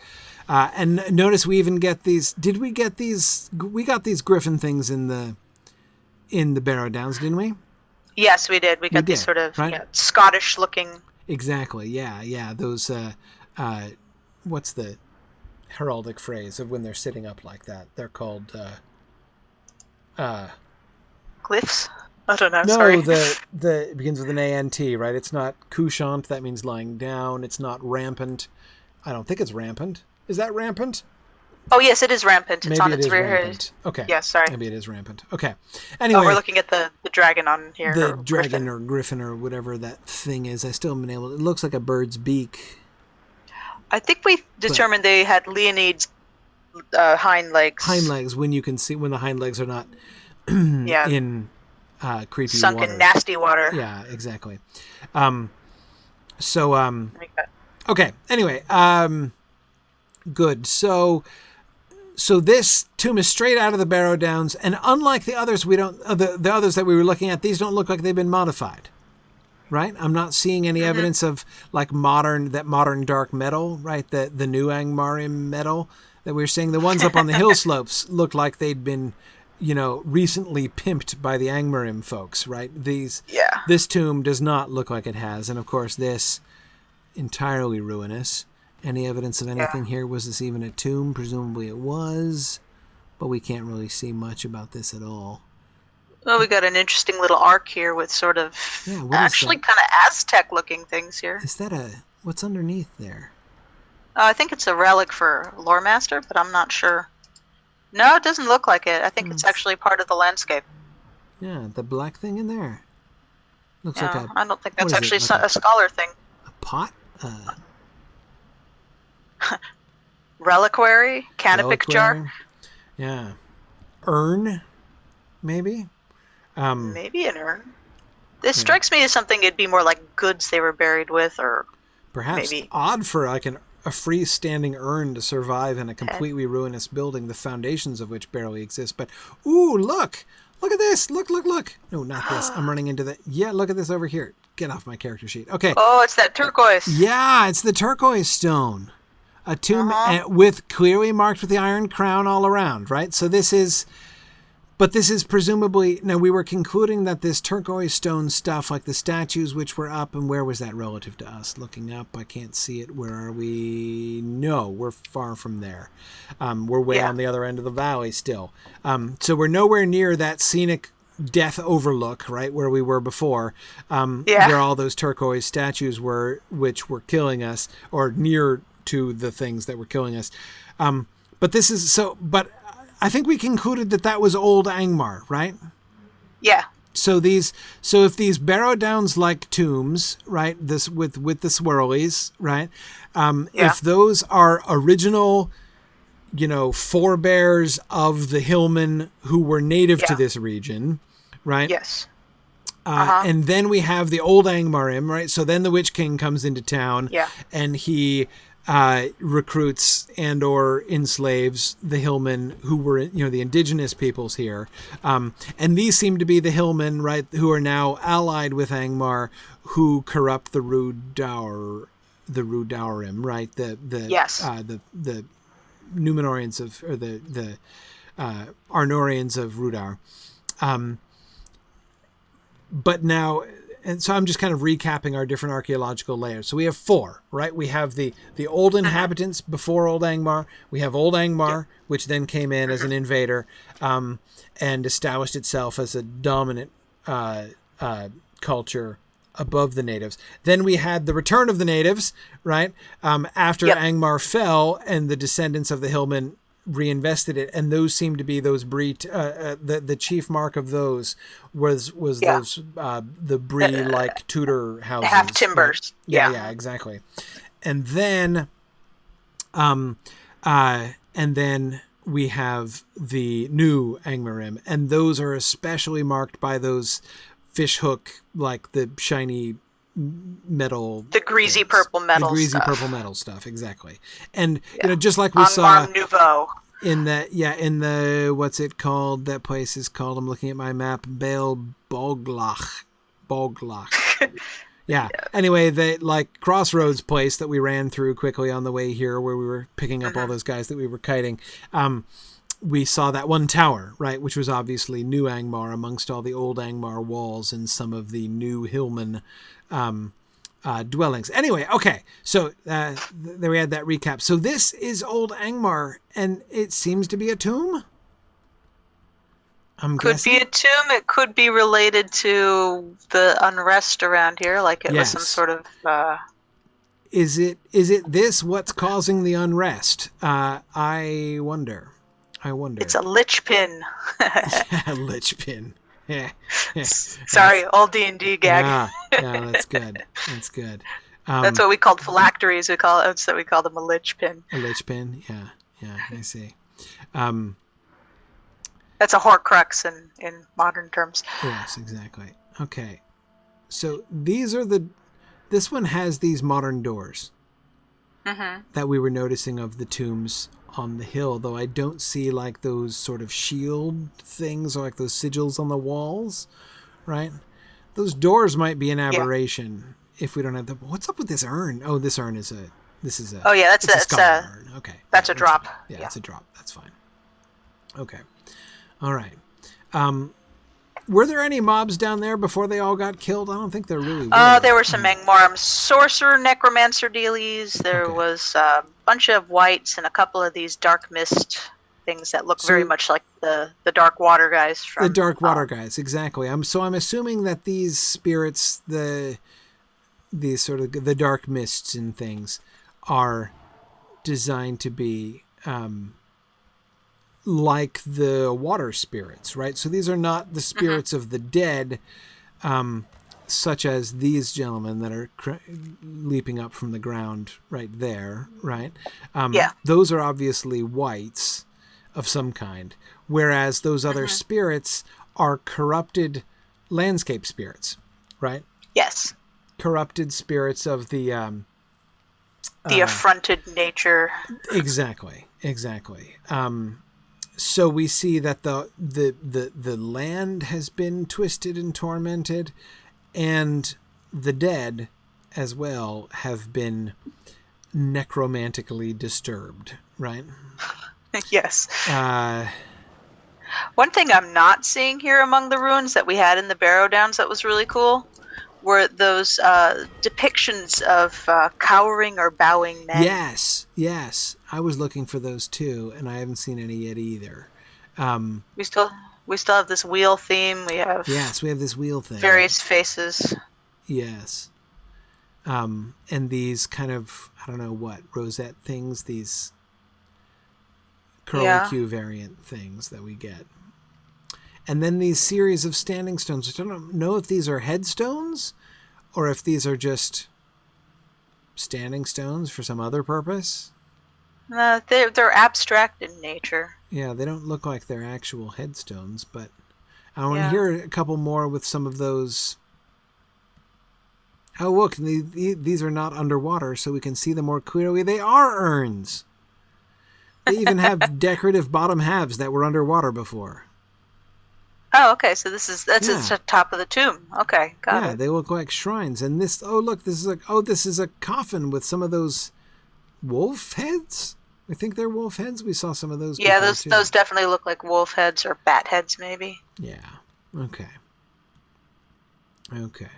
And notice we even get these. Did we get these? We got these griffin things in the Barrow Downs, didn't we? Yes, we did. We got these sort of Scottish-looking. Exactly. Yeah. Those. What's the heraldic phrase of when they're sitting up like that? They're called. Glyphs? I don't know. No, sorry. it begins with an A-N-T, right? It's not couchant. That means lying down. It's not rampant. I don't think it's rampant. Is that rampant? Oh, yes, it is rampant. It's Maybe on it its is rear. rampant. Okay. Yeah, sorry. Maybe it is rampant. Okay. Anyway. Oh, we're looking at the dragon on here. The dragon or griffin or whatever that thing is. I still haven't been able to. It looks like a bird's beak. I think we determined they had Leonid's hind legs. Hind legs, when the hind legs are not in creepy sunk water. In nasty water. Yeah, exactly. Okay. Anyway, good. So this tomb is straight out of the Barrow Downs, and unlike the others, the others that we were looking at, these don't look like they've been modified. Right? I'm not seeing any evidence of like modern dark metal, right? The new Angmarim metal that we're seeing. The ones up on the hill slopes look like they'd been, recently pimped by the Angmarim folks, right? This tomb does not look like it has. And of course this entirely ruinous. Any evidence of anything here? Was this even a tomb? Presumably it was, but we can't really see much about this at all. Well, we got an interesting little arc here with sort of actually kind of Aztec-looking things here. Is that what's underneath there? I think it's a relic for Lore Master, but I'm not sure. No, it doesn't look like it. I think it's actually part of the landscape. Yeah, the black thing in there. Looks like I don't think that's actually a scholar thing. A pot? Reliquary? Canopic jar? Yeah. Urn, maybe? Maybe an urn. This strikes me as something it'd be more like goods they were buried with, or perhaps maybe odd for like a freestanding urn to survive in a completely ruinous building, the foundations of which barely exist. But look at this! Look! No, not this. I'm running into the. Yeah, look at this over here. Get off my character sheet. Okay. Oh, it's that turquoise. Yeah, it's the turquoise stone. A tomb with clearly marked with the iron crown all around, right? So this is. But this is presumably, now we were concluding that this turquoise stone stuff, like the statues which were up, and where was that relative to us? Looking up, I can't see it. Where are we? No, we're far from there. We're way on the other end of the valley still. So we're nowhere near that scenic death overlook, right, where we were before, where all those turquoise statues were, which were killing us, or near to the things that were killing us. But this is so, but I think we concluded that was old Angmar, right? Yeah. So if these Barrow Downs like tombs, right? This with the swirlies, right? If those are original, forebears of the hillmen who were native to this region, right? Yes. And then we have the old Angmarim, right? So then the Witch King comes into town, and he recruits and or enslaves the hillmen who were, the indigenous peoples here. And these seem to be the hillmen, right, who are now allied with Angmar, who corrupt the Rudarim, right? The Numenorians or the Arnorians of Rudar. But now, and so I'm just kind of recapping our different archaeological layers. So we have 4, right? We have the old inhabitants before Old Angmar. We have Old Angmar, which then came in as an invader and established itself as a dominant culture above the natives. Then we had the return of the natives, right? After Angmar fell and the descendants of the Hillmen reinvested it, and those seem to be those Bree. The chief mark of those was those the Bree like Tudor houses, half timbers. Right? Yeah, exactly. And then, we have the new Angmarim, and those are especially marked by those fishhook, like the shiny metal, the greasy purple metal, purple metal stuff, exactly. And just like we saw Nouveau in the what's it called? That place is called, I'm looking at my map, Baal Boglach. Yeah. Anyway, the like crossroads place that we ran through quickly on the way here, where we were picking up all those guys that we were kiting. We saw that one tower, right, which was obviously New Angmar amongst all the old Angmar walls and some of the new Hillman dwellings. Anyway, okay, so there we had that recap. So this is Old Angmar, and it seems to be a tomb? I'm guessing? Could be a tomb. It could be related to the unrest around here, like it was some sort of... Is it this what's causing the unrest? I wonder. It's a lich pin. Yeah, lich pin. Yeah. Sorry, old D&D gag. Yeah, that's good. That's good. That's what we called phylacteries. We call them a lich pin. A lich pin. Yeah, I see. That's a Horcrux in modern terms. Yes, exactly. Okay, so this one has these modern doors that we were noticing of the tombs on the hill, though I don't see like those sort of shield things or like those sigils on the walls, right? Those doors might be an aberration if we don't have what's up with this urn? Oh, this urn is a Oh yeah, that's a urn. Okay. That's a drop. Yeah, it's a drop. That's fine. Okay. All right. Were there any mobs down there before they all got killed? I don't think there really were. There were some Angmar sorcerer, necromancer dealies. There was a bunch of whites and a couple of these dark mist things that look very much like the dark water guys from the dark water guys. Exactly. I'm assuming that these spirits, these sort of the dark mists and things, are designed to be like the water spirits, right? So these are not the spirits of the dead, such as these gentlemen that are leaping up from the ground right there, right? Those are obviously whites of some kind, whereas those other spirits are corrupted landscape spirits, right? Yes. Corrupted spirits of the affronted nature. Exactly. So we see that the land has been twisted and tormented, and the dead as well have been necromantically disturbed, right? Yes. One thing I'm not seeing here among the ruins that we had in the Barrow Downs that was really cool were those depictions of cowering or bowing men. Yes. I was looking for those too, and I haven't seen any yet either. We still have this wheel theme. We have this wheel thing. Various faces. Yes. And these kind of, I don't know what, rosette things, these curlicue variant things that we get. And then these series of standing stones, which I don't know if these are headstones or if these are just standing stones for some other purpose. They're abstract in nature. Yeah, they don't look like they're actual headstones, but I want to hear a couple more with some of those. Oh, look, these are not underwater, so we can see them more clearly. They are urns. They even have decorative bottom halves that were underwater before. Oh, okay. So that's at the top of the tomb. Okay, got it. Yeah, they look like shrines. And this, this is a coffin with some of those wolf heads. I think they're wolf heads. We saw some of those. Yeah, those definitely look like wolf heads or bat heads, maybe. Yeah. Okay. Okay.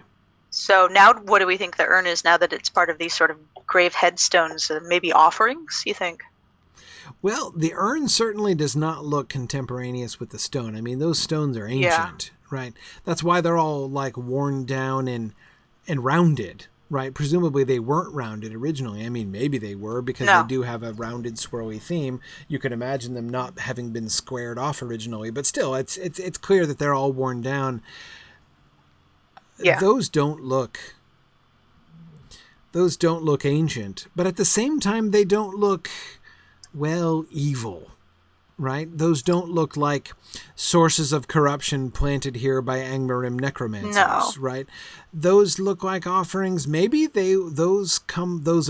So now what do we think the urn is now that it's part of these sort of grave headstones? Maybe offerings, you think? Well, the urn certainly does not look contemporaneous with the stone. I mean, those stones are Yeah. ancient, right? That's why they're all like worn down and rounded, right? Presumably they weren't rounded originally. I mean, maybe they were because they No. do have a rounded, swirly theme. You could imagine them not having been squared off originally, but still, it's clear that they're all worn down. Yeah. Those don't look ancient, but at the same time, they don't look, well, evil, right? Those don't look like sources of corruption planted here by Angmarim necromancers, No. right? Those look like offerings. Maybe those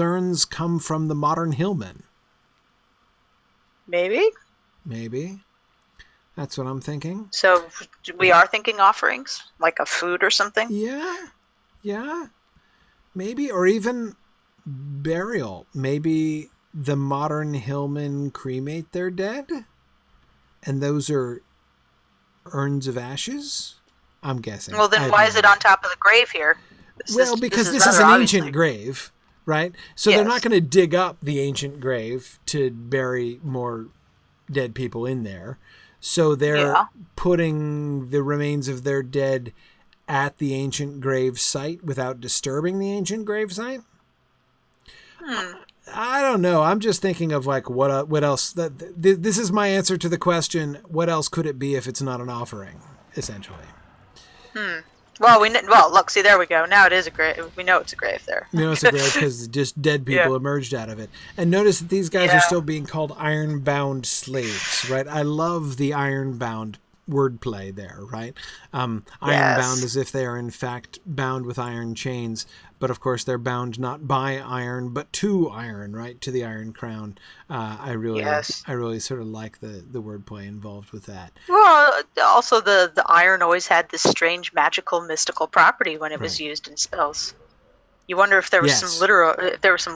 urns come from the modern hillmen. Maybe. Maybe. That's what I'm thinking. So we are thinking offerings, like a food or something? Yeah. Maybe, or even burial. Maybe the modern hillmen cremate their dead, and those are urns of ashes? I'm guessing. Well, then why is it on top of the grave here? Because this is an ancient grave, right? So they're not going to dig up the ancient grave to bury more dead people in there. So they're putting the remains of their dead at the ancient grave site without disturbing the ancient grave site. I don't know. I'm just thinking of like what else. This is my answer to the question: what else could it be if it's not an offering? Essentially. Well, look, see, there we go. Now it is a grave. We know it's a grave there. You know, it's a grave because just dead people emerged out of it. And notice that these guys are still being called iron-bound slaves, right? I love the iron-bound wordplay there, right? Iron-bound as if they are in fact bound with iron chains, but of course they're bound not by iron, but to iron, right? To the Iron Crown. I really sort of like the wordplay involved with that. Well, also the iron always had this strange magical mystical property when it was used in spells. You wonder if there was some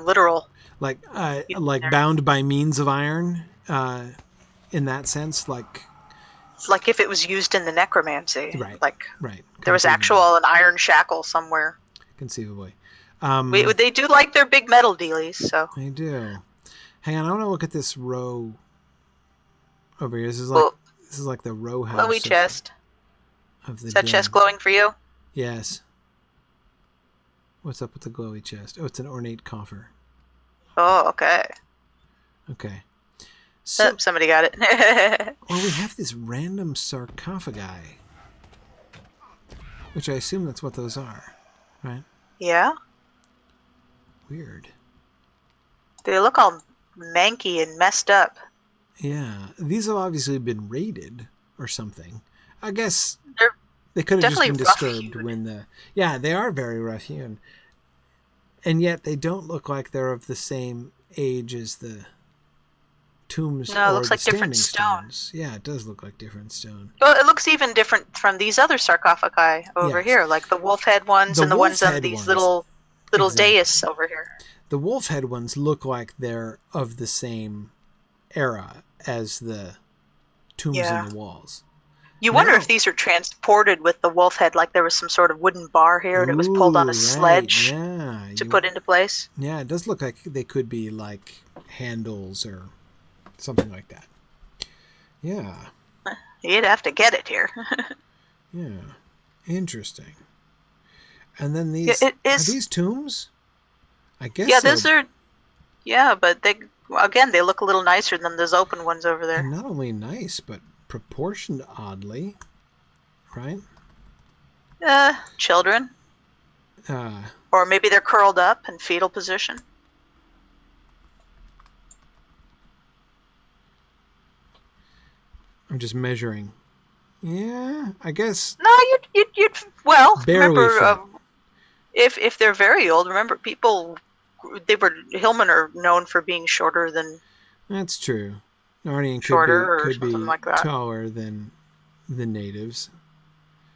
literal like bound by means of iron in that sense, like if it was used in the necromancy, right. There was an iron shackle somewhere. Conceivably. They do like their big metal dealies, so. They do. Hang on, I want to look at this row over here. This is like the row house. Glowy chest. Is that chest glowing for you? Yes. What's up with the glowy chest? Oh, it's an ornate coffer. Oh, okay. Okay. So, somebody got it. Well, we have this random sarcophagi, which I assume that's what those are, right? Yeah. Weird. They look all manky and messed up. Yeah. These have obviously been raided or something. I guess they could have just been disturbed when the... Yeah, they are very rough-hewn. And yet they don't look like they're of the same age as the tombs or it looks like the different stone. stones. Yeah, it does look like different stone. Well, it looks even different from these other sarcophagi over here, like the wolf head ones and the ones on these little dais over here. The wolf head ones look like they're of the same era as the tombs in the walls. You wonder if these are transported with the wolf head, like there was some sort of wooden bar here and it was pulled on a sledge to put into place. Yeah, it does look like they could be like handles or something like that. Yeah. You'd have to get it here. Yeah. Interesting. And then these... are these tombs? I guess yeah, those are... Yeah, but they look a little nicer than those open ones over there. And not only nice, but proportioned oddly, right? Children. Or maybe they're curled up in fetal position. I'm just measuring. Yeah, I guess. No, you'd barely remember if they're very old. Remember, hillmen are known for being shorter than. That's true. Narnian could be like taller than the natives.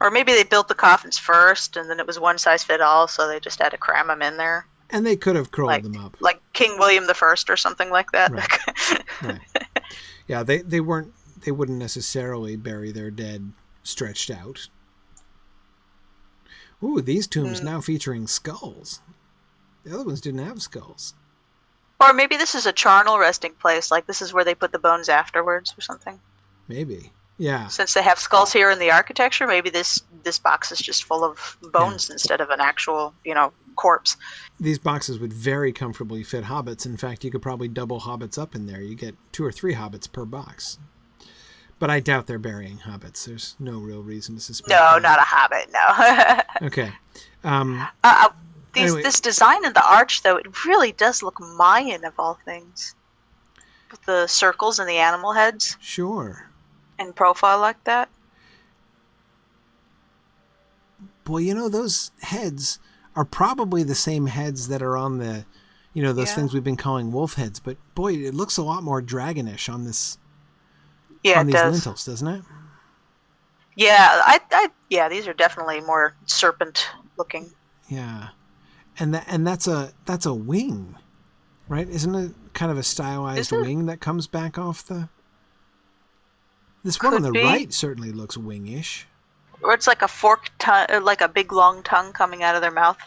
Or maybe they built the coffins first, and then it was one size fit all, so they just had to cram them in there. And they could have curled them up, like King William I or something like that. Right. Yeah, they wouldn't necessarily bury their dead stretched out. Ooh, these tombs now featuring skulls. The other ones didn't have skulls. Or maybe this is a charnel resting place, like this is where they put the bones afterwards or something. Maybe. Yeah. Since they have skulls here in the architecture, maybe this box is just full of bones instead of an actual, corpse. These boxes would very comfortably fit hobbits. In fact, you could probably double hobbits up in there. You get 2 or 3 hobbits per box. But I doubt they're burying hobbits. There's no real reason to suspect No, that. not a hobbit, no. Okay. Anyway. This design in the arch, though, it really does look Mayan of all things. With the circles and the animal heads. Sure. In profile like that. Boy, those heads are probably the same heads that are on the, those things we've been calling wolf heads. But boy, it looks a lot more dragonish on this. Yeah, on these does. lintels, doesn't it? Yeah, these are definitely more serpent looking. Yeah, and that's a wing, right? Isn't it kind of a stylized wing that comes back off the? This one on the right certainly looks wingish. Or it's like a forked tongue, like a big long tongue coming out of their mouth.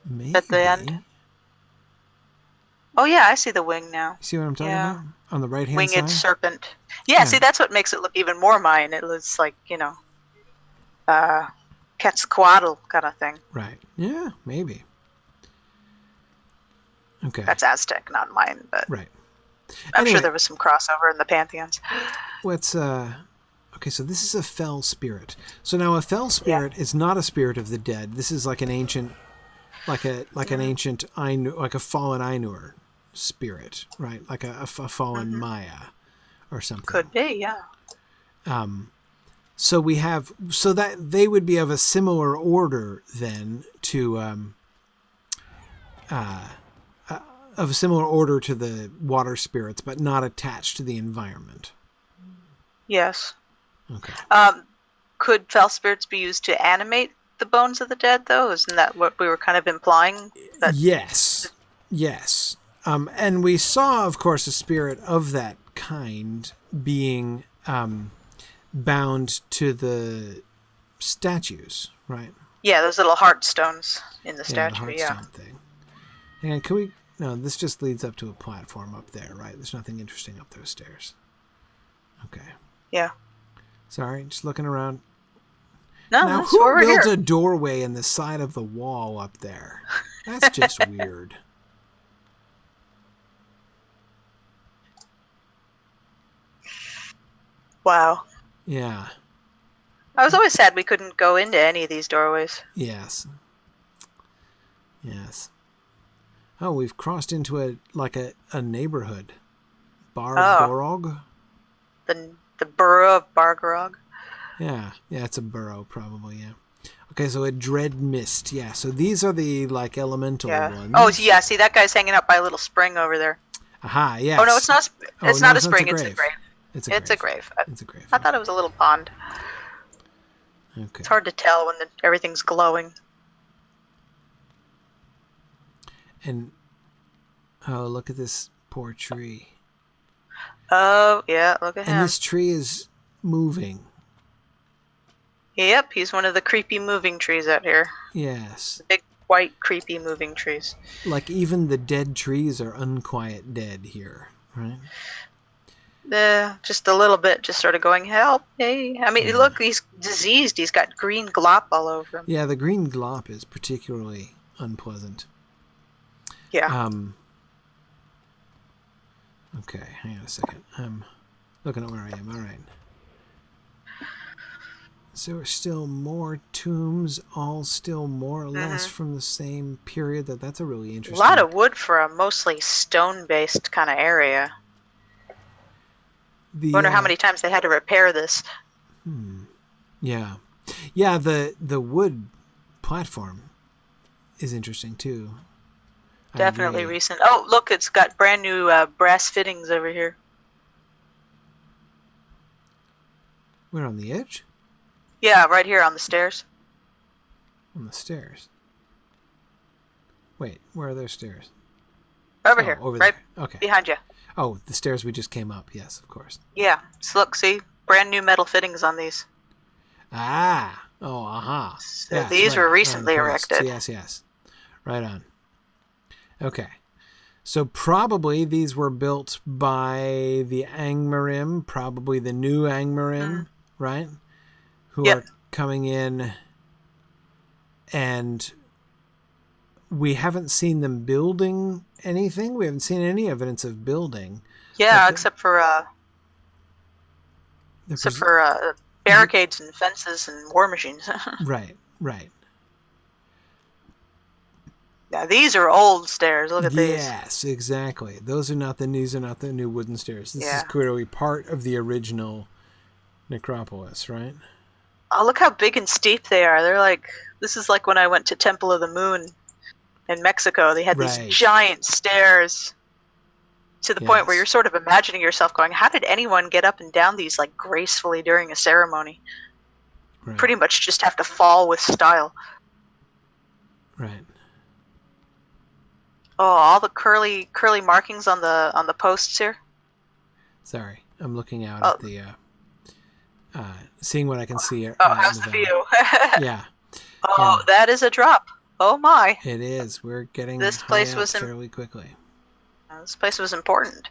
Maybe. At the end. Oh yeah, I see the wing now. See what I'm talking about? On the right hand side? Winged serpent. Yeah, see, that's what makes it look even more Mayan. It looks like, Quetzalcoatl kind of thing. Right. Yeah, maybe. Okay. That's Aztec, not Mayan, but... Right. I'm sure there was some crossover in the pantheons. Let's, okay, so this is a fell spirit. So now a fell spirit is not a spirit of the dead. This is like an ancient, an ancient, like a fallen Ainur spirit, right? Like a fallen Maya or something. Could be, yeah. So we have, so that they would be of a similar order then to, of a similar order to the water spirits, but not attached to the environment. Yes. Okay. Could fell spirits be used to animate the bones of the dead, though? Isn't that what we were kind of implying? Yes. And we saw, of course, a spirit of that kind being bound to the statues, right? Yeah, those little heart stones in the statue, the heartstone thing. And can we... No, this just leads up to a platform up there, right? There's nothing interesting up those stairs. Okay. Yeah. Sorry, just looking around. No, now, that's who where we're built here. a doorway in the side of the wall up there? That's just weird. Wow. Yeah. I was always sad we couldn't go into any of these doorways. Yes. Oh, we've crossed into a neighborhood. Bargorog? The borough of Bargorog? Yeah, it's a borough probably, yeah. Okay, so a dread mist, yeah. So these are the elemental ones. Oh, yeah, see that guy's hanging out by a little spring over there. Aha, yes. Oh no, it's not. It's not a spring. It's a grave. It's a grave. It's a grave. I thought it was a little pond. Okay. It's hard to tell when everything's glowing. And look at this poor tree. Oh yeah, look at him. And this tree is moving. Yep, he's one of the creepy moving trees out here. Yes. The big white creepy moving trees. Like even the dead trees are unquiet dead here, right? Just a little bit, just sort of going, help me. I mean, look, he's diseased. He's got green glop all over him. Yeah, the green glop is particularly unpleasant. Yeah. Okay, hang on a second. I'm looking at where I am. All right. So there are still more tombs, all still more or less from the same period. That's a really interesting... A lot of wood for a mostly stone-based kind of area. Wonder how many times they had to repair this. Yeah. Yeah, the wood platform is interesting, too. Definitely recent. Oh, look, it's got brand new brass fittings over here. We're on the edge? Yeah, right here on the stairs. On the stairs? Wait, where are those stairs? Over here, over right there. Okay. behind you. Oh, the stairs we just came up. Yes, of course. Yeah, so look, see? Brand new metal fittings on these. Ah, Oh, aha. So Yes, these right. were On recently the posts. erected. Yes. Right on. Okay. So probably these were built by the Angmarim, probably the new Angmarim, right? Who Yep. are coming in, and we haven't seen them building anything. We haven't seen any evidence of building. Yeah, except for barricades and fences and war machines. Right. Now these are old stairs. Look at these. Yes, exactly. These are not the new wooden stairs. This is clearly part of the original necropolis, right? Oh, look how big and steep they are. This is like when I went to Temple of the Moon in Mexico. They had these giant stairs to the point where you're sort of imagining yourself going, how did anyone get up and down these like gracefully during a ceremony? Right. Pretty much just have to fall with style. Right. Oh, all the curly markings on the posts here. Sorry, I'm looking out at the seeing what I can see. How's the view? Yeah. Oh, yeah. That is a drop. Oh my. It is. We're getting this place was fairly quickly. This place was important.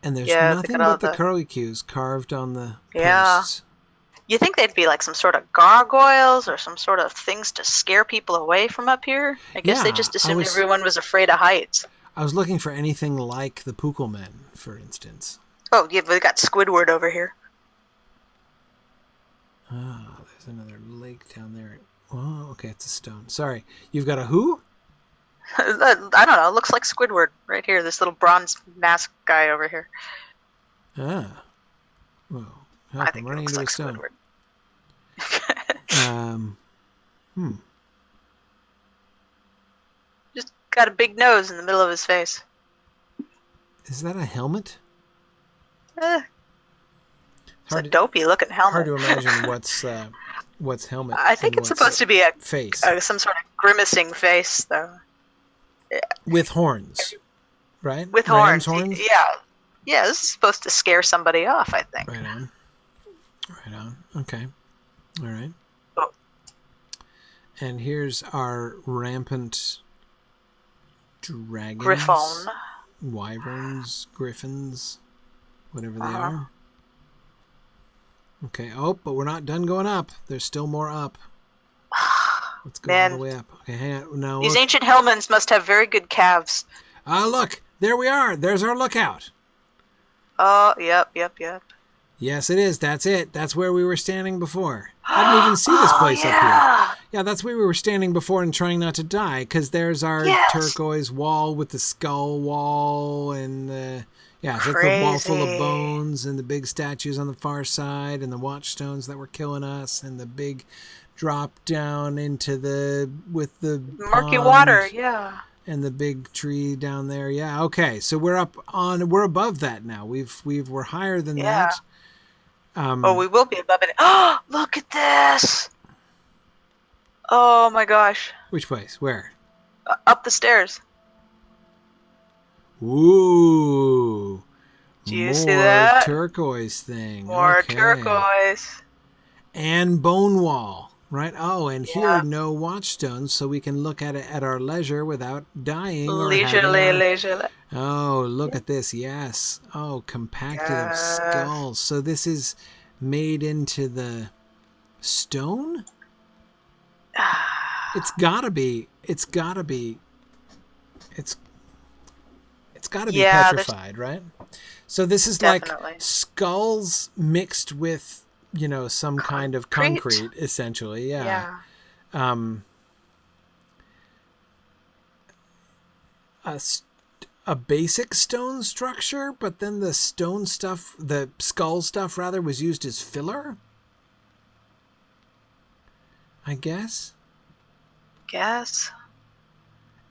And there's nothing but the curlicues carved on the posts. You think they'd be like some sort of gargoyles or some sort of things to scare people away from up here? I guess they just assumed everyone was afraid of heights. I was looking for anything like the Pukelmen, for instance. Oh, yeah, we got Squidward over here. Oh, there's another lake down there. Oh, okay, it's a stone. Sorry. You've got a who? I don't know. It looks like Squidward right here. This little bronze mask guy over here. Ah. Whoa. I think it looks like Squidward. Just got a big nose in the middle of his face. Is that a helmet? It's a dopey looking helmet. Hard to imagine what's helmet. I think it's supposed to be a face, some sort of grimacing face, though. Yeah. With horns, right? With Ram's horns. Yeah. This is supposed to scare somebody off, I think. Right on. Okay. All right. Oh. And here's our rampant dragons. Griffon. Wyverns, griffins, whatever they are. Okay. Oh, but we're not done going up. There's still more up. Let's go all the way up. Okay, hang on. Now these ancient Hellmans must have very good calves. Look. There we are. There's our lookout. Oh, yep. Yes, it is. That's it. That's where we were standing before. I didn't even see this place up here. Yeah, that's where we were standing before and trying not to die, because there's our turquoise wall with the skull wall, and so it's the wall full of bones, and the big statues on the far side, and the watchstones that were killing us, and the big drop down into with the murky water, and the big tree down there. Yeah, okay. So we're above that now. We're higher than that. We will be above it. Oh, look at this! Oh my gosh! Which place? Where? Up the stairs. Ooh! Do you see that? Turquoise thing. More turquoise. And bone wall, right? Oh, and here no watchstones, so we can look at it at our leisure without dying. Leisurely. Oh, look at this. Yes. Oh, compacted of skulls. So this is made into the stone? It's gotta be petrified, right? So this is definitely like skulls mixed with, some kind of concrete, essentially. Yeah. A basic stone structure, but then the skull stuff rather, was used as filler, I guess.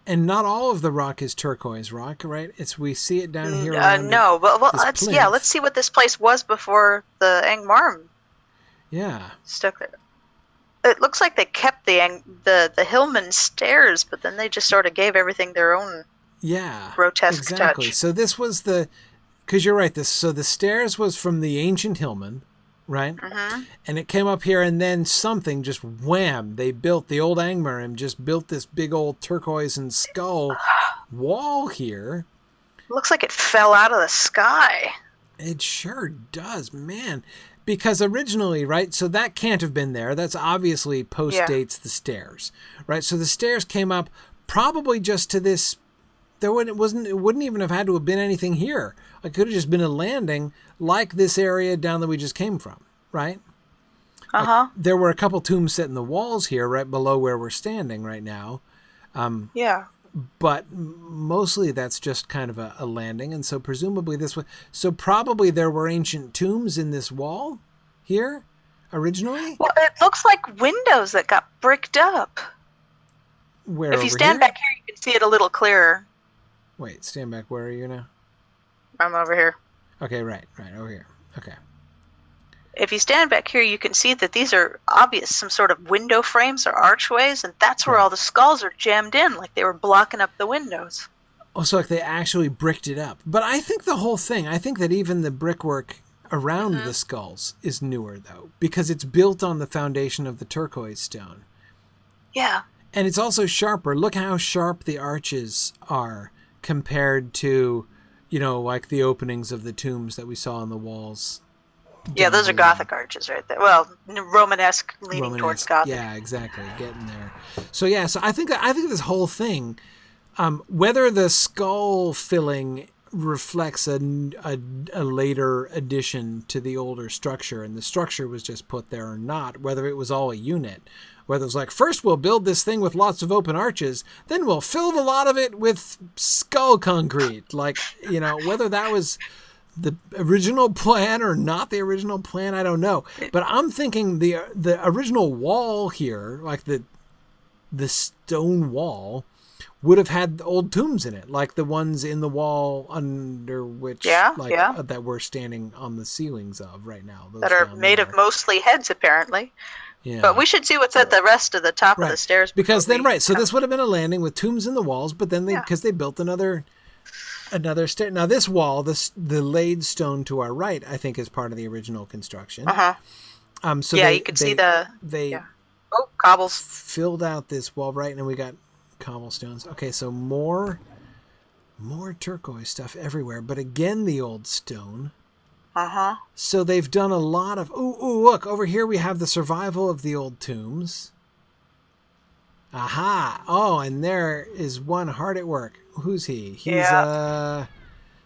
And not all of the rock is turquoise rock, right? We see it down here. No, but let's see what this place was before the Angmar. Yeah. Stuck there. It looks like they kept the Hillman stairs, but then they just sort of gave everything their own grotesque touch. So this was because you're right. So the stairs was from the ancient Hillman. right? Mm-hmm. And it came up here, and then something just wham! They built the old Angmarim just built this big old turquoise and skull wall here. Looks like it fell out of the sky. It sure does, man. Because originally, right, so that can't have been there. That's obviously post-dates the stairs, right? So the stairs came up probably just to this. It wouldn't even have had to have been anything here. It could have just been a landing like this area down that we just came from, right? Uh-huh. There were a couple tombs set in the walls here right below where we're standing right now. Yeah. But mostly that's just kind of a landing. And so presumably so probably there were ancient tombs in this wall here originally. Well, it looks like windows that got bricked up. Where, if you stand here? back here, you can see it a little clearer. Wait, stand back. Where are you now? I'm over here. Okay, right, over here. Okay. If you stand back here, you can see that these are obvious, some sort of window frames or archways, and that's where all the skulls are jammed in, like they were blocking up the windows. Oh, so like they actually bricked it up. But I think the whole thing, I think that even the brickwork around the skulls is newer, though, because it's built on the foundation of the turquoise stone. Yeah. And it's also sharper. Look how sharp the arches are compared to, like the openings of the tombs that we saw on the walls. Yeah, those are Gothic arches right there. Well, Romanesque, leaning towards Gothic. Yeah, exactly. Getting there. So yeah, so I think this whole thing, whether the skull filling reflects a later addition to the older structure, and the structure was just put there or not, whether it was all a unit, whether it was like, first we'll build this thing with lots of open arches, then we'll fill a lot of it with skull concrete, like, whether that was the original plan or not the original plan, I don't know. But I'm thinking the original wall here, like the stone wall, would have had old tombs in it, like the ones in the wall under which, that we're standing on the ceilings of right now. That are made of mostly heads, apparently. Yeah. But we should see what's at the rest of the top of the stairs. Because then, so this would have been a landing with tombs in the walls, but then because they built another stair. Now this wall, the laid stone to our right, I think is part of the original construction. So you can see cobbles filled out this wall, right? And then we got cobblestones. Okay, so more turquoise stuff everywhere, but again the old stone. So they've done a lot of look, over here we have the survival of the old tombs. Aha. Oh, and there is one hard at work. Who's he? He's a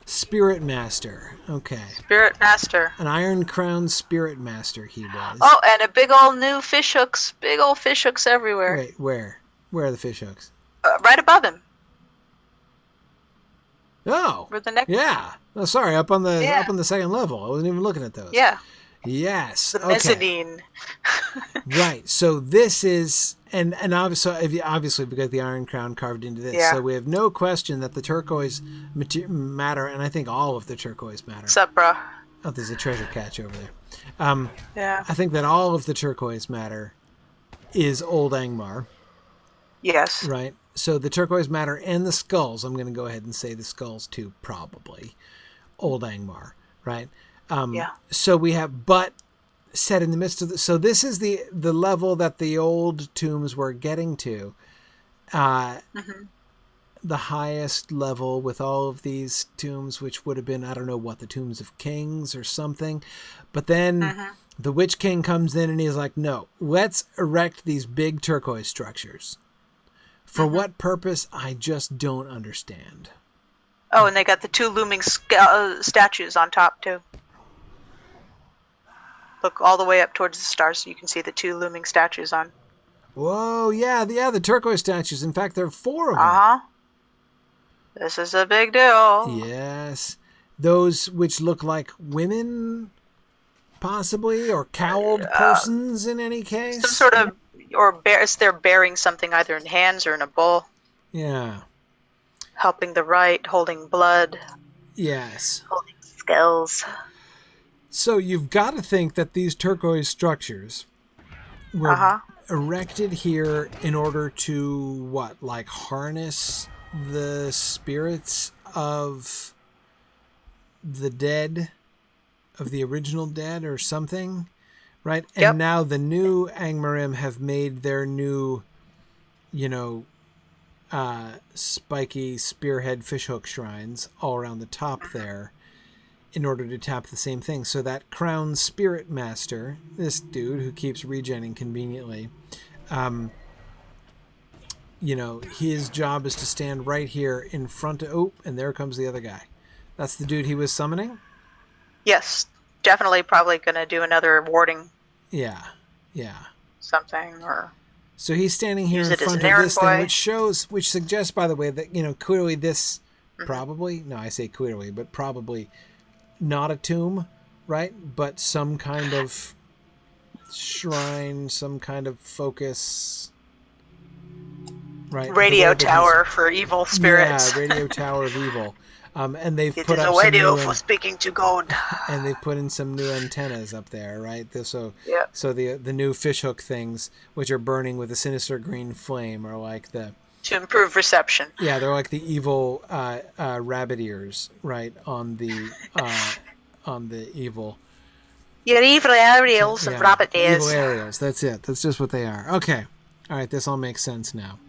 spirit master. Okay. Spirit master. An iron crowned spirit master he was. Oh, and a big old new fish hooks. Big old fish hooks everywhere. Wait, where? Where are the fish hooks? Right above him. Oh. Where the next... Yeah. Oh, sorry, up on the second level. I wasn't even looking at those. Yeah. Yes. The mezzanine. Right. So this is, and obviously because the iron crown carved into this. Yeah. So we have no question that the turquoise matter, and I think all of the turquoise matter. What's up, bro? Oh, there's a treasure catch over there. Yeah. I think that all of the turquoise matter is Old Angmar. Yes. Right. So the turquoise matter and the skulls, I'm going to go ahead and say the skulls too, probably. Old Angmar, right? So we have, but set in the midst of so this is the level that the old tombs were getting to. The highest level with all of these tombs, which would have been, I don't know what, the tombs of kings or something. But then the Witch King comes in and he's like, no, let's erect these big turquoise structures. For what purpose, I just don't understand. Oh, and they got the two looming statues on top, too. Look all the way up towards the stars so you can see the two looming statues on. Whoa, yeah, the turquoise statues. In fact, there are 4 of them. This is a big deal. Yes. Those which look like women, possibly, or cowled persons in any case. Some sort of, they're bearing something either in hands or in a bowl. Yeah. Helping the right, holding blood. Yes. Holding skulls. So you've got to think that these turquoise structures were erected here in order to, harness the spirits of the dead of the original dead or something, right? And Yep. now the new Angmarim have made their new, spiky spearhead fishhook shrines all around the top there in order to tap the same thing. So that crown spirit master, this dude who keeps regenning conveniently, his job is to stand right here in front of... Oh, and there comes the other guy. That's the dude he was summoning? Yes. Definitely probably going to do another warding Yeah. something, or So he's standing here use in it as front an of errand this thing, boy. which suggests, by the way, that, clearly this probably... No, I say clearly, but probably not a tomb, right? But some kind of shrine, some kind of focus... Right, Radio tower for evil spirits. Yeah, radio tower of evil. And they've It put is up a some radio new for speaking to God. and they've put in some new antennas up there, right? So Yep. the new fishhook things, which are burning with a sinister green flame, are like the... To improve reception. Yeah, they're like the evil rabbit ears, right, on the evil... Your evil aerials and rabbit ears. Evil aerials, that's it. That's just what they are. Okay. All right, this all makes sense now.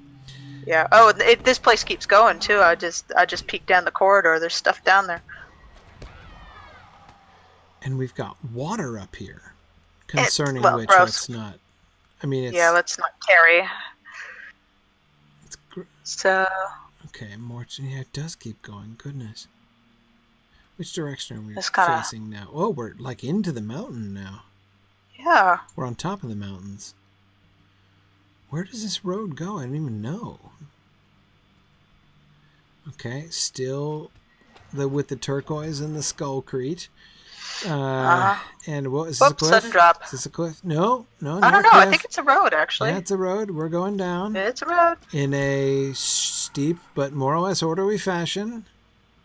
Yeah. Oh, this place keeps going too. I just peeked down the corridor. There's stuff down there. And we've got water up here. Concerning which, gross. let's not... I mean, it's... Yeah, let's not carry. So... Okay, more... Yeah, it does keep going. Goodness. Which direction are we facing now? Oh, we're like into the mountain now. Yeah. We're on top of the mountains. Where does this road go? I don't even know. Okay, still with the turquoise and the skullcrete. And what is this, a cliff? Sudden drop. Is this a cliff? No. I don't know. I think it's a road, actually. Yeah, it's a road. We're going down. It's a road. In a steep but more or less orderly fashion.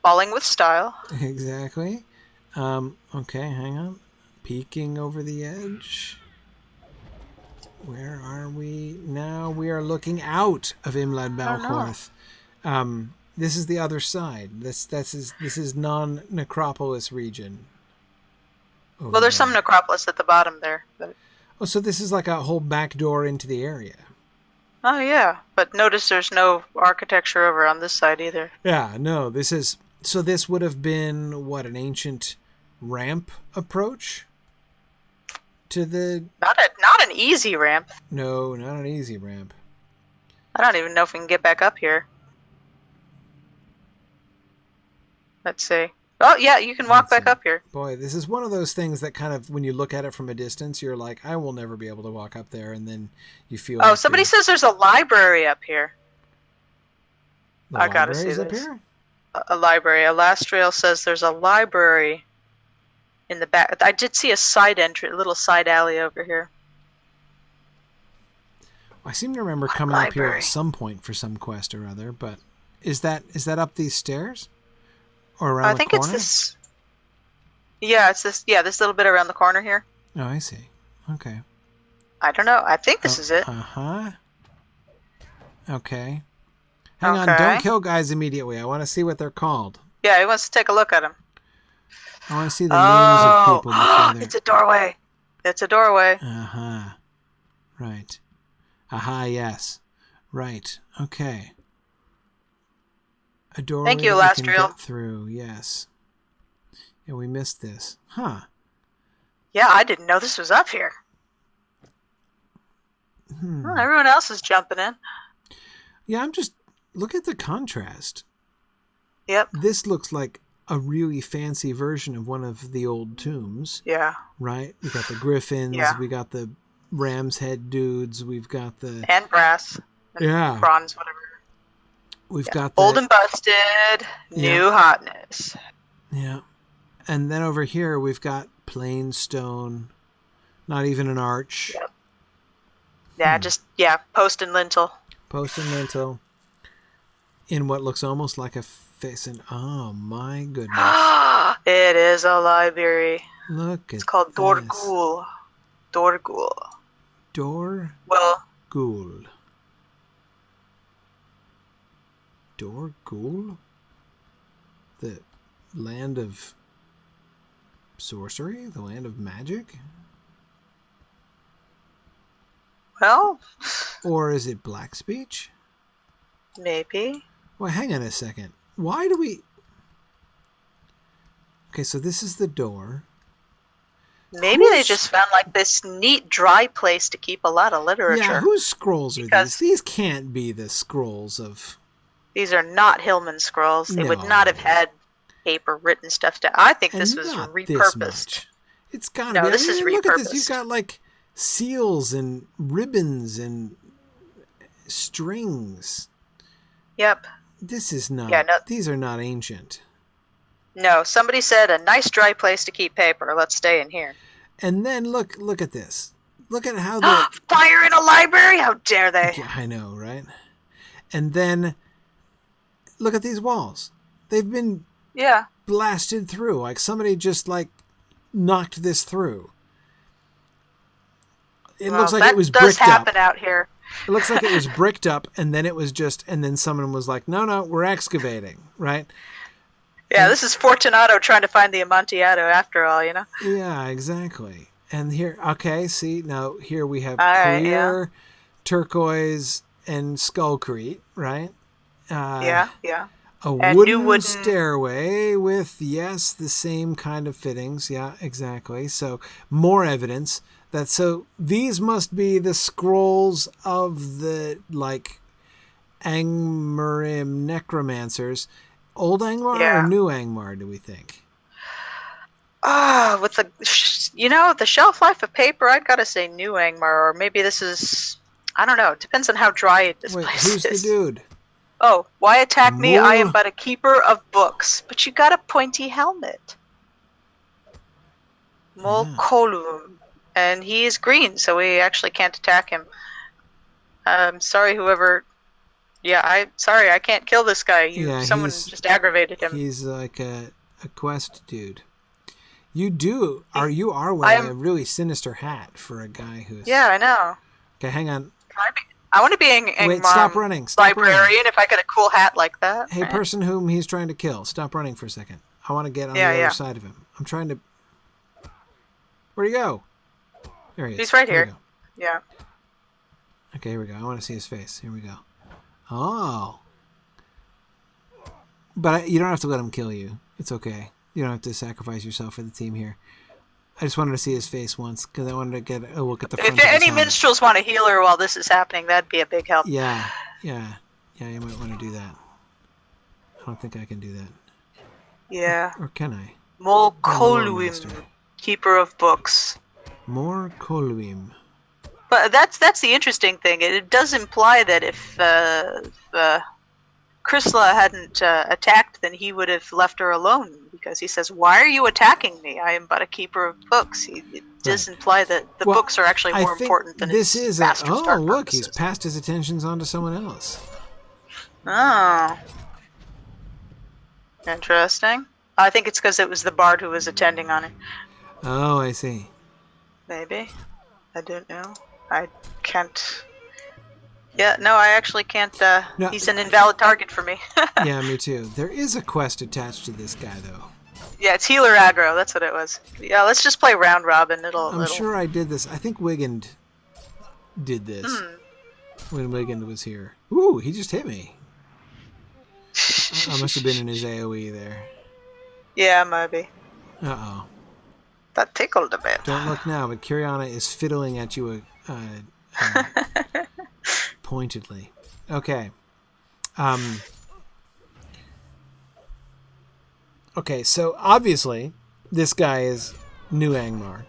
Falling with style. Exactly. Okay, hang on. Peeking over the edge. Where are we now? We are looking out of Imlad Balcorth. This is the other side. This is non-necropolis region. Well, there's some necropolis at the bottom there. But... Oh, so this is like a whole back door into the area. Oh, yeah. But notice there's no architecture over on this side either. Yeah, no. So this would have been, what, an ancient ramp approach? To the... Not an easy ramp. No, not an easy ramp. I don't even know if we can get back up here. Let's see. Oh, yeah, you can walk back up here. Boy, this is one of those things that kind of, when you look at it from a distance, you're like, I will never be able to walk up there, and then you feel... Oh, somebody says there's a library up here. I gotta see this. Up here? A library. Alastriel says there's a library in the back. I did see a side entry, a little side alley over here. I seem to remember coming up here at some point for some quest or other, but is that up these stairs? Or around the corner? I think it's this. Yeah, it's this. Yeah, this little bit around the corner here. Oh, I see. Okay. I don't know. I think this is it. Okay. Hang on. Don't kill guys immediately. I want to see what they're called. Yeah, he wants to take a look at them. I want to see the names of people before they're... It's a doorway. It's a doorway. Right. Yes. Right. Okay. A doorway. Thank you, Alastriel. Get through. Yes. Yeah, we missed this. Huh. Yeah, I didn't know this was up here. Well, everyone else is jumping in. Yeah, I'm just... Look at the contrast. Yep. This looks like a really fancy version of one of the old tombs. Yeah. Right? We got the griffins. Yeah. We got the ram's head dudes. We've got the... And brass. And bronze, whatever. We've got the... Old and busted. New hotness. Yeah. And then over here, we've got plain stone. Not even an arch. Yep. Yeah, post and lintel. Post and lintel. In what looks almost like a face. And oh my goodness. It is a library. Look at It's called Dorgul. Dorgul. Dorgul. Dorgul? The land of sorcery? The land of magic? Well, Or is it black speech? maybe. Well, hang on a second. Why do we... Okay, so this is the door. Maybe they just found like this neat dry place to keep a lot of literature. Yeah, whose scrolls are Because these? These can't be the scrolls of... these are not Hillman scrolls. They would not have had paper written stuff down. I think this was not repurposed. this much. It's gotta be. This is repurposed. Look at this. You've got like seals and ribbons and strings. Yep. This is not... Yeah, no, these are not ancient. no, somebody said a nice dry place to keep paper. Let's stay in here. And then look at this. Look at how the... Fire in a library? How dare they? Yeah, I know, right? And then look at these walls. They've been blasted through. Like somebody just like knocked this through. It looks like it was bricked up. That does happen out here. It looks like it was bricked up, and then it was just... and then someone was like, no, we're excavating, right? Yeah, this is Fortunato trying to find the Amontillado after all, you know? Yeah, exactly. And here, okay, see, now here we have right, clear, turquoise, and skullcrete, right? Yeah. A And wooden stairway with, yes, the same kind of fittings. Yeah, exactly. So more evidence that... so these must be the scrolls of the, like, Angmarim necromancers. Old Angmar or New Angmar, do we think? With the, the shelf life of paper, I'd gotta say New Angmar, or maybe this is, I don't know. It depends on how dry this place who's is. the dude? Oh, why attack me? I am but a keeper of books. But you got a pointy helmet. Morgul, and he is green, so we actually can't attack him. Sorry, whoever... Yeah, I can't kill this guy. Someone just aggravated him. He's like a quest dude. You are wearing a really sinister hat for a guy who's... Yeah, I know. Okay, hang on. I want to be an Wait, stop running. librarian if I got a cool hat like that. Hey, person whom he's trying to kill, stop running for a second. I want to get on the other side of him. I'm trying to... Where'd he go? There he is. He's right here. Yeah. Okay, here we go. I want to see his face. Here we go. Oh. But you don't have to let him kill you. It's okay. You don't have to sacrifice yourself for the team here. I just wanted to see his face once because I wanted to get a look at the front. If any minstrels want a healer while this is happening, that'd be a big help. Yeah, you might want to do that. I don't think I can do that. Yeah. Or can I? Morgul, keeper of books. Morgul. But that's the interesting thing. It does imply that if Chrysla hadn't attacked, then he would have left her alone, because he says, "Why are you attacking me? I am but a keeper of books." It does imply that the books are actually more important than this his is master's dark look, purposes. he's passed his attentions on to someone else. Oh. Interesting. I think it's because it was the bard who was attending on it. Oh, I see. Maybe. I don't know. I can't... Yeah, no, I actually can't... No, he's an invalid target for me. Yeah, me too. There is a quest attached to this guy, though. Yeah, it's healer aggro. That's what it was. Yeah, let's just play round robin. I'm sure I did this. I think Wigand did this when Wigand was here. Ooh, he just hit me. I must have been in his AoE there. Yeah, maybe. Uh-oh. That tickled a bit. Don't look now, but Kiriana is fiddling at you pointedly. Okay. Okay, so obviously this guy is New Angmar.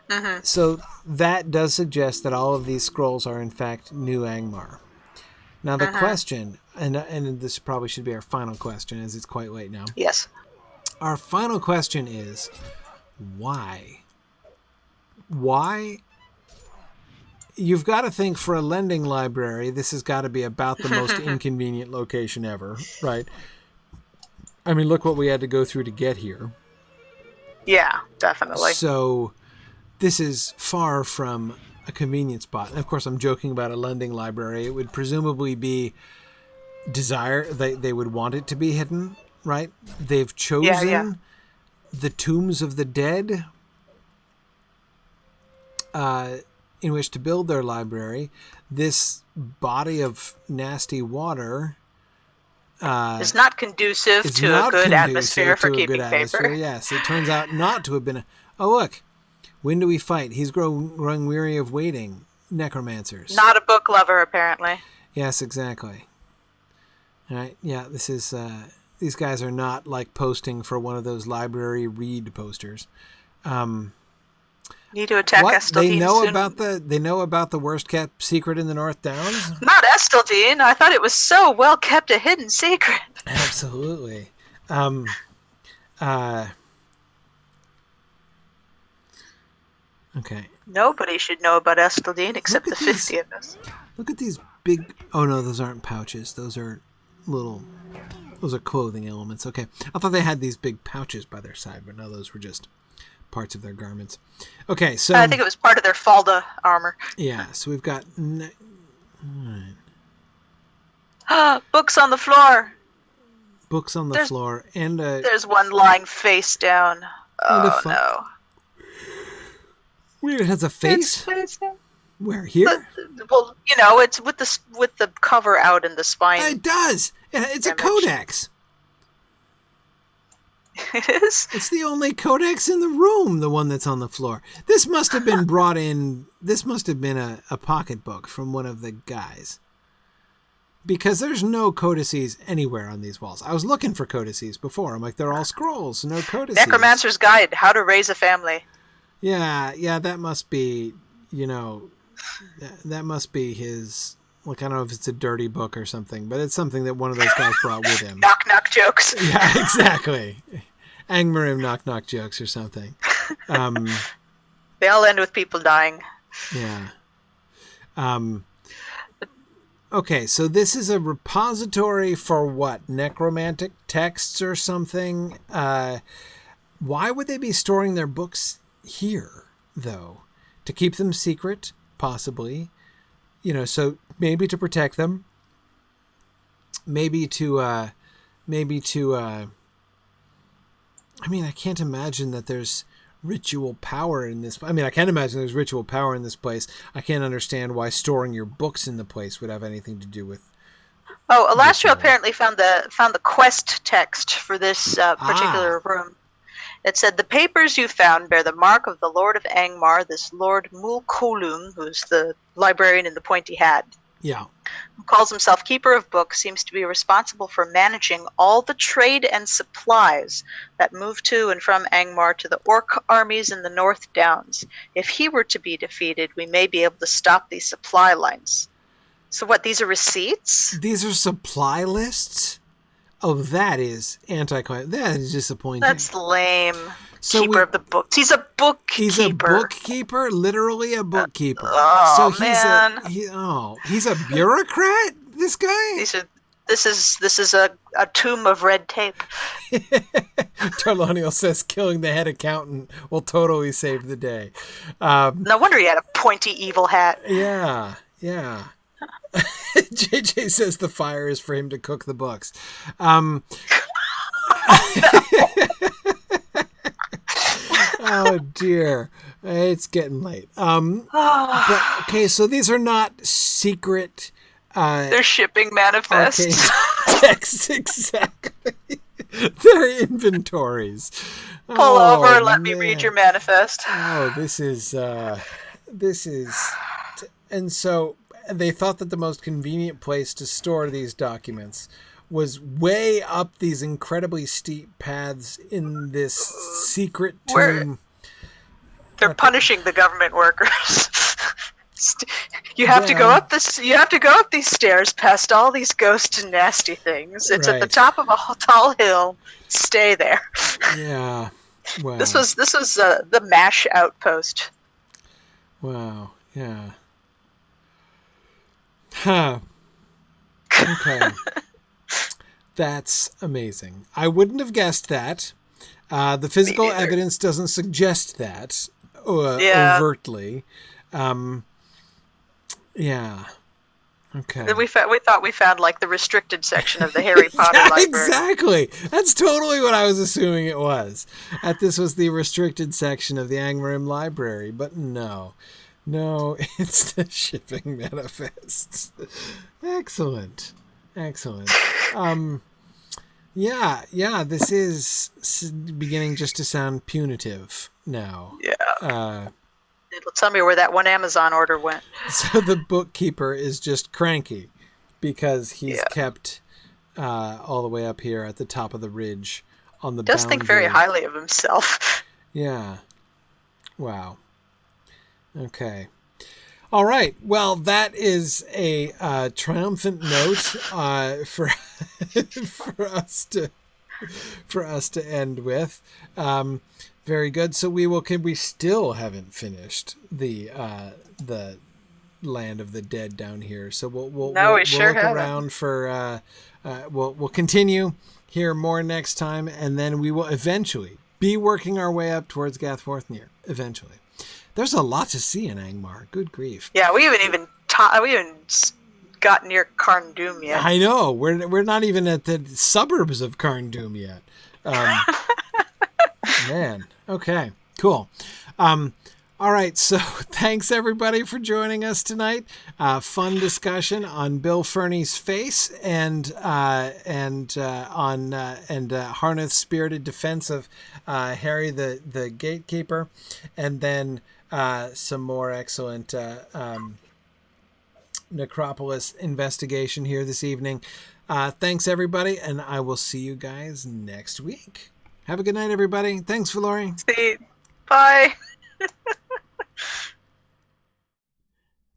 Mm-hmm. So that does suggest that all of these scrolls are in fact New Angmar. Now the question, and this probably should be our final question as it's quite late now. Yes. Our final question is, why? Why? You've got to think, for a lending library, this has got to be about the most inconvenient location ever, right? I mean, look what we had to go through to get here. Yeah, definitely. So this is far from a convenient spot. And of course, I'm joking about a lending library. It would presumably be they would want it to be hidden, right? They've chosen the tombs of the dead in which to build their library. This body of nasty water is not conducive to a good atmosphere for keeping paper. Yes, it turns out not to have been. Oh, look. When do we fight? He's growing weary of waiting. Necromancers. Not a book lover, apparently. Yes, exactly. All right. Yeah, this is. These guys are not like posting for one of those library read posters. Need to attack Esteldean They know about the worst kept secret in the North Downs? Not Esteldean. I thought it was so well kept a hidden secret. Absolutely. Okay. Nobody should know about Esteldean except the 50 of us. Look at these big... Oh, no, those aren't pouches. Those are Those are clothing elements. Okay. I thought they had these big pouches by their side, but no, those were just parts of their garments. Okay, so... I think it was part of their falda armor. Yeah, so we've got... All right. Books on the floor. Books on the floor. And there's one lying face down. Oh, no. Weird, it has a face? Where, here? Well, you know, it's with the cover out and the spine. It does! It's a codex. It is? It's the only codex in the room, the one that's on the floor. This must have been brought in... This must have been a pocketbook from one of the guys. Because there's no codices anywhere on these walls. I was looking for codices before. I'm like, they're all scrolls, no codices. Necromancer's Guide, How to Raise a Family. Yeah, that must be, that must be his, like, I don't know if it's a dirty book or something, but it's something that one of those guys brought with him. Knock jokes. Yeah, exactly. Angmarim knock jokes or something. They all end with people dying. Yeah. Okay, so this is a repository for what? Necromantic texts or something? Why would they be storing their books here, though? To keep them secret, possibly. So maybe to protect them. Maybe to I can't imagine that there's ritual power in this. I can imagine there's ritual power in this place. I can't understand why storing your books in the place would have anything to do with... Oh, Alastro apparently found the quest text for this particular room. It said, the papers you found bear the mark of the Lord of Angmar, this Lord Mulkolum, who's the librarian in the pointy hat. Yeah. Who calls himself Keeper of Books, seems to be responsible for managing all the trade and supplies that move to and from Angmar to the orc armies in the North Downs. If he were to be defeated, we may be able to stop these supply lines. So what, these are receipts? These are supply lists? Oh, that is anticlimactic. That is disappointing. That's lame. Keeper of the books. He's a bookkeeper. He's a bookkeeper? Literally a bookkeeper. Man. He's a bureaucrat? This guy? This is a tomb of red tape. Tarloniel says killing the head accountant will totally save the day. No wonder he had a pointy evil hat. Yeah. JJ says the fire is for him to cook the books. Oh dear, it's getting late. But okay, so these are not secret. They're shipping manifests. Texts, exactly. They're inventories. Pull over and let me read your manifest. Oh, this is, and so they thought that the most convenient place to store these documents was way up these incredibly steep paths in this secret tomb. They're punishing the government workers. You have to go up this. You have to go up these stairs past all these ghosts and nasty things. It's at the top of a tall hill. Stay there. Yeah. Wow. This was the MASH outpost. Wow. Yeah. Huh. Okay. That's amazing. I wouldn't have guessed that. The physical evidence doesn't suggest that overtly. Yeah. Okay. Then we thought we found like the restricted section of the Harry Potter Yeah, library. exactly. That's totally what I was assuming it was. That this was the restricted section of the Angmarim library, but no, it's the shipping manifests. Excellent. Yeah. This is beginning just to sound punitive now. Yeah. It'll tell me where that one Amazon order went. So the bookkeeper is just cranky because he's kept all the way up here at the top of the ridge on the boundary. Does think very highly of himself. Yeah. Wow. Okay. All right. Well, that is a triumphant note for for us to end with. Very good. So we still haven't finished the Land of the Dead down here. So we'll look around for we'll continue hear more next time, and then we will eventually be working our way up towards Gathworthmere. Eventually, there's a lot to see in Angmar. Good grief! Yeah, we haven't got near Carn-Dûm yet. I know we're not even at the suburbs of Carn-Dûm yet. Man, okay, cool. All right, so thanks everybody for joining us tonight. Fun discussion on Bill Ferny's face and Harneth's spirited defense of Harry the Gatekeeper, and then some more excellent Necropolis investigation here this evening. Thanks everybody, and I will see you guys next week. Have a good night, everybody. Thanks, Valori. See, bye.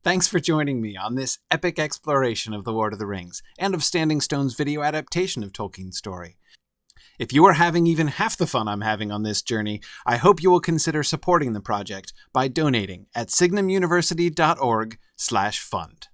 Thanks for joining me on this epic exploration of The Lord of the Rings and of Standing Stone's video adaptation of Tolkien's story. If you are having even half the fun I'm having on this journey, I hope you will consider supporting the project by donating at signumuniversity.org/fund.